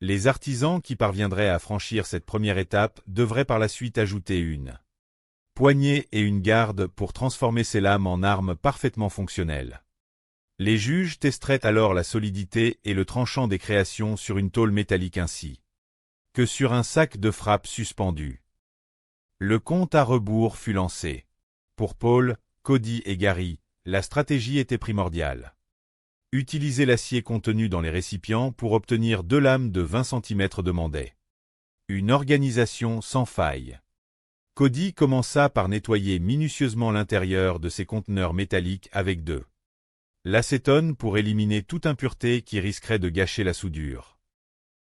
les artisans qui parviendraient à franchir cette première étape devraient par la suite ajouter une poignée et une garde pour transformer ces lames en armes parfaitement fonctionnelles. Les juges testeraient alors la solidité et le tranchant des créations sur une tôle métallique ainsi que sur un sac de frappe suspendu. Le compte à rebours fut lancé. Pour Paul, Cody et Gary, la stratégie était primordiale. Utiliser l'acier contenu dans les récipients pour obtenir 2 lames de 20 cm demandait une organisation sans faille. Cody commença par nettoyer minutieusement l'intérieur de ses conteneurs métalliques avec de l'acétone pour éliminer toute impureté qui risquerait de gâcher la soudure.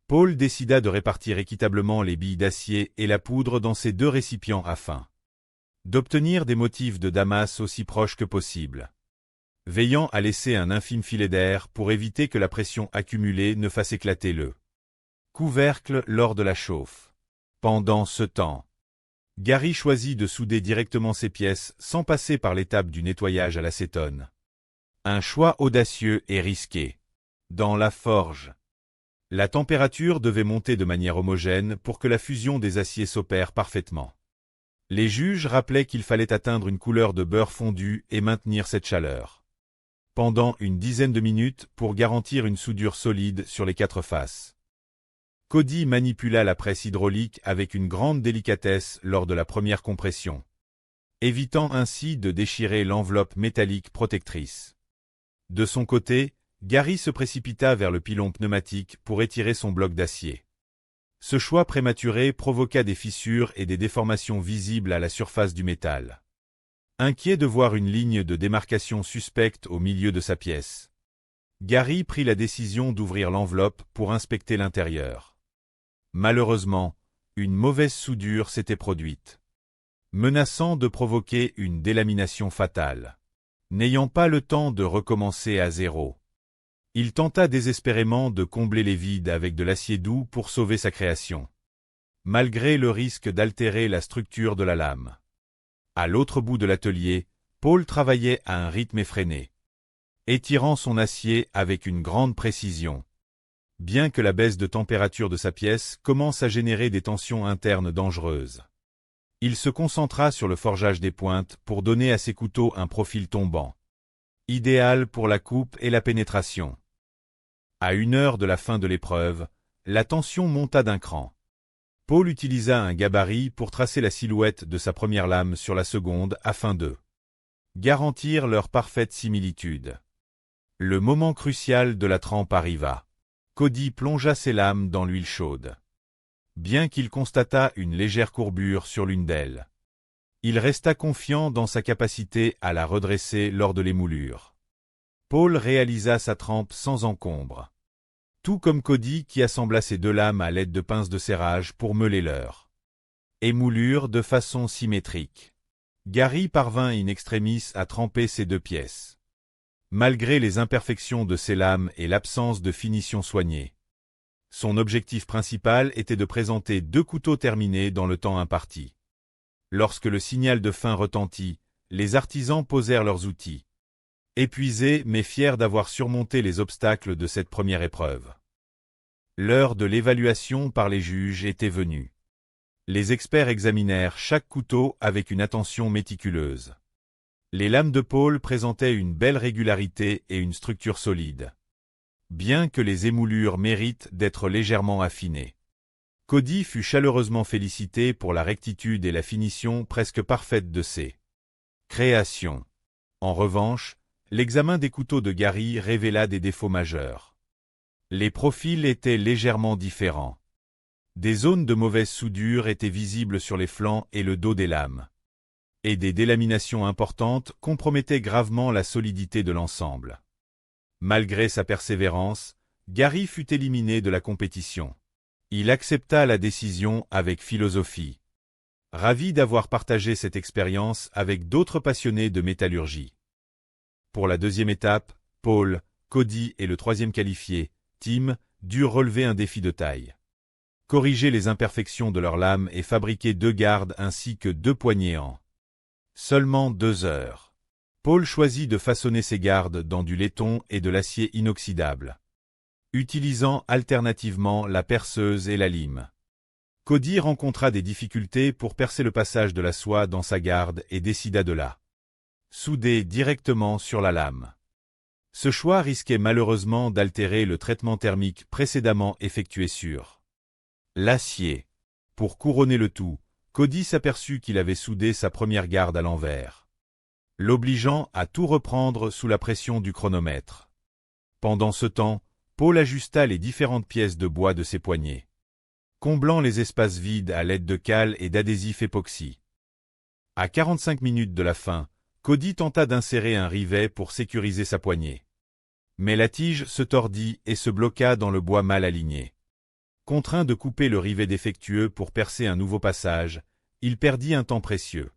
Paul décida de répartir équitablement les billes d'acier et la poudre dans ces 2 récipients afin d'obtenir des motifs de damas aussi proches que possible, veillant à laisser un infime filet d'air pour éviter que la pression accumulée ne fasse éclater le couvercle lors de la chauffe. Pendant ce temps, Gary choisit de souder directement ses pièces sans passer par l'étape du nettoyage à l'acétone. Un choix audacieux et risqué. Dans la forge. La température devait monter de manière homogène pour que la fusion des aciers s'opère parfaitement. Les juges rappelaient qu'il fallait atteindre une couleur de beurre fondu et maintenir cette chaleur pendant une dizaine de minutes pour garantir une soudure solide sur les 4 faces. Cody manipula la presse hydraulique avec une grande délicatesse lors de la première compression, évitant ainsi de déchirer l'enveloppe métallique protectrice. De son côté, Gary se précipita vers le pilon pneumatique pour étirer son bloc d'acier. Ce choix prématuré provoqua des fissures et des déformations visibles à la surface du métal. Inquiet de voir une ligne de démarcation suspecte au milieu de sa pièce, Gary prit la décision d'ouvrir l'enveloppe pour inspecter l'intérieur. Malheureusement, une mauvaise soudure s'était produite, menaçant de provoquer une délamination fatale. N'ayant pas le temps de recommencer à zéro, il tenta désespérément de combler les vides avec de l'acier doux pour sauver sa création, malgré le risque d'altérer la structure de la lame. À l'autre bout de l'atelier, Paul travaillait à un rythme effréné, étirant son acier avec une grande précision, bien que la baisse de température de sa pièce commence à générer des tensions internes dangereuses. Il se concentra sur le forgeage des pointes pour donner à ses couteaux un profil tombant, idéal pour la coupe et la pénétration. À 1 heure de la fin de l'épreuve, la tension monta d'un cran. Paul utilisa un gabarit pour tracer la silhouette de sa première lame sur la seconde afin de garantir leur parfaite similitude. Le moment crucial de la trempe arriva. Cody plongea ses lames dans l'huile chaude. Bien qu'il constatât une légère courbure sur l'une d'elles, il resta confiant dans sa capacité à la redresser lors de l'émoulure. Paul réalisa sa trempe sans encombre, tout comme Cody qui assembla ses 2 lames à l'aide de pinces de serrage pour meuler leur émoulure de façon symétrique. Gary parvint in extremis à tremper ses 2 pièces, malgré les imperfections de ses lames et l'absence de finition soignée. Son objectif principal était de présenter 2 couteaux terminés dans le temps imparti. Lorsque le signal de fin retentit, les artisans posèrent leurs outils, épuisés mais fiers d'avoir surmonté les obstacles de cette première épreuve. L'heure de l'évaluation par les juges était venue. Les experts examinèrent chaque couteau avec une attention méticuleuse. Les lames de Paul présentaient une belle régularité et une structure solide, bien que les émoulures méritent d'être légèrement affinées. Cody fut chaleureusement félicité pour la rectitude et la finition presque parfaite de ses créations. En revanche, l'examen des couteaux de Gary révéla des défauts majeurs. Les profils étaient légèrement différents. Des zones de mauvaise soudure étaient visibles sur les flancs et le dos des lames, et des délaminations importantes compromettaient gravement la solidité de l'ensemble. Malgré sa persévérance, Gary fut éliminé de la compétition. Il accepta la décision avec philosophie, ravi d'avoir partagé cette expérience avec d'autres passionnés de métallurgie. Pour la 2e étape, Paul, Cody et le 3e qualifié, Tim, durent relever un défi de taille. Corriger les imperfections de leurs lames et fabriquer 2 gardes ainsi que 2 poignées en seulement 2 heures. Paul choisit de façonner ses gardes dans du laiton et de l'acier inoxydable, utilisant alternativement la perceuse et la lime. Cody rencontra des difficultés pour percer le passage de la soie dans sa garde et décida de la souder directement sur la lame. Ce choix risquait malheureusement d'altérer le traitement thermique précédemment effectué sur l'acier. Pour couronner le tout, Cody s'aperçut qu'il avait soudé sa première garde à l'envers, l'obligeant à tout reprendre sous la pression du chronomètre. Pendant ce temps, Paul ajusta les différentes pièces de bois de ses poignets, comblant les espaces vides à l'aide de cales et d'adhésifs époxy. À 45 minutes de la fin, Cody tenta d'insérer un rivet pour sécuriser sa poignée. Mais la tige se tordit et se bloqua dans le bois mal aligné. Contraint de couper le rivet défectueux pour percer un nouveau passage, il perdit un temps précieux.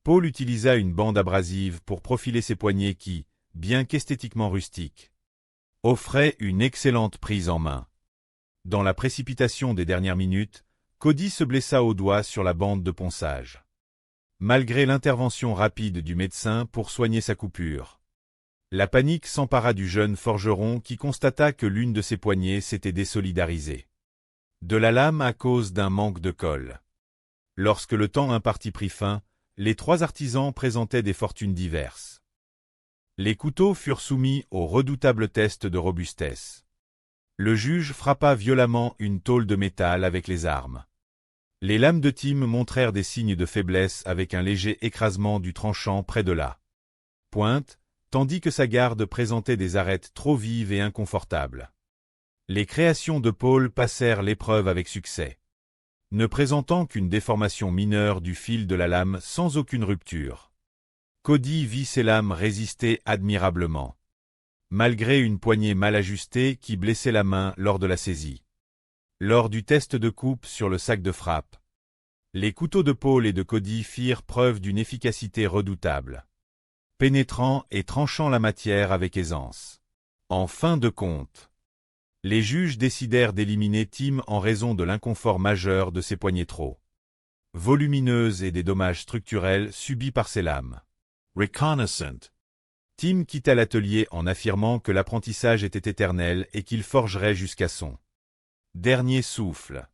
Paul utilisa une bande abrasive pour profiler ses poignets qui, bien qu'esthétiquement rustiques, offraient une excellente prise en main. Dans la précipitation des dernières minutes, Cody se blessa au doigt sur la bande de ponçage. Malgré l'intervention rapide du médecin pour soigner sa coupure, La panique s'empara du jeune forgeron qui constata que l'une de ses poignées s'était désolidarisée de la lame à cause d'un manque de colle. Lorsque le temps imparti prit fin, les 3 artisans présentaient des fortunes diverses. Les couteaux furent soumis au redoutable test de robustesse. Le juge frappa violemment une tôle de métal avec les armes. Les lames de Tim montrèrent des signes de faiblesse avec un léger écrasement du tranchant près de la pointe, tandis que sa garde présentait des arêtes trop vives et inconfortables. Les créations de Paul passèrent l'épreuve avec succès, ne présentant qu'une déformation mineure du fil de la lame sans aucune rupture. Cody vit ses lames résister admirablement, malgré une poignée mal ajustée qui blessait la main lors de la saisie. Lors du test de coupe sur le sac de frappe, les couteaux de Paul et de Cody firent preuve d'une efficacité redoutable, pénétrant et tranchant la matière avec aisance. En fin de compte, les juges décidèrent d'éliminer Tim en raison de l'inconfort majeur de ses poignées trop volumineuses et des dommages structurels subis par ses lames. Reconnaissant. Tim quitta l'atelier en affirmant que l'apprentissage était éternel et qu'il forgerait jusqu'à son dernier souffle.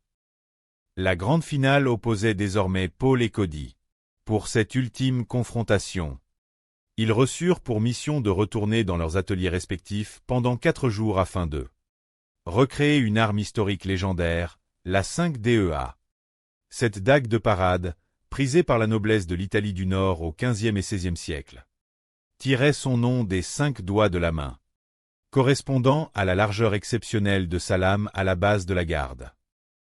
La grande finale opposait désormais Paul et Cody. Pour cette ultime confrontation, ils reçurent pour mission de retourner dans leurs ateliers respectifs pendant 4 jours afin de recréer une arme historique légendaire, la 5DEA. Cette dague de parade, prisée par la noblesse de l'Italie du Nord au XVe et XVIe siècle, tirait son nom des 5 doigts de la main, correspondant à la largeur exceptionnelle de sa lame à la base de la garde.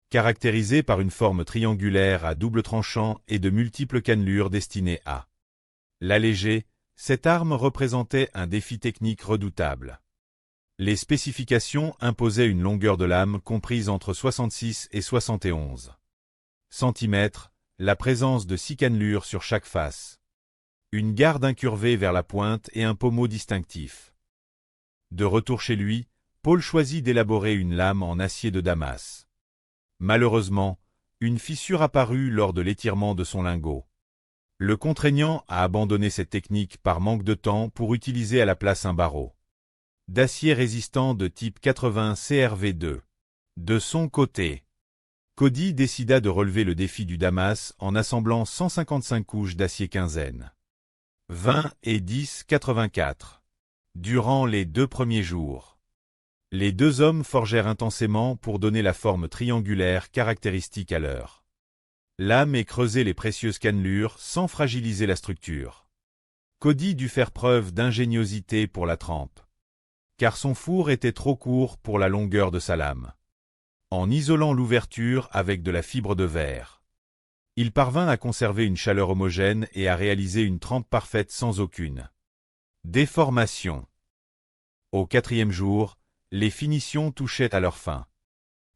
Caractérisée par une forme triangulaire à double tranchant et de multiples cannelures destinées à l'alléger, cette arme représentait un défi technique redoutable. Les spécifications imposaient une longueur de lame comprise entre 66 et 71 cm, la présence de 6 cannelures sur chaque face, une garde incurvée vers la pointe et un pommeau distinctif. De retour chez lui, Paul choisit d'élaborer une lame en acier de Damas. Malheureusement, une fissure apparut lors de l'étirement de son lingot, le contraignant à abandonner cette technique par manque de temps pour utiliser à la place un barreau d'acier résistant de type 80 CRV2. De son côté, Cody décida de relever le défi du Damas en assemblant 155 couches d'acier quinzaine, 20 et 10-84. Durant les 2 premiers jours, les 2 hommes forgèrent intensément pour donner la forme triangulaire caractéristique à leur lame et creuser les précieuses cannelures sans fragiliser la structure. Cody dut faire preuve d'ingéniosité pour la trempe, car son four était trop court pour la longueur de sa lame. En isolant l'ouverture avec de la fibre de verre, il parvint à conserver une chaleur homogène et à réaliser une trempe parfaite sans aucune déformation. Au 4e jour, les finitions touchaient à leur fin.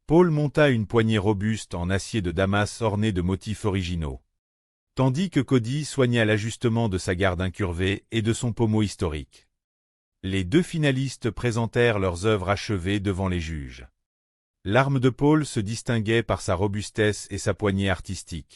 Paul monta une poignée robuste en acier de Damas ornée de motifs originaux, tandis que Cody soigna l'ajustement de sa garde incurvée et de son pommeau historique. Les 2 finalistes présentèrent leurs œuvres achevées devant les juges. L'arme de Paul se distinguait par sa robustesse et sa poignée artistique.